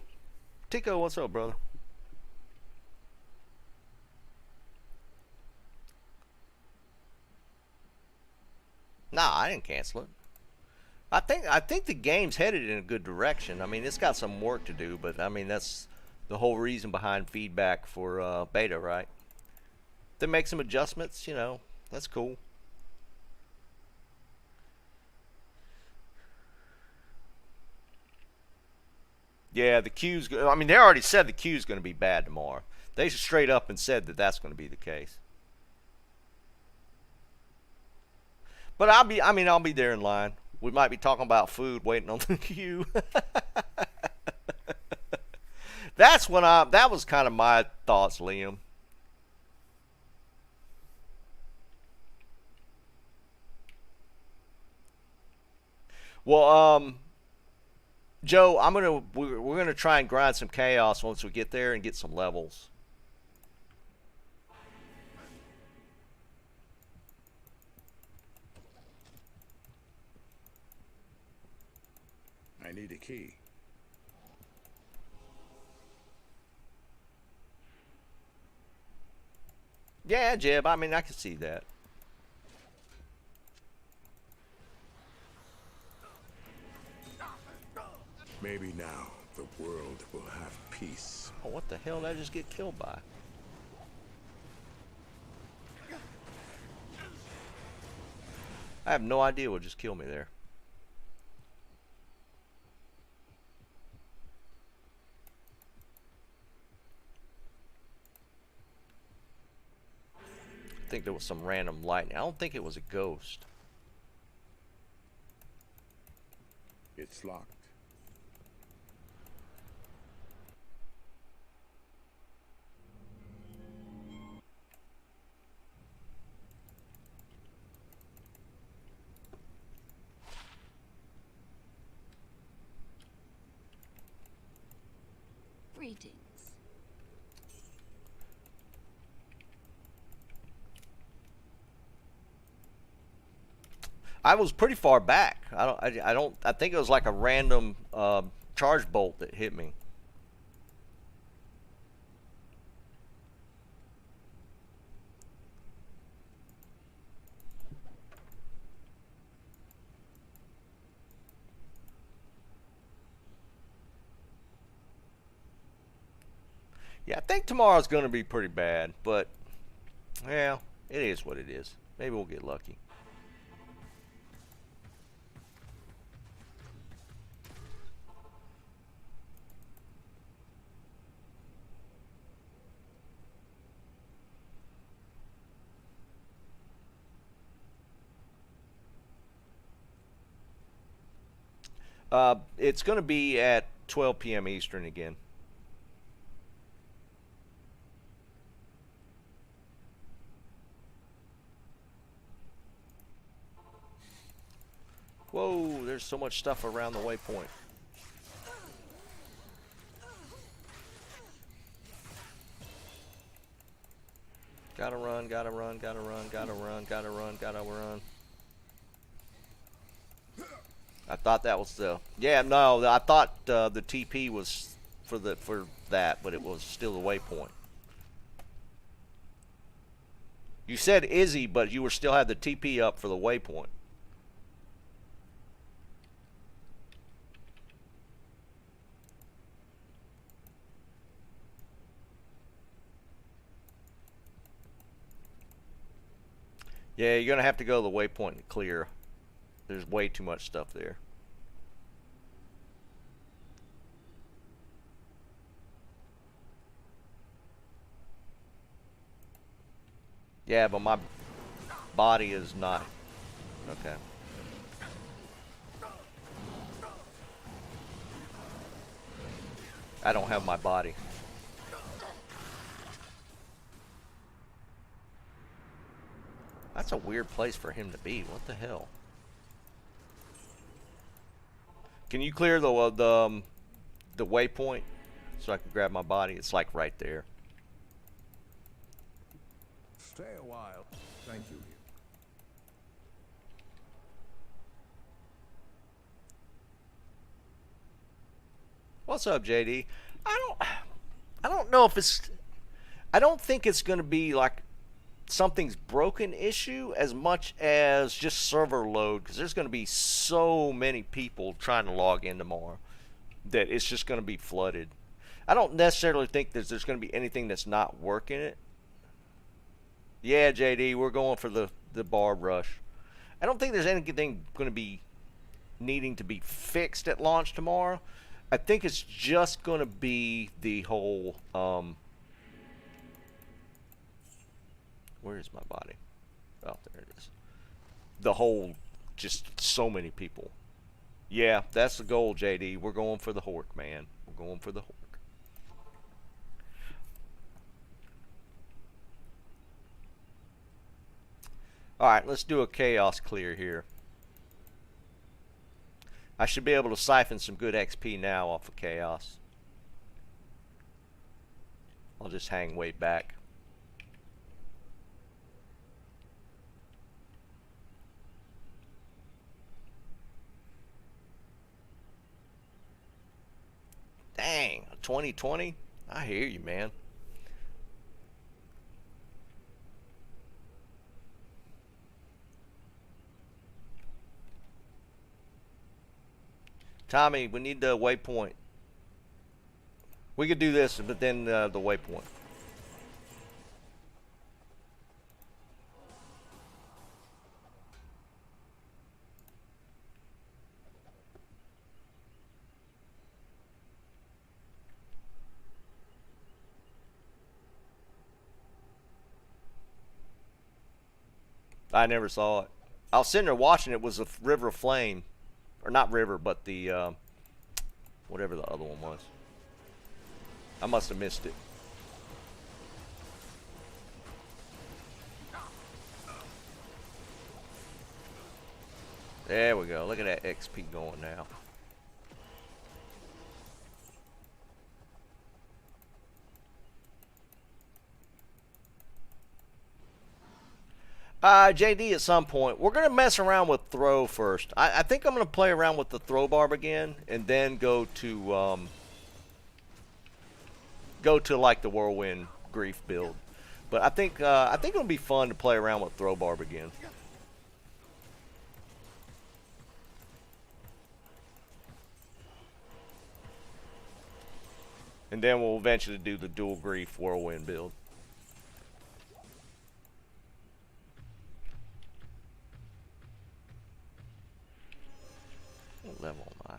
Tico, what's up, brother? Nah, I didn't cancel it. I think the game's headed in a good direction. I mean, it's got some work to do, but I mean that's the whole reason behind feedback for beta, right? They make some adjustments, you know. That's cool. Yeah, the queue's. I mean, they already said the queue's going to be bad tomorrow. They straight up and said that that's going to be the case. But I'll be. I mean, I'll be there in line. We might be talking about food, waiting on the queue. That's when I. That was kind of my thoughts, Liam. Well, Joe, we're gonna try and grind some chaos once we get there and get some levels. I need a key. Yeah, Jeb. I mean, I can see that. Maybe now the world will have peace. Oh, what the hell did I just get killed by? I have no idea what just killed me there. I think there was some random lightning. I don't think it was a ghost. It's locked. Greetings. I was pretty far back. I think it was like a random charge bolt that hit me. Yeah, I think tomorrow's going to be pretty bad, but yeah, it is what it is. Maybe we'll get lucky. It's going to be at 12 p.m. Eastern again. Whoa, there's so much stuff around the waypoint. Gotta run, gotta run, gotta run, gotta run, gotta run, gotta run. I thought that was the... Yeah, no, I thought the TP was for that, but it was still the waypoint. You said Izzy, but you still had the TP up for the waypoint. Yeah, you're going to have to go to the waypoint and clear. There's way too much stuff there. Yeah, but my body is not. Okay. I don't have my body. That's a weird place for him to be. What the hell? Can you clear the waypoint so I can grab my body? It's like right there. Stay a while. Thank you. What's up, JD? I don't know if it's... I don't think it's going to be like something's broken issue as much as just server load, because there's going to be so many people trying to log in tomorrow that it's just going to be flooded. I don't necessarily think there's going to be anything that's not working it. Yeah, JD, we're going for the Barb Rush. I don't think there's anything going to be needing to be fixed at launch tomorrow. I think it's just going to be the whole, where is my body? Oh, there it is. The whole, just so many people. Yeah, that's the goal, JD. We're going for the Hork, man. We're going for the Hork. Alright, let's do a chaos clear here. I should be able to siphon some good XP now off of chaos. I'll just hang way back. Dang, 2020? I hear you, man. Tommy, we need the waypoint. We could do this, but then the waypoint. I never saw it. I was sitting there watching it. It was a river of flame. Or not river, but the, whatever the other one was. I must have missed it. There we go. Look at that XP going now. JD, at some point, we're going to mess around with throw first. I think I'm going to play around with the throw barb again, and then go to like the whirlwind grief build. But I think it'll be fun to play around with throw barb again. And then we'll eventually do the dual grief whirlwind build. What level am I?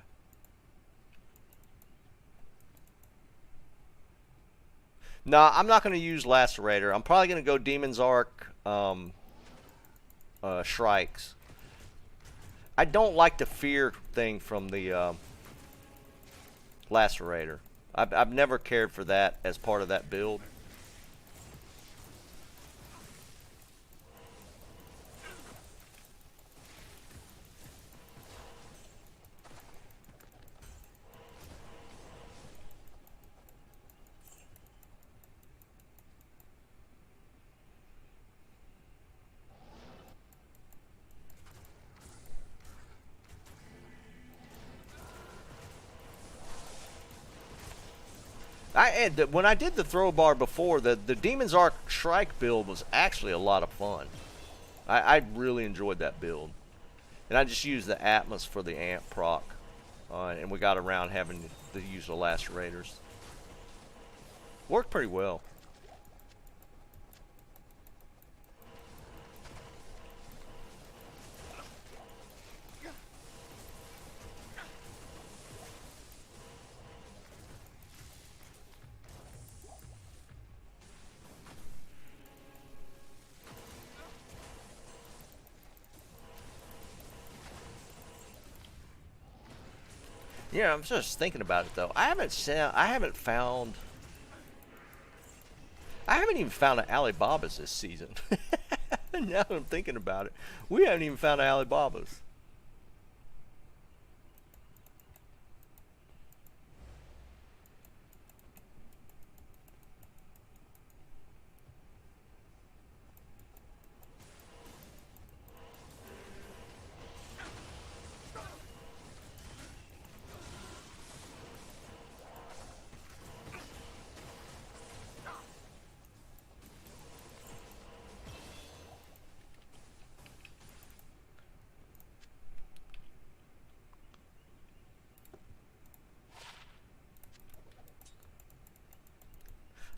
No, I'm not going to use Lacerator. I'm probably going to go Demon's Arc, Shrikes. I don't like the fear thing from the Lacerator. I've never cared for that as part of that build. When I did the throw bar before, the Demon's Arc Shrike build was actually a lot of fun. I really enjoyed that build. And I just used the Atmos for the amp proc. And we got around having to use the Lacerators. Worked pretty well. Yeah, I'm just thinking about it though. I haven't even found an Alibaba's this season. Now that I'm thinking about it, we haven't even found an Alibaba's.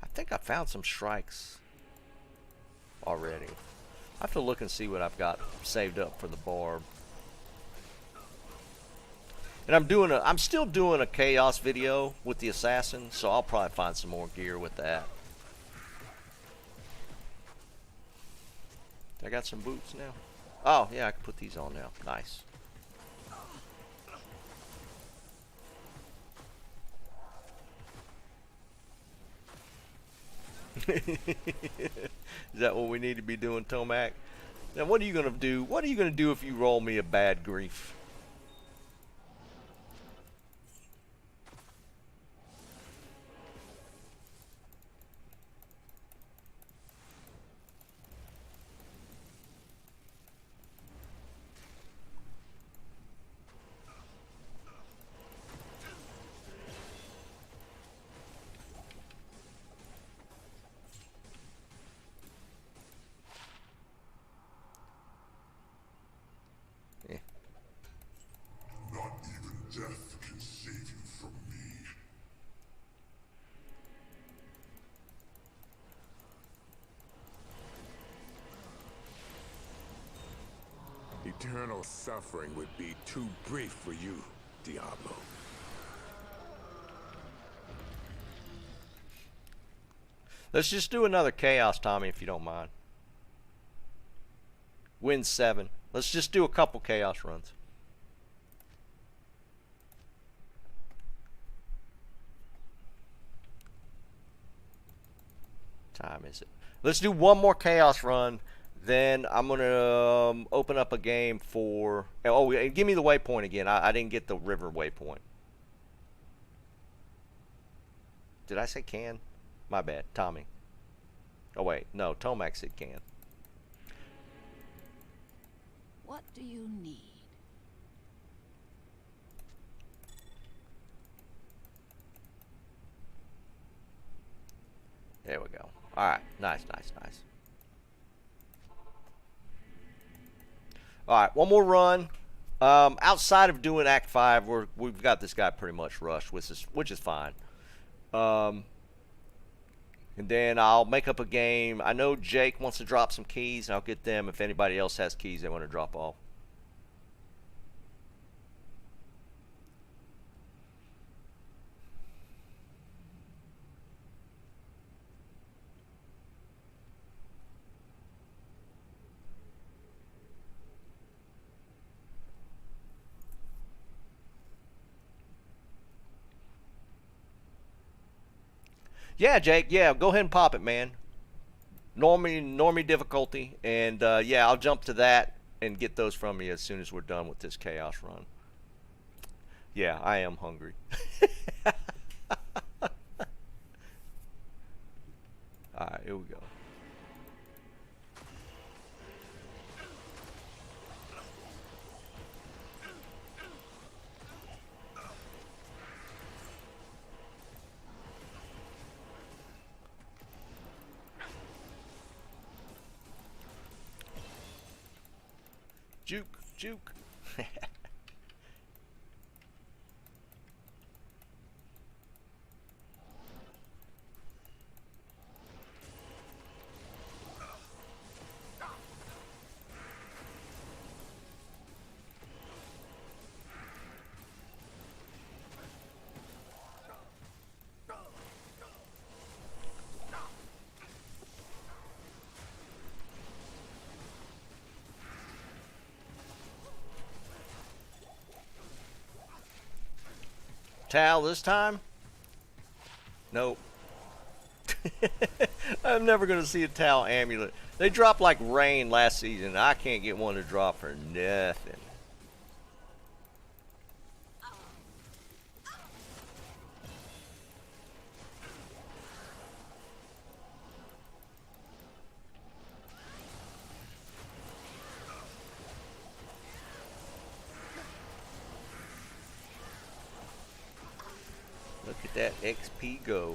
I think I found some Shrikes already. I have to look and see what I've got saved up for the barb. And I'm still doing a chaos video with the assassin, so I'll probably find some more gear with that. I got some boots now. Oh yeah, I can put these on now. Nice. Is that what we need to be doing, Tomac? Now what are you gonna do? What are you gonna do if you roll me a bad grief? Death can save you from me. Eternal suffering would be too brief for you, Diablo. Let's just do another chaos, Tommy, if you don't mind. Win 7. Let's just do a couple chaos runs. Time is it? Let's do one more chaos run, then I'm gonna open up a game for. Oh, and give me the waypoint again. I didn't get the river waypoint. Did I say can? My bad, Tommy. Oh wait, no, Tomac said can. What do you need? There we go. Alright, nice, nice, nice. Alright, one more run. Outside of doing Act 5, we've got this guy pretty much rushed, which is fine. And then I'll make up a game. I know Jake wants to drop some keys, and I'll get them if anybody else has keys they want to drop off. Yeah, Jake. Yeah, go ahead and pop it, man. Normie difficulty, and yeah, I'll jump to that and get those from you as soon as we're done with this chaos run. Yeah, I am hungry. All right, here we go. Juke, juke. Tal this time? Nope. I'm never going to see a Tal amulet. They dropped like rain last season. I can't get one to drop for nothing. Look at that XP go.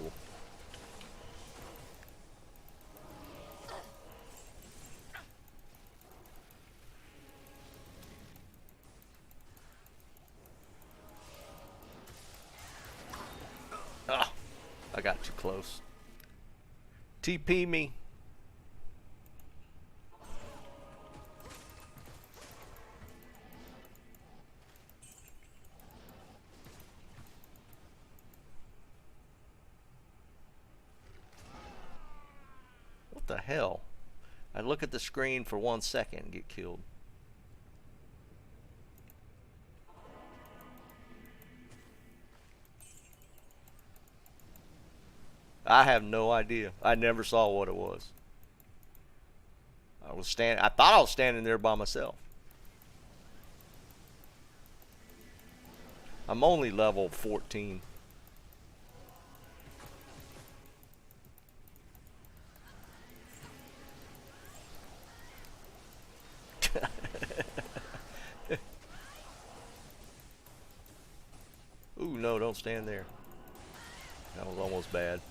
Ah, I got too close. TP me. What the hell? I look at the screen for 1 second and get killed. I have no idea. I never saw what it was. I thought I was standing there by myself. I'm only level 14. Ooh, no, don't stand there. That was almost bad.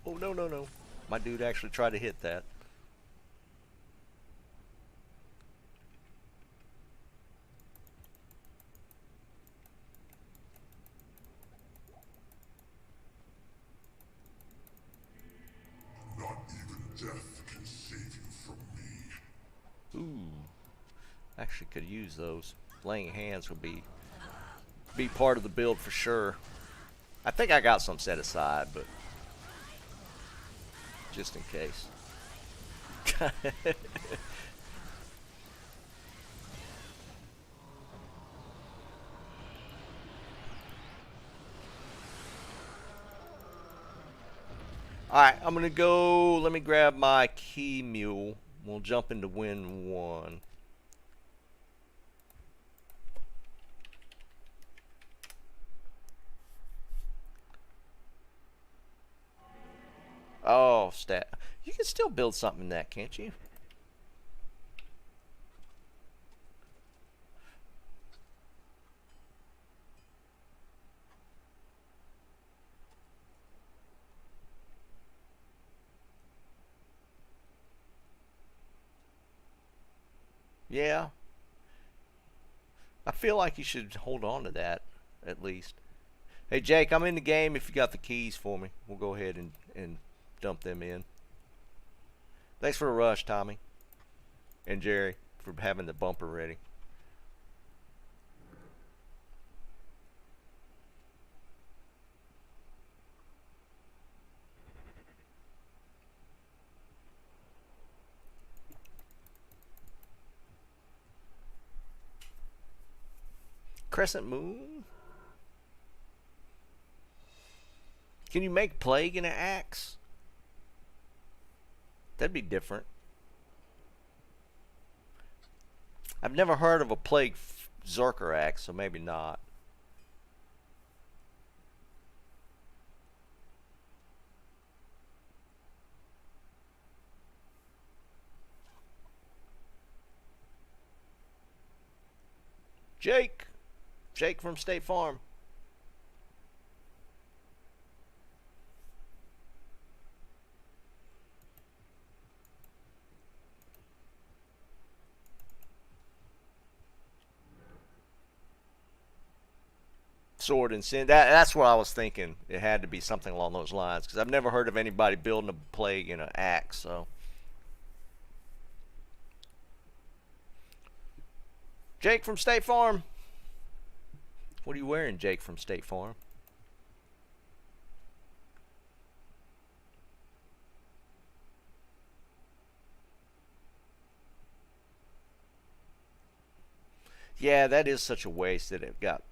Oh, no, no, no. My dude actually tried to hit that. Not even death can save you from me. Ooh. Actually could use those. Laying hands would be part of the build for sure. I think I got some set aside, but just in case. Alright, I'm gonna go. Let me grab my key mule. We'll jump into win 1. Oh, stat. You can still build something in that, can't you? Yeah. I feel like you should hold on to that, at least. Hey, Jake, I'm in the game if you got the keys for me. We'll go ahead and dump them in. Thanks for the rush, Tommy. And Jerry, for having the bumper ready. Crescent Moon? Can you make plague in an axe? That'd be different. I've never heard of a plague Zerker axe, so maybe not. Jake from State Farm. Sword and Sin. That's what I was thinking. It had to be something along those lines, because I've never heard of anybody building a plague in an axe. So, Jake from State Farm. What are you wearing, Jake from State Farm? Yeah, that is such a waste that it got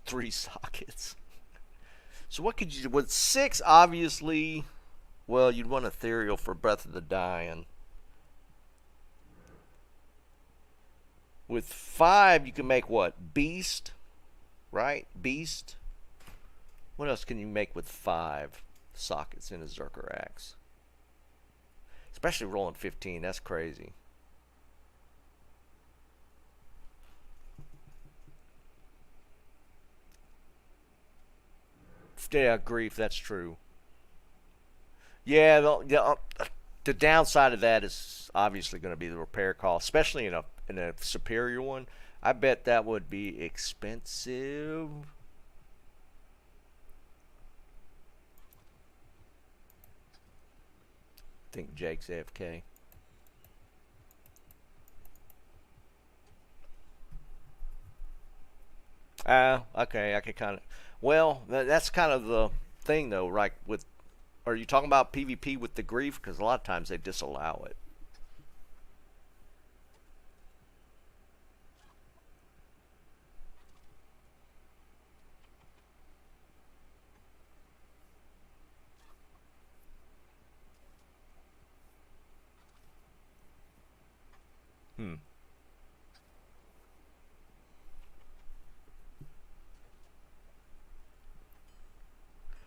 3 sockets. So what could you do with 6? Obviously, well, you'd want ethereal for Breath of the Dying. With 5, you can make what? Beast, right? Beast. What else can you make with 5 sockets in a Zerker axe? Especially rolling 15. That's crazy. Yeah, grief, that's true. Yeah, the downside of that is obviously going to be the repair cost, especially in a superior one. I bet that would be expensive. think Jake's AFK. Okay, I can kind of. Well, that's kind of the thing, though, right? With, are you talking about PvP with the grief? Because a lot of times they disallow it.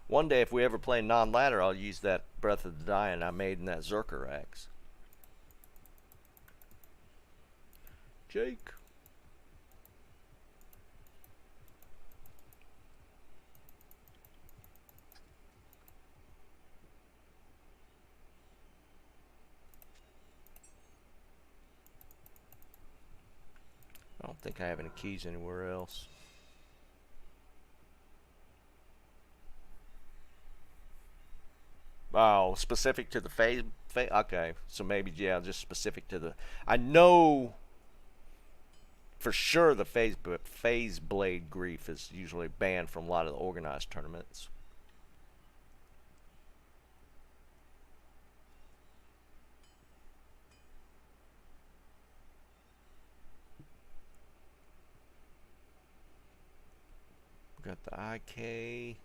One day, if we ever play non-ladder, I'll use that Breath of the Dying I made in that Zerker axe. Jake. I don't think I have any keys anywhere else. Oh, specific to the phase. Okay, so maybe, yeah, just specific to the. I know for sure the phase blade grief is usually banned from a lot of the organized tournaments. Got the IK.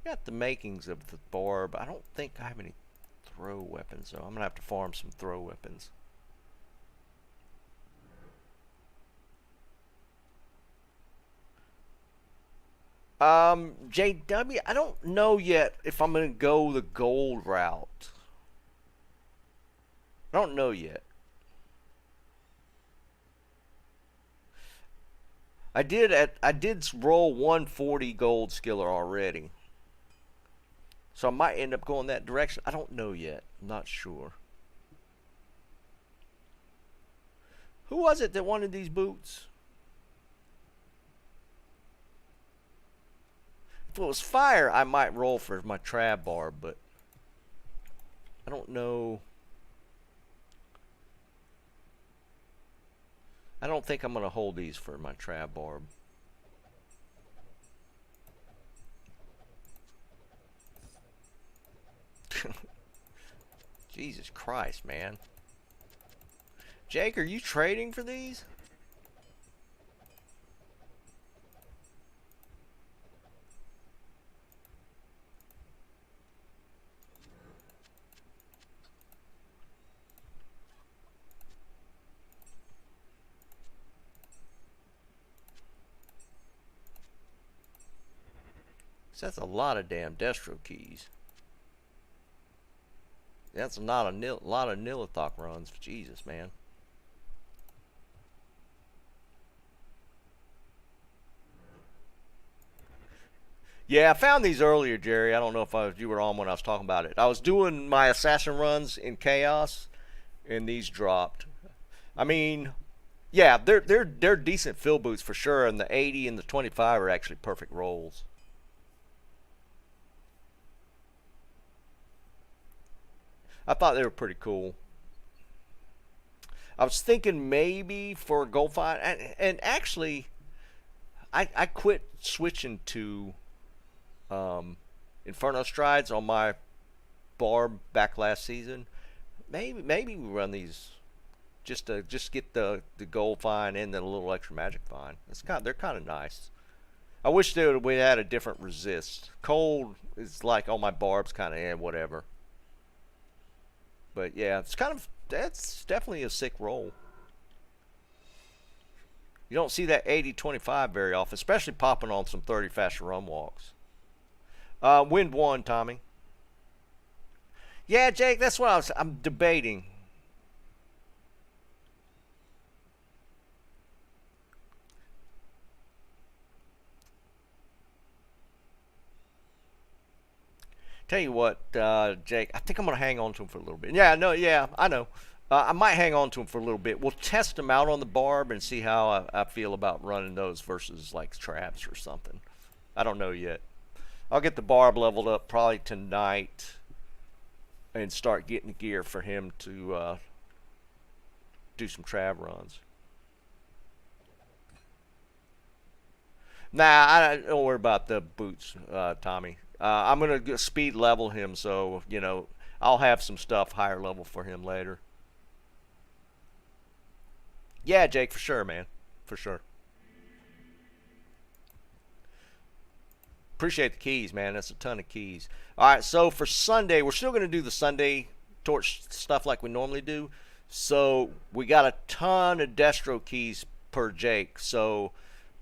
Got the makings of the barb. I don't think I have any throw weapons, so I'm gonna have to farm some throw weapons. JW, I don't know yet if I'm gonna go the gold route. I don't know yet. I did roll 140 gold skiller already. So I might end up going that direction. I don't know yet. I'm not sure. Who was it that wanted these boots? If it was fire, I might roll for my trab barb, but I don't know. I don't think I'm going to hold these for my trab barb. Jesus Christ, man. Jake, are you trading for these? That's a lot of damn destro keys. That's not a lot of Nilithok runs. Jesus, man. Yeah, I found these earlier, Jerry. I don't know if you were on when I was talking about it. I was doing my assassin runs in Chaos, and these dropped. I mean, yeah, they're decent fill boots for sure, and the 80 and the 25 are actually perfect rolls. I thought they were pretty cool. I was thinking maybe for a gold fight, and actually, I quit switching to Inferno Strides on my barb back last season. Maybe we run these just to get the gold fine and then a little extra magic fine. They're kind of nice. I wish we had a different resist. Cold is like on my barbs, kind of whatever. But yeah, that's definitely a sick roll. You don't see that 80-25 very often, especially popping on some 30 faster run walks. Wind 1, Tommy. Yeah, Jake, that's what I'm debating. Tell you what, Jake, I think I'm going to hang on to him for a little bit. Yeah, I know. I might hang on to him for a little bit. We'll test him out on the barb and see how I feel about running those versus like traps or something. I don't know yet. I'll get the barb leveled up probably tonight. and start getting the gear for him to do some trav runs. Nah, I don't worry about the boots, Tommy. I'm going to speed level him, so, you know, I'll have some stuff higher level for him later. Yeah, Jake, for sure, man. For sure. Appreciate the keys, man. That's a ton of keys. All right, so for Sunday, we're still going to do the Sunday torch stuff like we normally do. So we got a ton of destro keys per Jake. So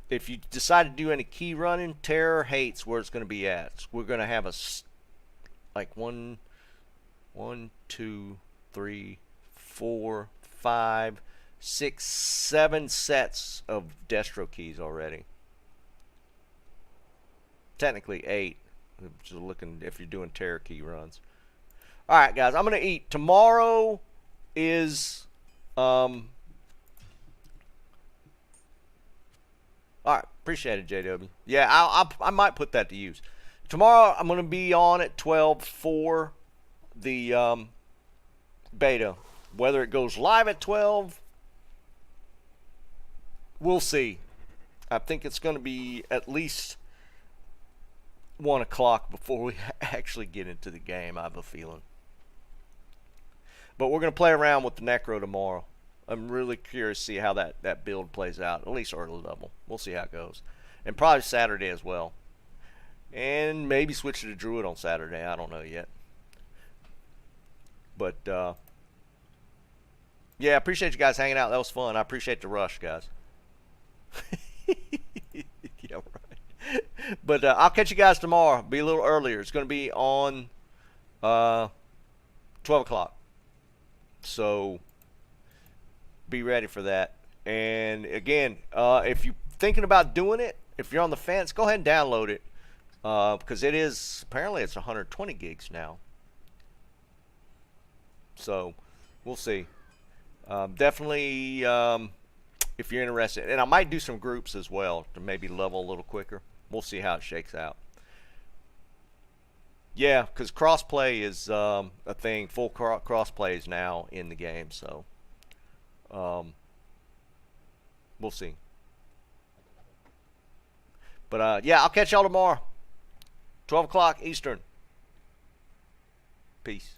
if you decide to do any key running, Terror hates where it's going to be at. We're going to have like 1, 2, 3, 4, 5, 6, 7 sets of destro keys already. Technically 8. Just looking if you're doing Terror key runs. All right, guys, I'm going to eat. Tomorrow is all right, appreciate it, JW. Yeah, I might put that to use. Tomorrow I'm going to be on at 12 for the beta. Whether it goes live at 12, we'll see. I think it's going to be at least 1 o'clock before we actually get into the game, I have a feeling. But we're going to play around with the Necro tomorrow. I'm really curious to see how that build plays out, at least early level. We'll see how it goes. And probably Saturday as well. And maybe switch to the Druid on Saturday. I don't know yet. But, yeah, I appreciate you guys hanging out. That was fun. I appreciate the rush, guys. Yeah, right. But I'll catch you guys tomorrow. Be a little earlier. It's going to be on 12 o'clock. So be ready for that. And again, if you're thinking about doing it, if you're on the fence, go ahead and download it. Because it is, apparently it's 120 gigs now. So we'll see. Definitely, if you're interested. And I might do some groups as well to maybe level a little quicker. We'll see how it shakes out. Yeah, because crossplay is a thing. Full crossplay is now in the game, so we'll see. But yeah, I'll catch y'all tomorrow, 12 o'clock Eastern. Peace.